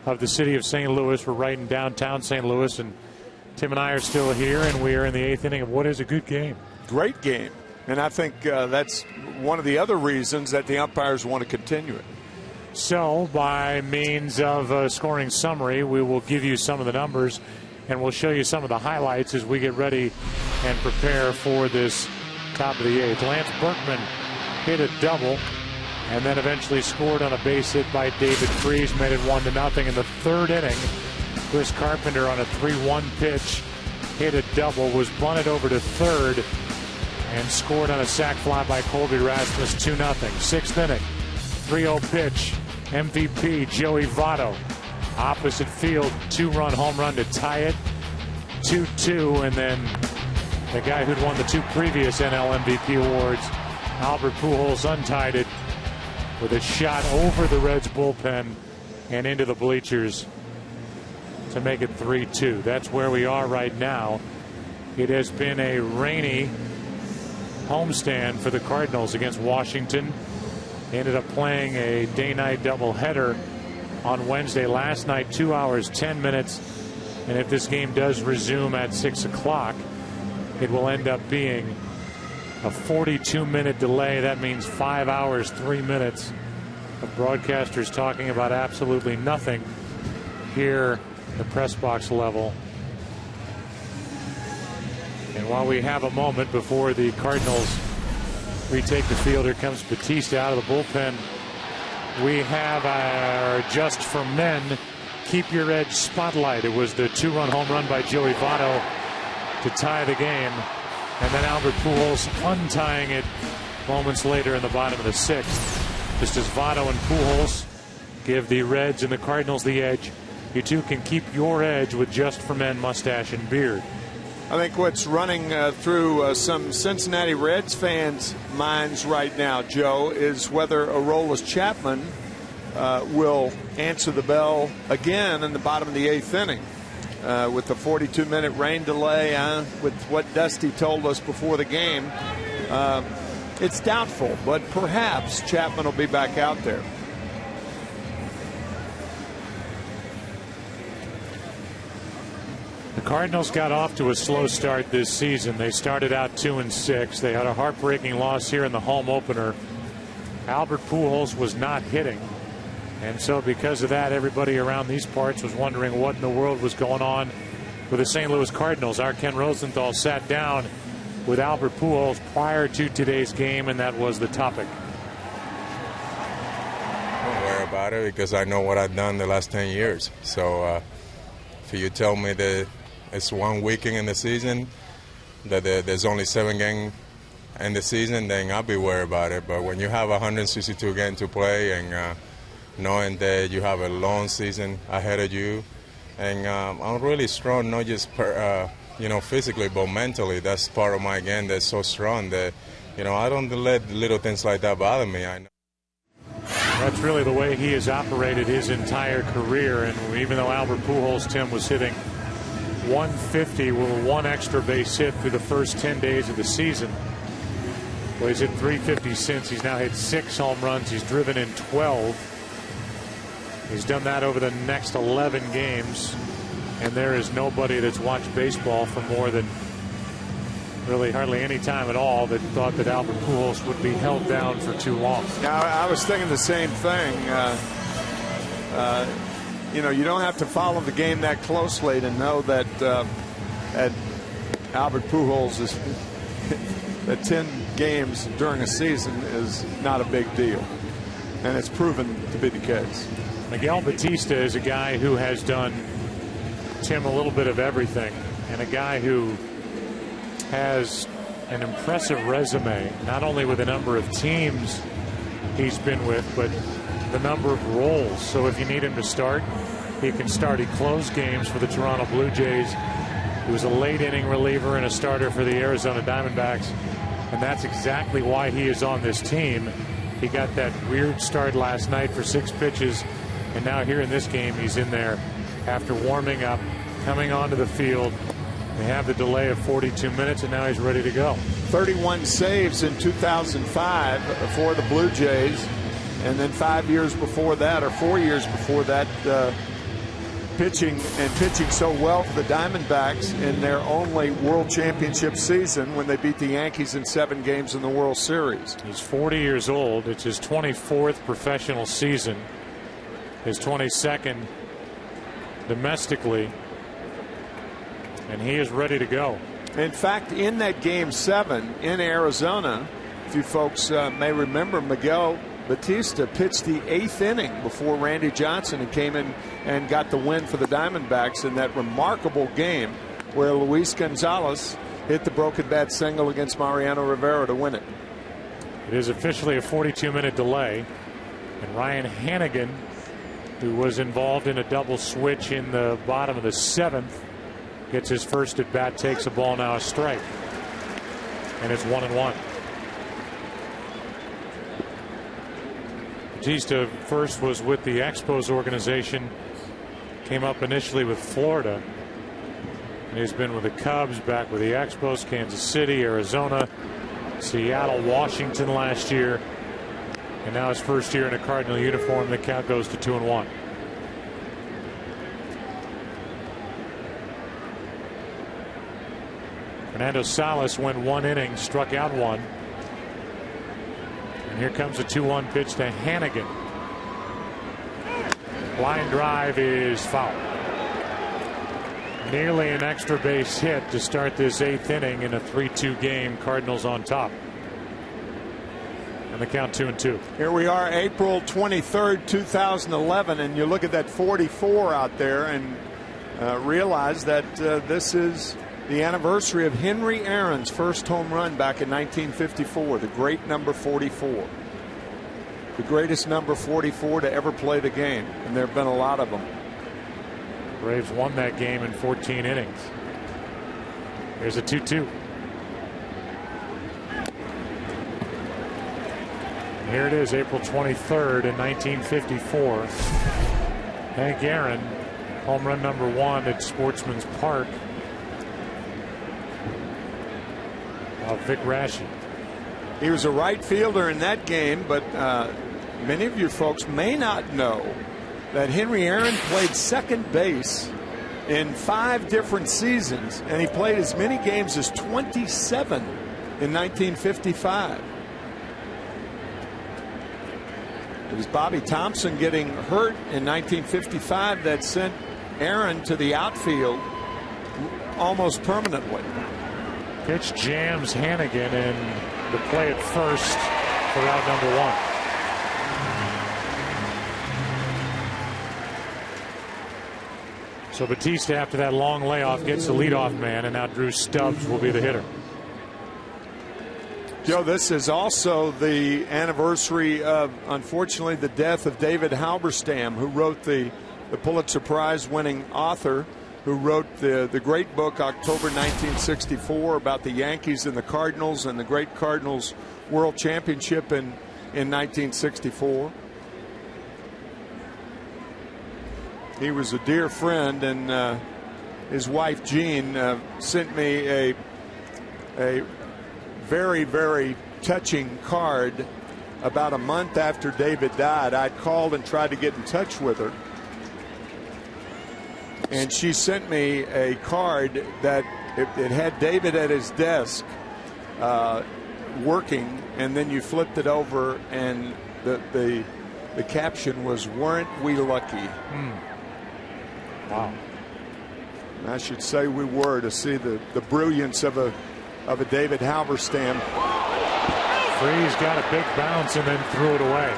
of the city of St. Louis. We're right in downtown St. Louis, and Tim and I are still here, and we are in the 8th inning of what is a good game. Great game. And I think that's one of the other reasons that the umpires want to continue it. So, by means of a scoring summary, we will give you some of the numbers, and we'll show you some of the highlights as we get ready and prepare for this top of the 8th. Lance Berkman hit a double and then eventually scored on a base hit by David Freese, made it 1-0 in the 3rd inning. Chris Carpenter on a 3-1 pitch hit a double, was bunted over to 3rd, and scored on a sac fly by Colby Rasmus, 2-0. 6th inning, 3-0 pitch, MVP Joey Votto, opposite field, 2-run home run to tie it, 2-2, and then the guy who'd won the 2 previous NL MVP awards, Albert Pujols, untied it with a shot over the Reds bullpen and into the bleachers to make it 3-2. That's where we are right now. It has been a rainy homestand for the Cardinals against Washington. They ended up playing a day-night doubleheader on Wednesday. Last night, 2 hours, 10 minutes. And if this game does resume at 6 o'clock, it will end up being a 42-minute delay. That means 5 hours, 3 minutes of broadcasters talking about absolutely nothing here at the press box level. And while we have a moment before the Cardinals retake the field, here comes Batista out of the bullpen. We have our Just for Men Keep Your Edge spotlight. It was the 2-run home run by Joey Votto to tie the game. And then Albert Pujols untying it moments later in the bottom of the 6th. Just as Votto and Pujols give the Reds and the Cardinals the edge, you too can keep your edge with Just for Men mustache and beard. I think what's running through some Cincinnati Reds fans' minds right now, Joe, is whether Aroldis Chapman will answer the bell again in the bottom of the 8th inning. With the 42-minute rain delay, with what Dusty told us before the game, it's doubtful, but perhaps Chapman will be back out there. The Cardinals got off to a slow start this season. They started out 2-6. They had a heartbreaking loss here in the home opener. Albert Pujols was not hitting. And so because of that, everybody around these parts was wondering what in the world was going on with the St. Louis Cardinals. Our Ken Rosenthal sat down with Albert Pujols prior to today's game, and that was the topic. Don't worry about it because I know what I've done the last 10 years. So if you tell me that it's 1 weekend in the season, that there's only 7 games in the season, then I'll be worried about it. But when you have 162 games to play and knowing that you have a long season ahead of you, and I'm really strong, not just physically, but mentally. That's part of my game that's so strong that I don't let little things like that bother me. I know. That's really the way he has operated his entire career. And even though Albert Pujols, Tim, was hitting 150 with 1 extra base hit through the first 10 days of the season, well, he's hit 350 since. He's now hit 6 home runs. He's driven in 12. He's done that over the next 11 games. And there is nobody that's watched baseball for more than really hardly any time at all that thought that Albert Pujols would be held down for too long. Now, I was thinking the same thing. You don't have to follow the game that closely to know that Albert Pujols is that 10 games during a season is not a big deal, and it's proven to be the case. Miguel Batista is a guy who has done, Tim, a little bit of everything, and a guy who has an impressive resume, not only with the number of teams he's been with, but the number of roles. So if you need him to start, he can start. He closed games for the Toronto Blue Jays. He was a late inning reliever and a starter for the Arizona Diamondbacks, and that's exactly why he is on this team. He got that weird start last night for 6 pitches, and now here in this game he's in there after warming up, coming onto the field. They have the delay of 42 minutes, and now he's ready to go. 31 saves in 2005 for the Blue Jays, and then 5 years before that, or 4 years before that, pitching so well for the Diamondbacks in their only World Championship season when they beat the Yankees in 7 games in the World Series. He's 40 years old. It's his 24th professional season, his 22nd domestically, and he is ready to go. In fact, in that Game 7 in Arizona, if you folks may remember, Miguel Batista pitched the 8th inning before Randy Johnson and came in and got the win for the Diamondbacks in that remarkable game where Luis Gonzalez hit the broken bat single against Mariano Rivera to win it. It is officially a 42-minute delay, and Ryan Hannigan, who was involved in a double switch in the bottom of the 7th, gets his first at bat, takes a ball, now a strike, and it's 1-1. Batista first was with the Expos organization, came up initially with Florida, and he's been with the Cubs, back with the Expos, Kansas City, Arizona, Seattle, Washington last year, and now his first year in a Cardinal uniform. The count goes to 2-1. Fernando Salas went 1 inning, struck out 1. And here comes a 2-1 pitch to Hannigan. Line drive is foul. Nearly an extra base hit to start this 8th inning in a 3-2 game. Cardinals on top. And the count 2-2. Here we are, April 23rd, 2011, and you look at that 44 out there and realize that this is the anniversary of Henry Aaron's first home run back in 1954, the great number 44. The greatest number 44 to ever play the game, and there have been a lot of them. Braves won that game in 14 innings. Here's a 2-2. And here it is, April 23rd in 1954. Hank Aaron, home run number 1 at Sportsman's Park. Vic Raschi. He was a right fielder in that game, but many of you folks may not know that Henry Aaron played second base in 5 different seasons, and he played as many games as 27 in 1955. It was Bobby Thompson getting hurt in 1955 that sent Aaron to the outfield almost permanently. Pitch jams Hannigan, and the play at first for out number 1. So Batista, after that long layoff, gets the leadoff man, and now Drew Stubbs will be the hitter. Joe, this is also the anniversary of, unfortunately, the death of David Halberstam, who wrote the Pulitzer Prize winning author, who wrote the great book October 1964 about the Yankees and the Cardinals and the great Cardinals World Championship in 1964. He was a dear friend, and his wife Jean sent me a very, very touching card about a month after David died. I called and tried to get in touch with her, and she sent me a card that it had David at his desk working, and then you flipped it over, and the caption was, "Weren't we lucky?" Wow. And I should say we were, to see the brilliance of a David Halberstam. Freese got a big bounce and then threw it away.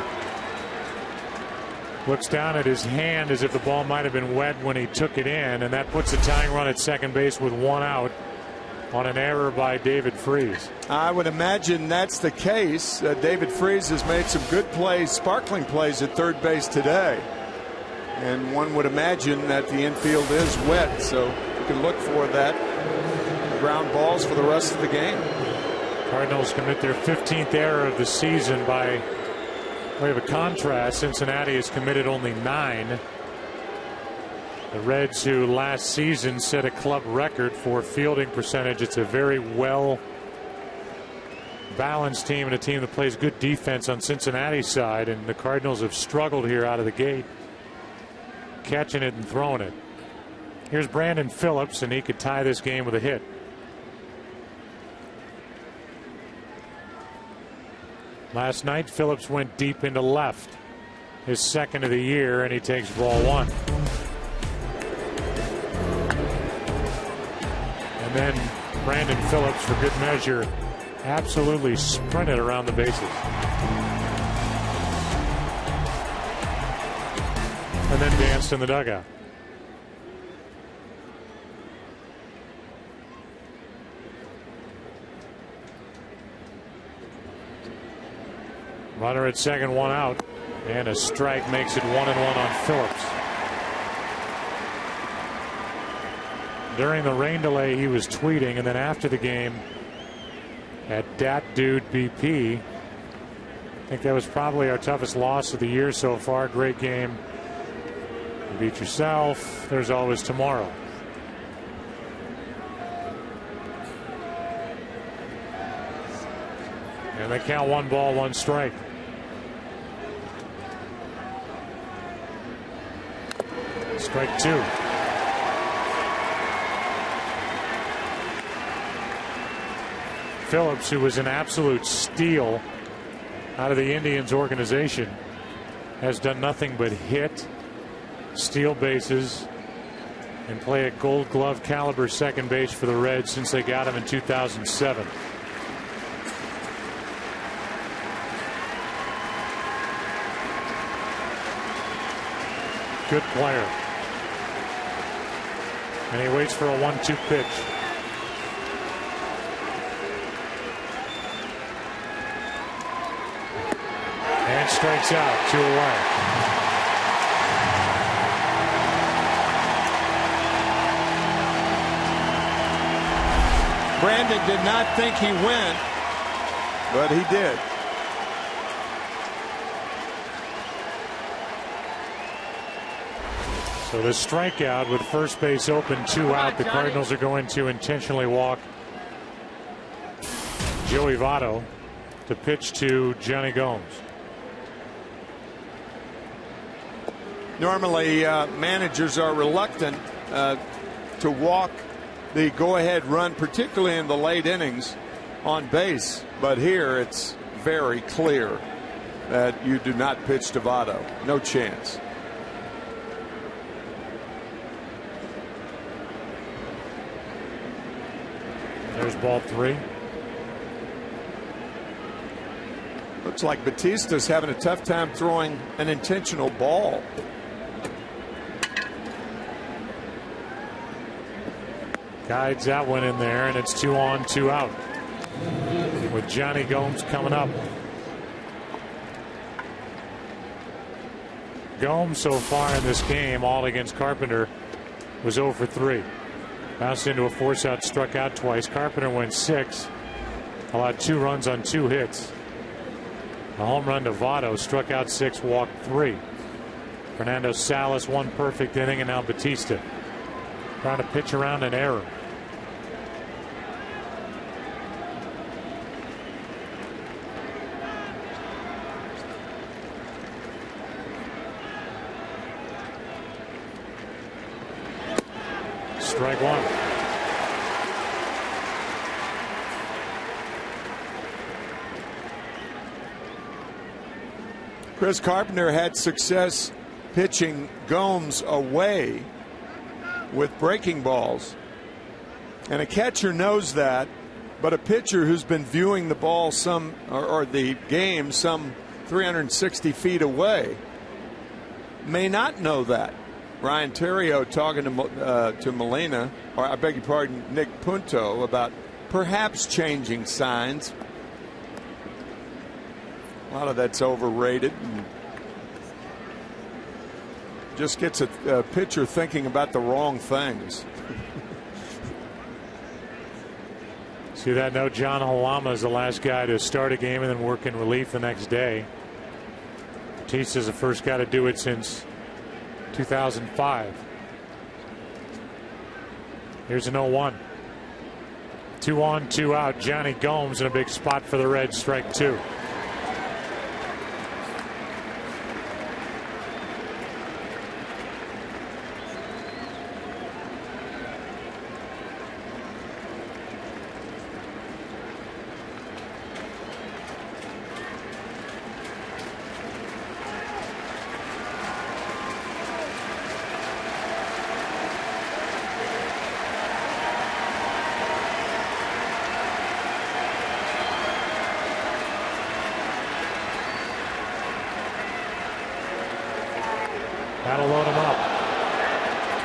Looks down at his hand as if the ball might have been wet when he took it in, and that puts a tying run at second base with one out on an error by David Freese. I would imagine that's the case. David Freese has made some good plays, sparkling plays at third base today. And one would imagine that the infield is wet, so you can look for that ground balls for the rest of the game. Cardinals commit their 15th error of the season. By way of a contrast, Cincinnati has committed only 9. The Reds, who last season set a club record for fielding percentage. It's a very well balanced team and a team that plays good defense on Cincinnati's side, and the Cardinals have struggled here out of the gate, catching it and throwing it. Here's Brandon Phillips, and he could tie this game with a hit. Last night, Phillips went deep into left, his second of the year, and he takes ball 1. And then Brandon Phillips, for good measure, absolutely sprinted around the bases. And then danced in the dugout. Runner at second, 1 out, and a strike makes it 1-1 on Phillips. During the rain delay, he was tweeting, and then after the game at Dat Dude BP, I think that was probably our toughest loss of the year so far. Great game. You beat yourself. There's always tomorrow. And they count 1 ball, 1 strike. Strike 2. Phillips, who was an absolute steal out of the Indians organization, has done nothing but hit, steal bases, and play a Gold Glove caliber second base for the Reds since they got him in 2007. Good player. And he waits for a 1-2 pitch. And strikes out, 2 away. Brandon did not think he went, but he did. So the strikeout with first base open, 2 out. The Cardinals are going to intentionally walk Joey Votto to pitch to Johnny Gomes. Normally, managers are reluctant to walk the go-ahead run, particularly in the late innings, on base. But here, it's very clear that you do not pitch to Votto. No chance. There's ball 3. Looks like Batista's having a tough time throwing an intentional ball. Guides that one in there, and it's 2 on, 2 out. With Johnny Gomes coming up. Gomes so far in this game, all against Carpenter, was 0 for 3. Bounced into a force out, struck out twice. Carpenter went 6, allowed 2 runs on 2 hits. A home run to Votto, struck out 6, walked 3. Fernando Salas, 1 perfect inning, and now Batista trying to pitch around an error. Strike 1. Chris Carpenter had success pitching Gomes away with breaking balls. And a catcher knows that, but a pitcher who's been viewing the ball or the game some 360 feet away may not know that. Ryan Theriot talking to Molina, or I beg your pardon, Nick Punto, about perhaps changing signs. A lot of that's overrated. And just gets a pitcher thinking about the wrong things. See that note? John Halama is the last guy to start a game and then work in relief the next day. Batista's the first guy to do it since 2005. Here's an 0-1. 2 on, 2 out. Johnny Gomes in a big spot for the Reds. Strike 2. That'll load him up.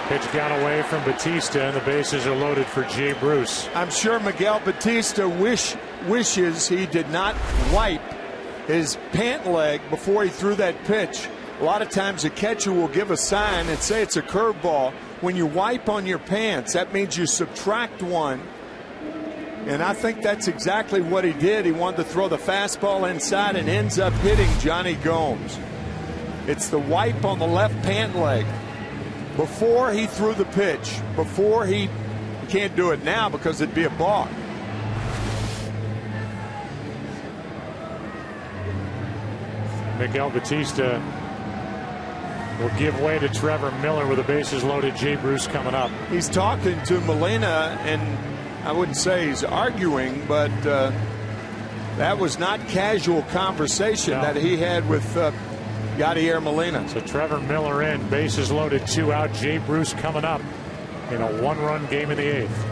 Pitch got away from Batista, and the bases are loaded for Jay Bruce. I'm sure Miguel Batista wishes he did not wipe his pant leg before he threw that pitch. A lot of times a catcher will give a sign and say it's a curveball. When you wipe on your pants, that means you subtract one. And I think that's exactly what he did. He wanted to throw the fastball inside and ends up hitting Johnny Gomes. It's the wipe on the left pant leg before he threw the pitch. Before he can't do it now because it'd be a balk. Miguel Batista will give way to Trevor Miller with the bases loaded. Jay Bruce coming up. He's talking to Molina, and I wouldn't say he's arguing, but that was not casual conversation that he had with Yadier Molina. So Trevor Miller in, bases loaded, 2 out. Jay Bruce coming up in a 1-run game in the 8th.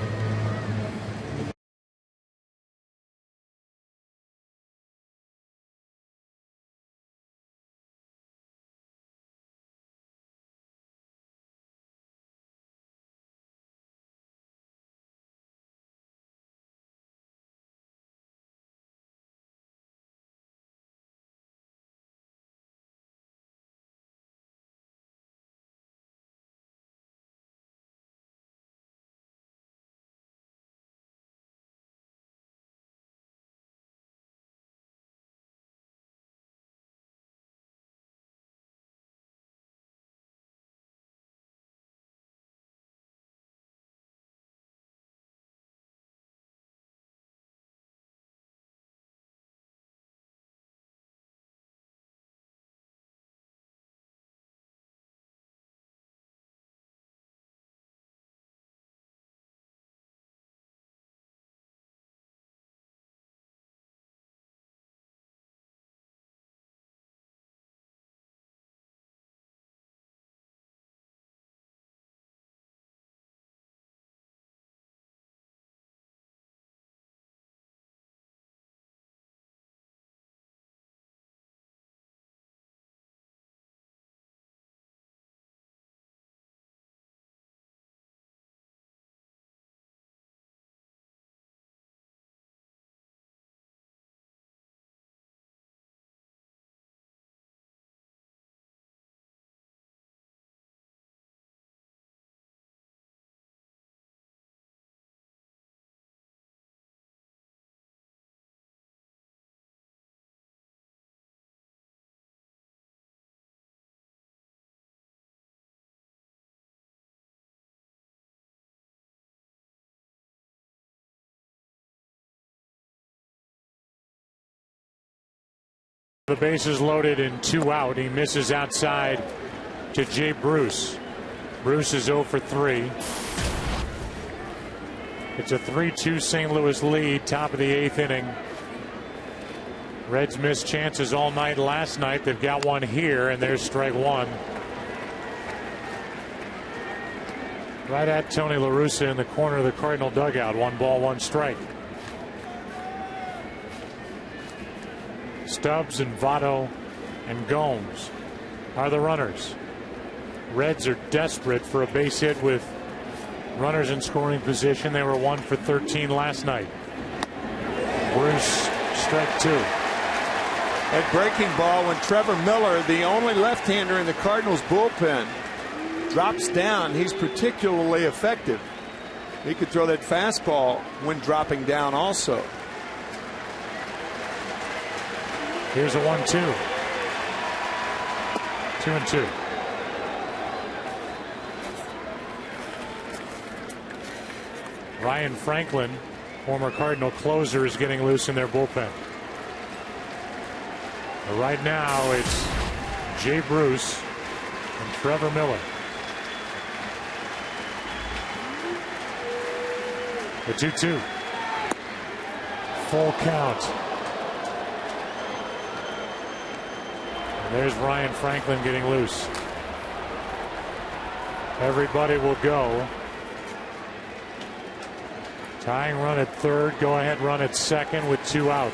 The bases loaded and 2 out. He misses outside to Jay Bruce. Bruce is 0 for 3. It's a 3-2 St. Louis lead, top of the 8th inning. Reds missed chances all night last night. They've got one here, and there's strike 1. Right at Tony La Russa in the corner of the Cardinal dugout. 1 ball, 1 strike. Stubbs and Votto and Gomes are the runners. Reds are desperate for a base hit with runners in scoring position. They were 1 for 13 last night. Bruce, strike 2. At breaking ball, when Trevor Miller, the only left-hander in the Cardinals bullpen, drops down, he's particularly effective. He could throw that fastball when dropping down also. Here's a 1-2. 2-2. Ryan Franklin, former Cardinal closer, is getting loose in their bullpen. But right now it's Jay Bruce and Trevor Miller. The 2-2. Full count. And there's Ryan Franklin getting loose. Everybody will go. Tying run at third, go ahead run at second with 2 out.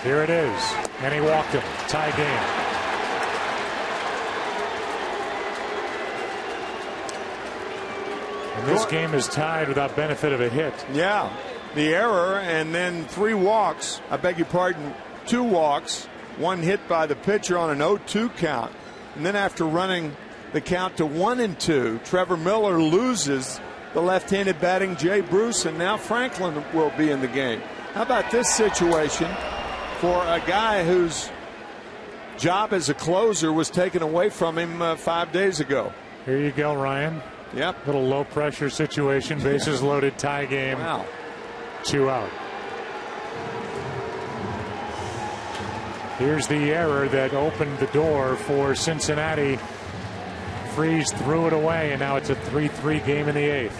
Here it is, and he walked him. Tie game. And this game is tied without benefit of a hit. Yeah, the error and then 3 walks. I beg your pardon, 2 walks. 1 hit by the pitcher on an 0-2 count. And then after running the count to 1-2, Trevor Miller loses the left-handed batting Jay Bruce, and now Franklin will be in the game. How about this situation for a guy whose job as a closer was taken away from him 5 days ago? Here you go, Ryan. Yep. Little low pressure situation, bases loaded, tie game. Wow. 2 out. Here's the error that opened the door for Cincinnati. Freeze threw it away, and now it's a 3-3 game in the 8th.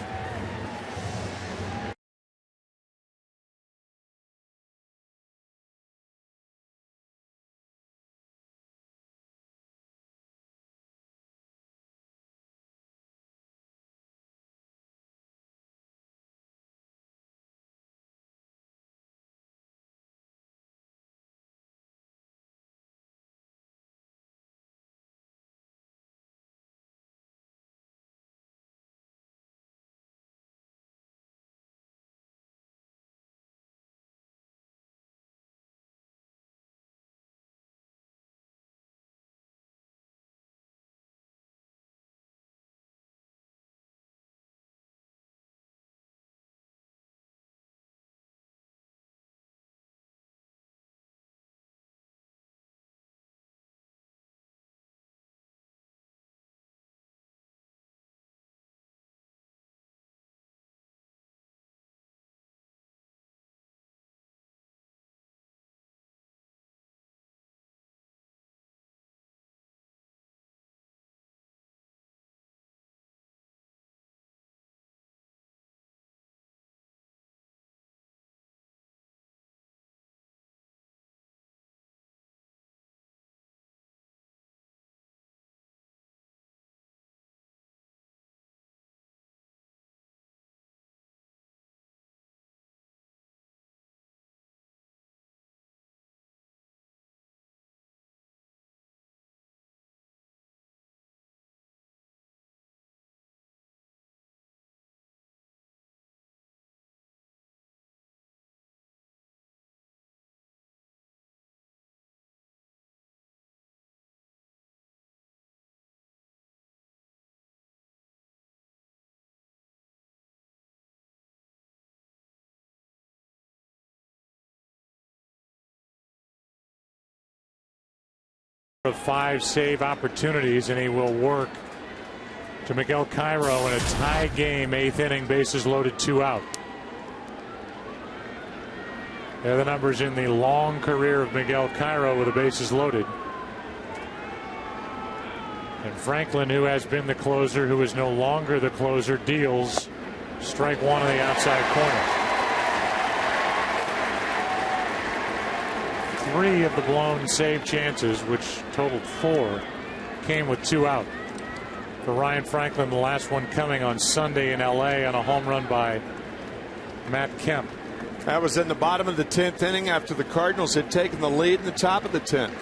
Of 5 save opportunities, and he will work to Miguel Cairo in a tie game, 8th inning, bases loaded, 2 out. There are the numbers in the long career of Miguel Cairo with the bases loaded. And Franklin, who has been the closer, who is no longer the closer, deals strike 1 on the outside corner. 3 of the blown save chances, which totaled 4, came with 2 out. For Ryan Franklin, the last one coming on Sunday in LA on a home run by Matt Kemp. That was in the bottom of the 10th inning after the Cardinals had taken the lead in the top of the 10th.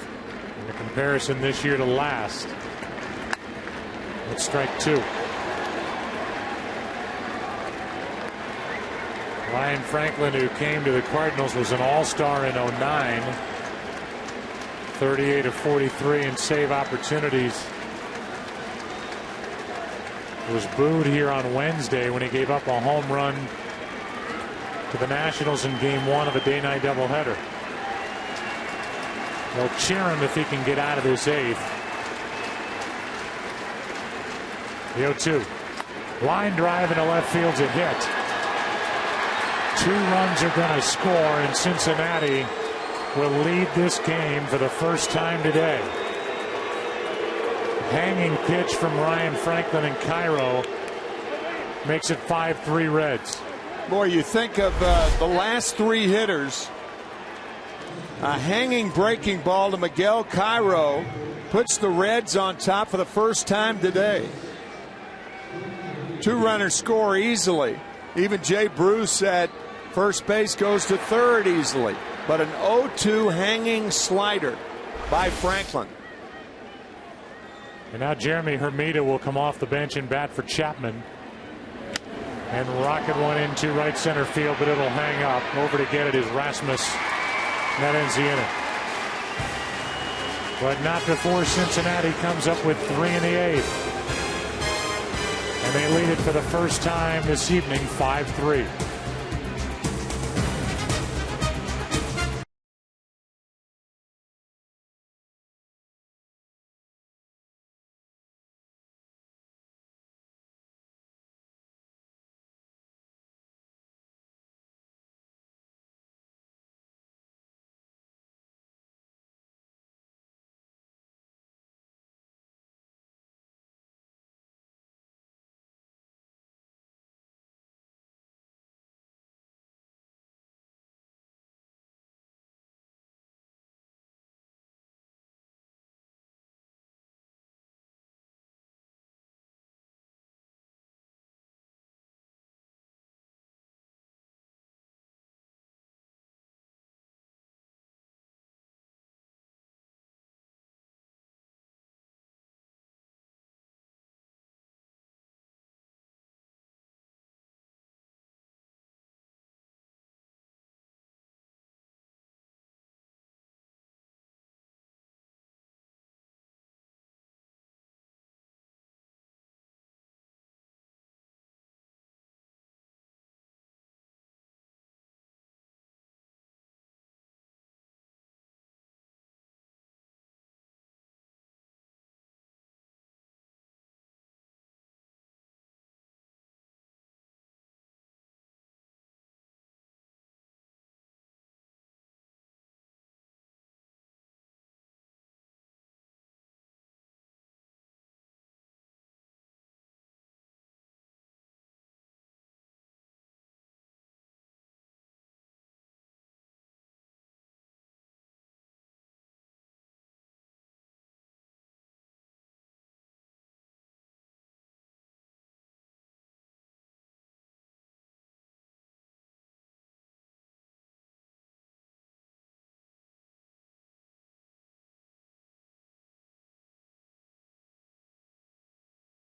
And the comparison this year to last. That's strike 2. Ryan Franklin, who came to the Cardinals, was an all-star in 09. 38 of 43 in save opportunities. Was booed here on Wednesday when he gave up a home run to the Nationals in Game 1 of a day-night doubleheader. They'll cheer him if he can get out of this 8th. The 0-2. Line drive into left field's a hit. 2 runs are going to score, and Cincinnati will lead this game for the first time today. Hanging pitch from Ryan Franklin in Cairo makes it 5-3 Reds. Boy, you think of the last 3 hitters. A hanging breaking ball to Miguel Cairo puts the Reds on top for the first time today. 2 runners score easily. Even Jay Bruce at first base goes to third easily. But an 0-2 hanging slider by Franklin. And now Jeremy Hermida will come off the bench and bat for Chapman. And rocket one into right center field, but it'll hang up. Over to get it is Rasmus. That ends the inning. But not before Cincinnati comes up with 3 in the 8th. And they lead it for the first time this evening, 5-3.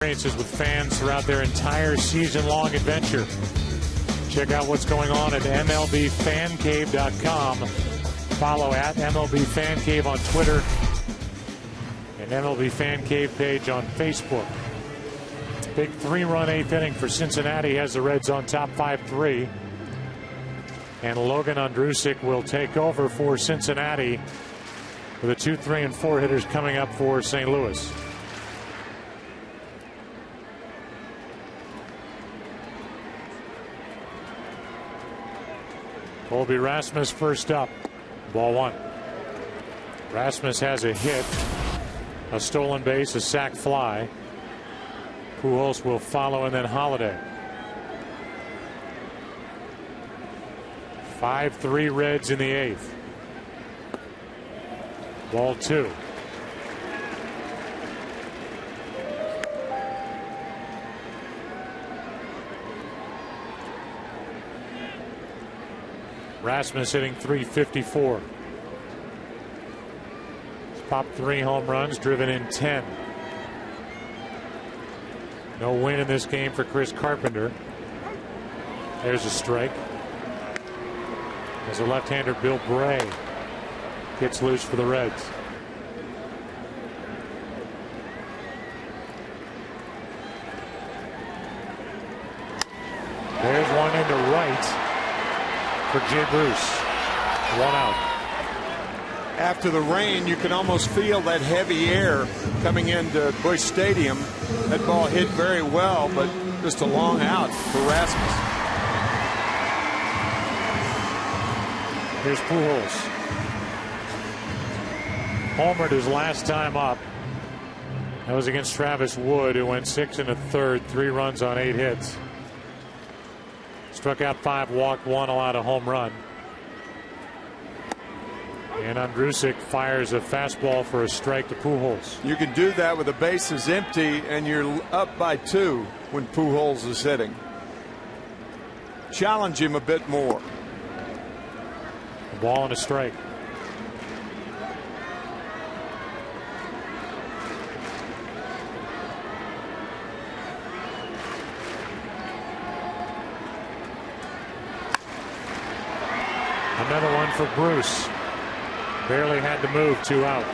Experiences with fans throughout their entire season-long adventure. Check out what's going on at MLBFanCave.com. Follow at MLBFanCave on Twitter and MLB Fan Cave page on Facebook. Big 3-run 8th inning for Cincinnati has the Reds on top 5-3. And Logan Ondrusek will take over for Cincinnati with the 2, 3, and 4 hitters coming up for St. Louis. Colby Rasmus first up. Ball 1. Rasmus has a hit, a stolen base, a sac fly. Pujols will follow, and then Holiday. 5-3 Reds in the 8th. Ball 2. Rasmus hitting .354. Popped 3 home runs, driven in 10. No win in this game for Chris Carpenter. There's a strike. As a left-hander, Bill Bray gets loose for the Reds. There's one into right for Jay Bruce. 1 out. After the rain, you can almost feel that heavy air coming into Busch Stadium. That ball hit very well, but just a long out for Rasmus. Here's Pujols. Homered his last time up. That was against Travis Wood, who went 6 1/3, 3 runs on 8 hits. Struck out 5, walked 1, allowed a home run. And Andrusik fires a fastball for a strike to Pujols. You can do that with the bases empty and you're up by 2 when Pujols is hitting. Challenge him a bit more. A ball and a strike. Another one for Bruce. Barely had to move, 2 out.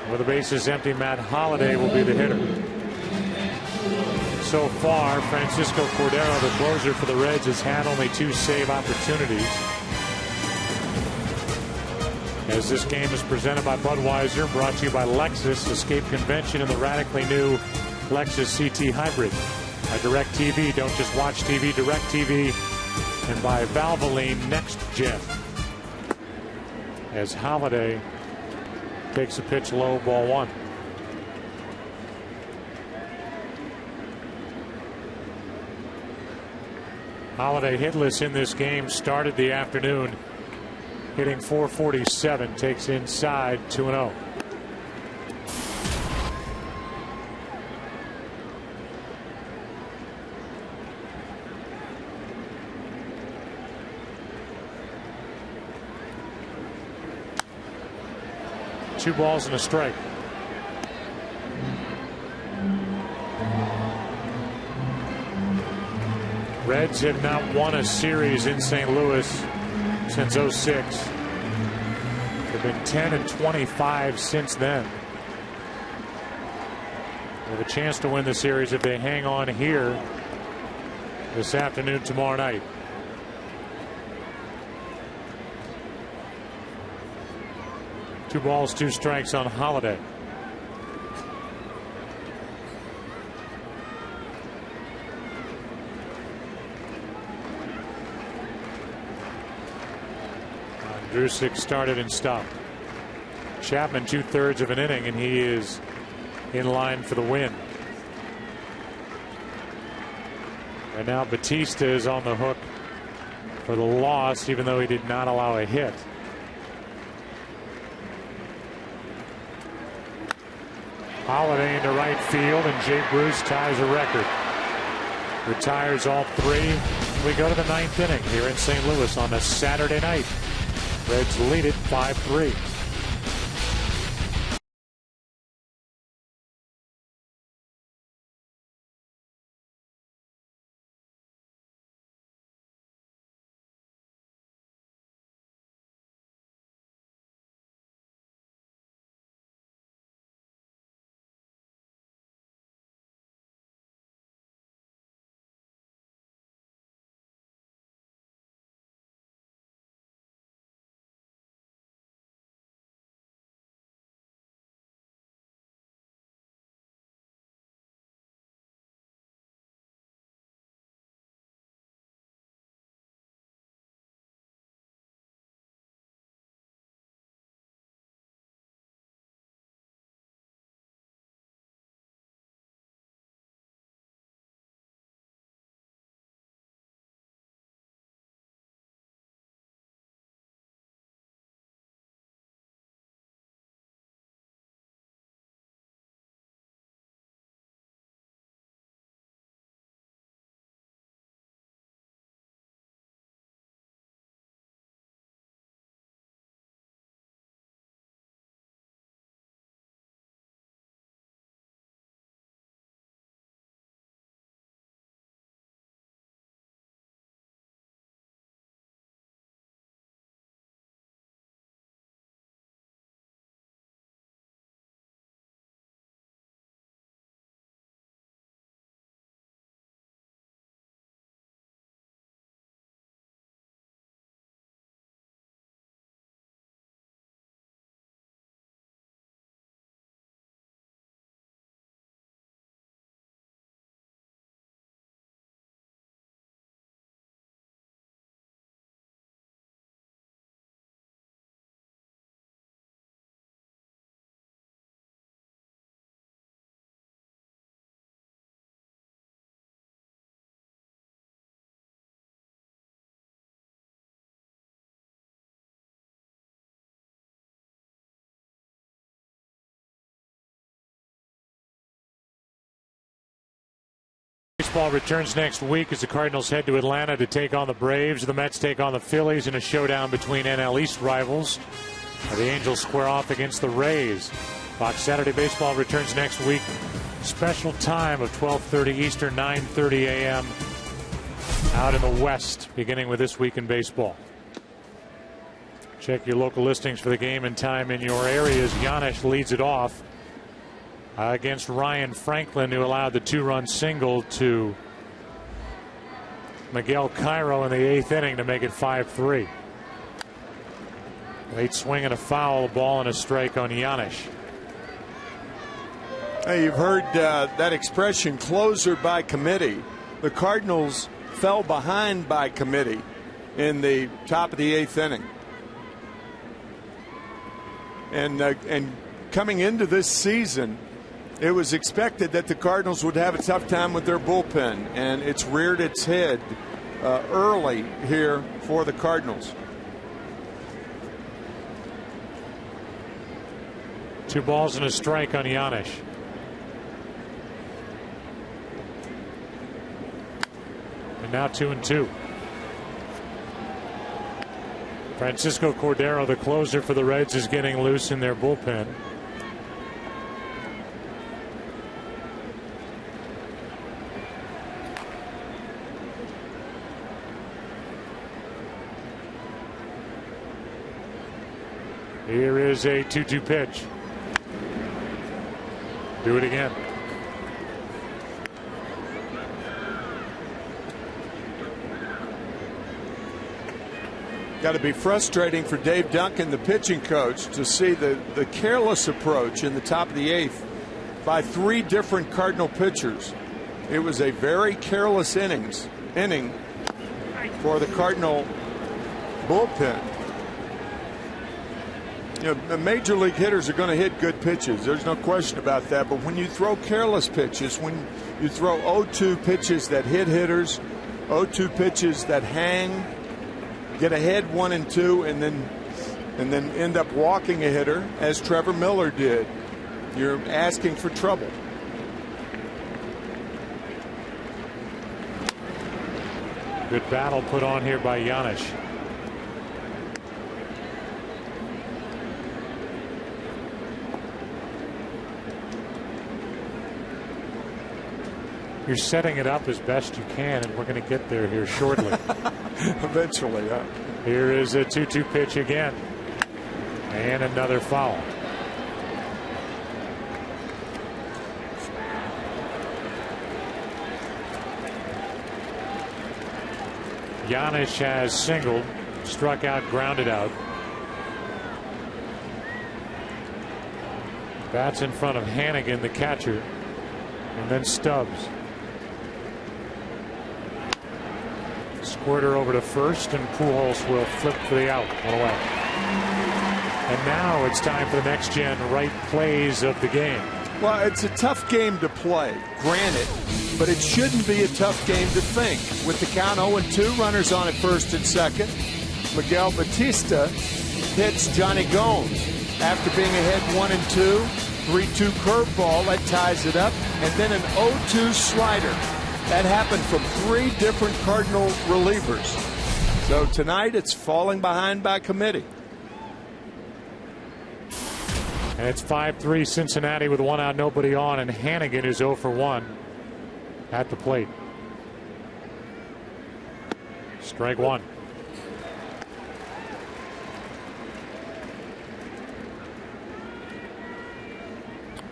With the bases empty, Matt Holliday will be the hitter. So far, Francisco Cordero, the closer for the Reds, has had only 2 save opportunities. As this game is presented by Budweiser, brought to you by Lexus. Escape convention in the radically new Lexus CT Hybrid. By DirecTV, don't just watch TV, DirecTV. And by Valvoline Next Gen. As Holliday takes a pitch low, ball 1. Holliday hitless in this game, started the afternoon hitting .447, takes inside 2-0. Two balls and a strike. Reds have not won a series in St. Louis since '06. They've been 10-25 since then. They have a chance to win the series if they hang on here this afternoon, tomorrow night. Two balls, 2 strikes on Holliday. Andrusik started and stopped. Chapman 2/3 of an inning, and he is in line for the win. And now Batista is on the hook for the loss, even though he did not allow a hit. Holliday into right field, and Jay Bruce ties a record. Retires all 3. We go to the 9th inning here in St. Louis on a Saturday night. Reds lead it 5-3. Baseball returns next week as the Cardinals head to Atlanta to take on the Braves. The Mets take on the Phillies in a showdown between NL East rivals. The Angels square off against the Rays. Fox Saturday Baseball returns next week. Special time of 12:30 Eastern, 9:30 a.m. out in the West, beginning with This Week in Baseball. Check your local listings for the game and time in your areas. Giannis leads it off against Ryan Franklin, who allowed the 2-run single to Miguel Cairo in the 8th inning to make it 5-3. Late swing and a foul, a ball and a strike on Giannis. Hey, you've heard that expression, closer by committee. The Cardinals fell behind by committee in the top of the 8th inning. And coming into this season, it was expected that the Cardinals would have a tough time with their bullpen, and it's reared its head early here for the Cardinals. 2 balls and a strike on Giannis. And now 2-2. Francisco Cordero, the closer for the Reds, is getting loose in their bullpen. Here is a 2-2 pitch. Do it again. Got to be frustrating for Dave Duncan, the pitching coach, to see the careless approach in the top of the 8th by 3 different Cardinal pitchers. It was a very careless inning for the Cardinal bullpen. You know, major league hitters are going to hit good pitches. There's no question about that. But when you throw careless pitches, when you throw 0-2 pitches that hit hitters, 0-2 pitches that hang, get ahead 1-2, and then end up walking a hitter, as Trevor Miller did, you're asking for trouble. Good battle put on here by Giannis. You're setting it up as best you can, and we're going to get there here shortly. Eventually, yeah. Here is a 2-2 pitch again. And another foul. Giannis has singled, struck out, grounded out. Bats in front of Hannigan, the catcher, and then Stubbs. Squirter over to first, and Pujols will flip for the out. One away. And now it's time for the next gen right plays of the game. Well, it's a tough game to play, granted, but it shouldn't be a tough game to think. With the count 0-2, runners on at first and second, Miguel Batista hits Johnny Gomes after being ahead 1-2. 3-2 curveball that ties it up, and then an 0-2 slider. That happened from 3 different Cardinal relievers. So tonight it's falling behind by committee. And it's 5-3 Cincinnati with 1 out, nobody on, and Hannigan is 0 for 1 at the plate. Strike 1.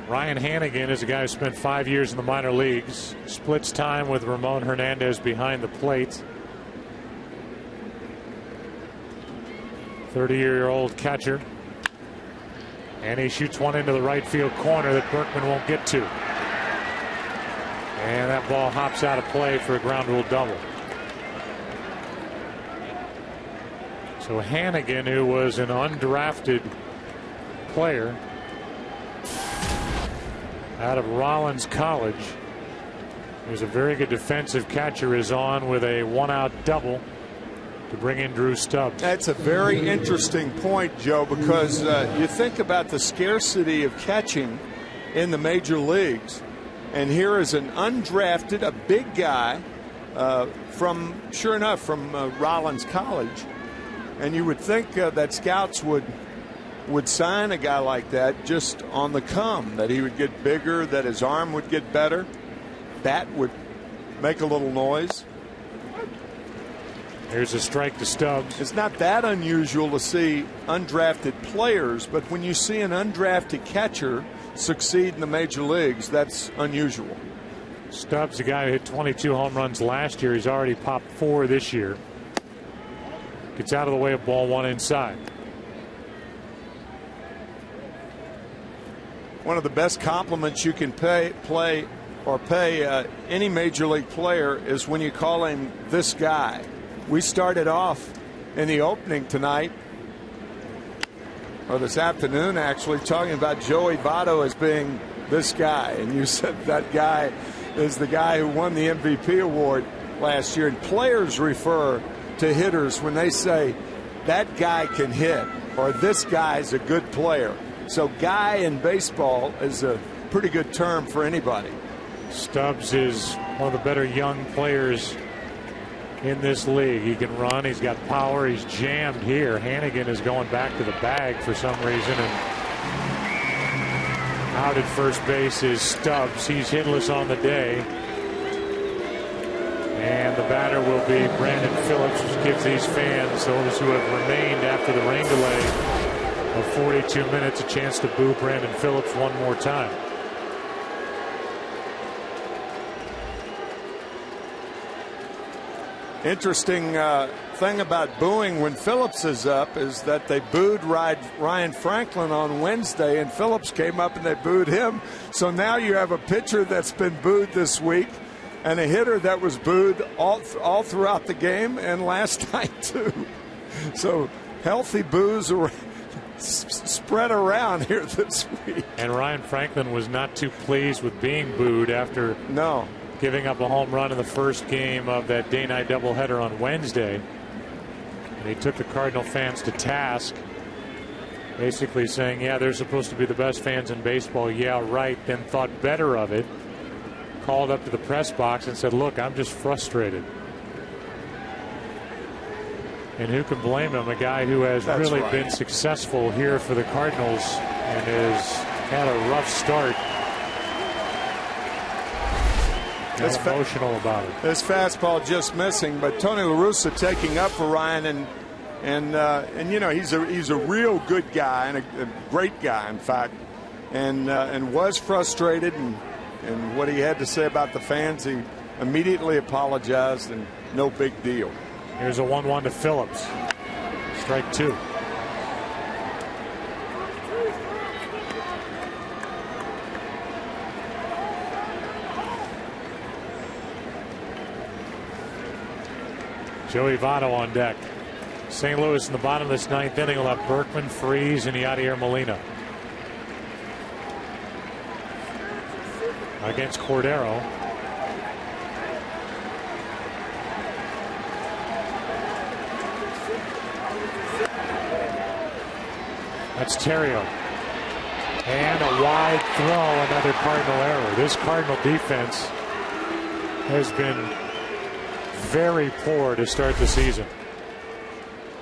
Ryan Hannigan is a guy who spent 5 years in the minor leagues. Splits time with Ramon Hernandez behind the plate. 30-year-old catcher. And he shoots one into the right field corner that Berkman won't get to. And that ball hops out of play for a ground rule double. So Hannigan, who was an undrafted player out of Rollins College, who's a very good defensive catcher, is on with a 1-out double to bring in Drew Stubbs. That's a very interesting point, Joe, because you think about the scarcity of catching in the major leagues. And here is an undrafted, a big guy from Rollins College. And you would think that scouts would sign a guy like that just on the come, that he would get bigger, that his arm would get better, bat would make a little noise. Here's a strike to Stubbs. It's not that unusual to see undrafted players, but when you see an undrafted catcher succeed in the major leagues, that's unusual. Stubbs, the guy who hit 22 home runs last year, he's already popped 4 this year. Gets out of the way of ball 1 inside. One of the best compliments you can pay any major league player is when you call him this guy. We started off in the opening tonight, or this afternoon actually, talking about Joey Votto as being this guy, and you said that guy is the guy who won the MVP award last year. And players refer to hitters when they say that guy can hit or this guy's a good player. So guy in baseball is a pretty good term for anybody. Stubbs is one of the better young players in this league. He can run, he's got power, he's jammed here. Hannigan is going back to the bag for some reason, and out at first base is Stubbs. He's hitless on the day, and the batter will be Brandon Phillips, which gives these fans, those who have remained after the rain delay of 42 minutes, a chance to boo Brandon Phillips one more time. Interesting thing about booing when Phillips is up is that they booed Ryan Franklin on Wednesday, and Phillips came up and they booed him. So now you have a pitcher that's been booed this week and a hitter that was booed all throughout the game and last night too. So healthy boos are spread around here this week. And Ryan Franklin was not too pleased with being booed after giving up a home run in the first game of that day-night doubleheader on Wednesday. And he took the Cardinal fans to task, basically saying, yeah, they're supposed to be the best fans in baseball. Yeah, right. Then thought better of it, called up to the press box and said, look, I'm just frustrated. And who can blame him? A guy who has really been successful here for the Cardinals and has had a rough start. Not emotional about it. This fastball just missing, but Tony La Russa taking up for Ryan, and you know, he's a real good guy and a great guy, in fact, and was frustrated, and what he had to say about the fans, he immediately apologized, and no big deal. Here's a 1-1 to Phillips. Strike 2. Joey Votto on deck. St. Louis in the bottom of this ninth inning will have Berkman, Freese, and Yadier Molina against Cordero. That's Terrio. And a wide throw, another Cardinal error. This Cardinal defense has been very poor to start the season.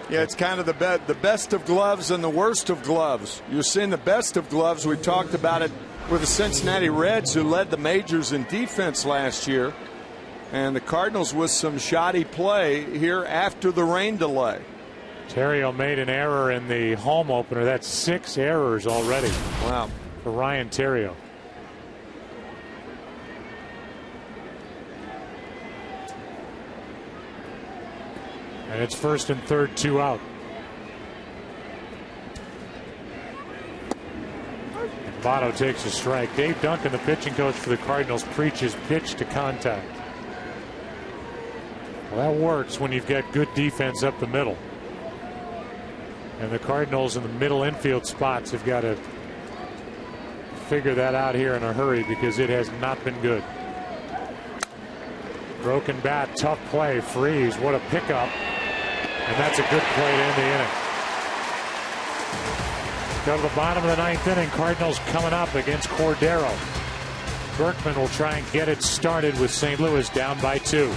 Yeah, it's kind of the best of gloves and the worst of gloves. You're seeing the best of gloves. We talked about it with the Cincinnati Reds, who led the majors in defense last year, and the Cardinals with some shoddy play here after the rain delay. Terrio made an error in the home opener. That's 6 errors already. Wow. For Ryan Terrio. And it's first and third, 2 out. And Votto takes a strike. Dave Duncan, the pitching coach for the Cardinals, preaches pitch to contact. Well, that works when you've got good defense up the middle. And the Cardinals in the middle infield spots have got to figure that out here in a hurry, because it has not been good. Broken bat, tough play. Freese, what a pickup. And that's a good play to end the inning. Go to the bottom of the ninth inning. Cardinals coming up against Cordero. Berkman will try and get it started with St. Louis down by 2.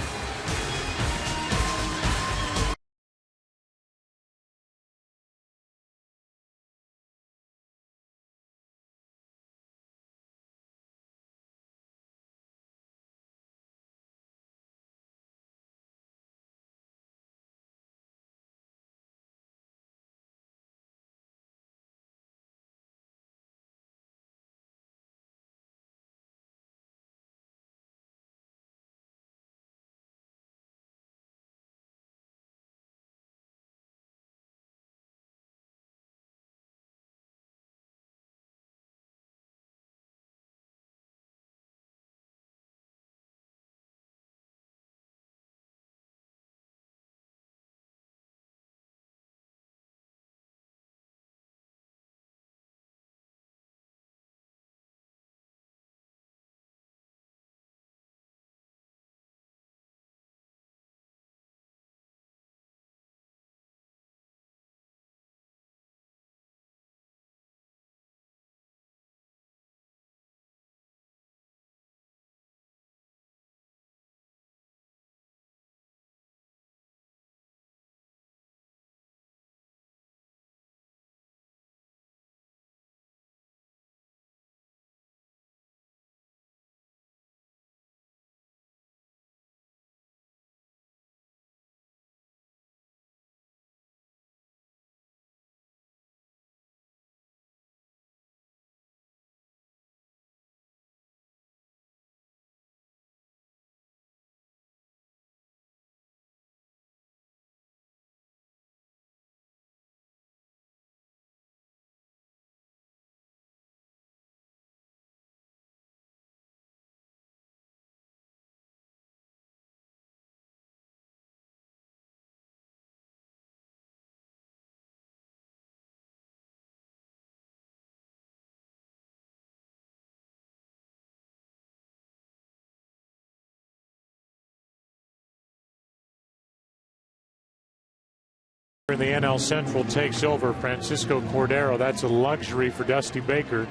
In the NL Central takes over Francisco Cordero. That's a luxury for Dusty Baker.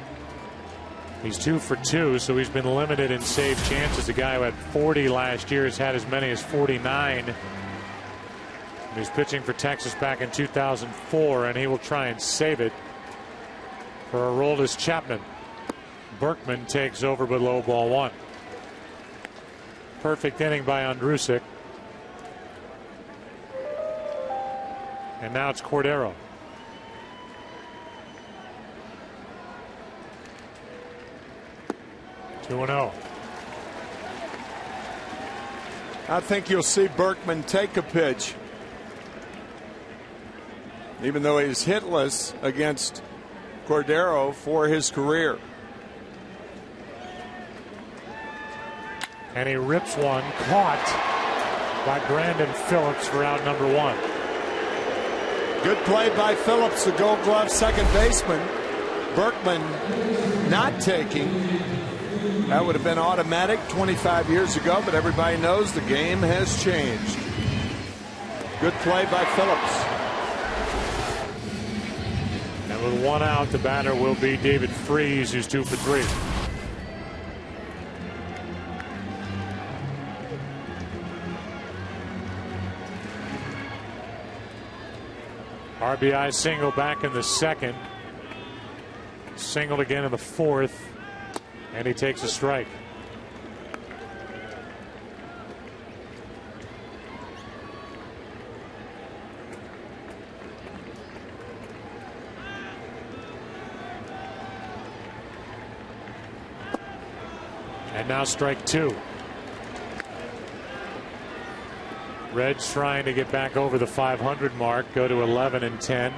He's 2 for 2, so he's been limited in save chances. The guy who had 40 last year has had as many as 49. He was pitching for Texas back in 2004, and he will try and save it for Aroldis Chapman. Berkman takes over, but low ball 1. Perfect inning by Andrusik. And now it's Cordero. Two and 0. I think you'll see Berkman take a pitch, even though he's hitless against Cordero for his career. And he rips one, caught by Brandon Phillips for out number 1. Good play by Phillips, the Gold Glove second baseman. Berkman not taking. That would have been automatic 25 years ago, but everybody knows the game has changed. Good play by Phillips. And with 1 out, the batter will be David Freese, who's 2 for 3. RBI single back in the 2nd. Singled again in the 4th. And he takes a strike. And now strike 2. Reds trying to get back over the 500 mark, go to 11-10.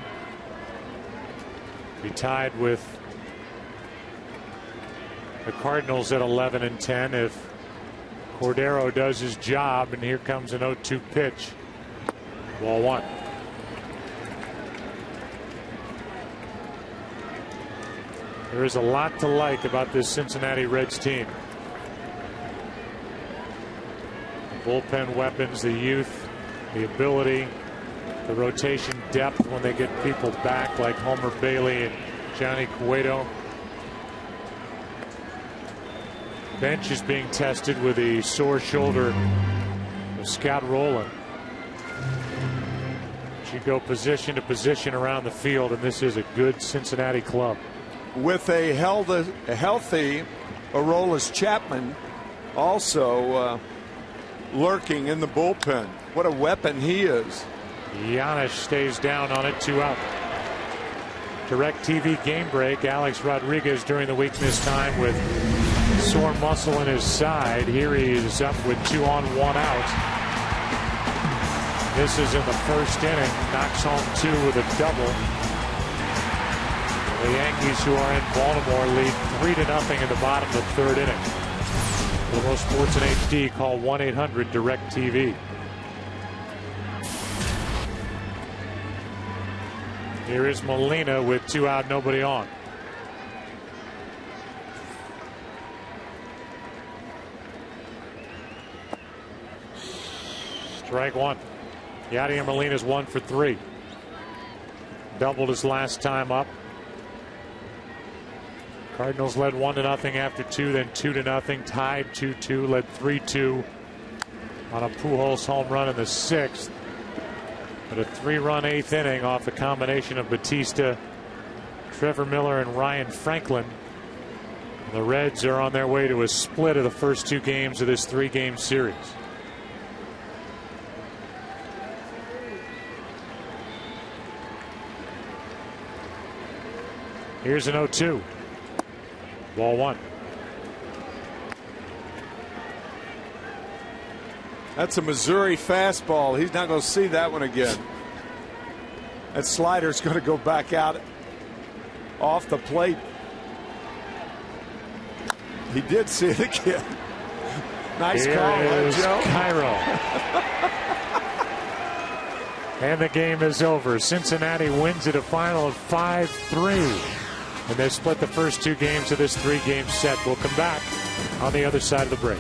Be tied with the Cardinals at 11-10 if Cordero does his job. And here comes an 0-2 pitch. Ball 1. There is a lot to like about this Cincinnati Reds team. Bullpen weapons, the youth, the ability, the rotation depth when they get people back like Homer Bailey and Johnny Cueto. Bench is being tested with the sore shoulder of Scott Rowland. She go position to position around the field, and this is a good Cincinnati club. With a healthy Aroldis Chapman also lurking in the bullpen. What a weapon he is. Giannis stays down on it, 2 out. DirecTV game break. Alex Rodriguez during the weakness time with sore muscle in his side. Here he is up with 2 on, 1 out. This is in the first inning. Knocks home 2 with a double. The Yankees, who are in Baltimore, lead 3-0 in the bottom of the 3rd inning. For most sports in HD, call 1-800-DirecTV. Here is Molina with 2 out, nobody on. Strike 1. Yadier Molina's 1 for 3. Doubled his last time up. Cardinals led 1-0 after 2, then 2-0, tied 2-2, led 3-2 on a Pujols home run in the 6th. But a 3-run 8th inning off the combination of Batista, Trevor Miller, and Ryan Franklin. The Reds are on their way to a split of the first 2 games of this 3-game series. Here's an 0-2. Ball 1. That's a Missouri fastball. He's not going to see that one again. That slider's going to go back out off the plate. He did see it again. Nice Here call, is Joe. Cairo. And the game is over. Cincinnati wins it a final of 5-3. And they split the first 2 games of this 3-game set. We'll come back on the other side of the break.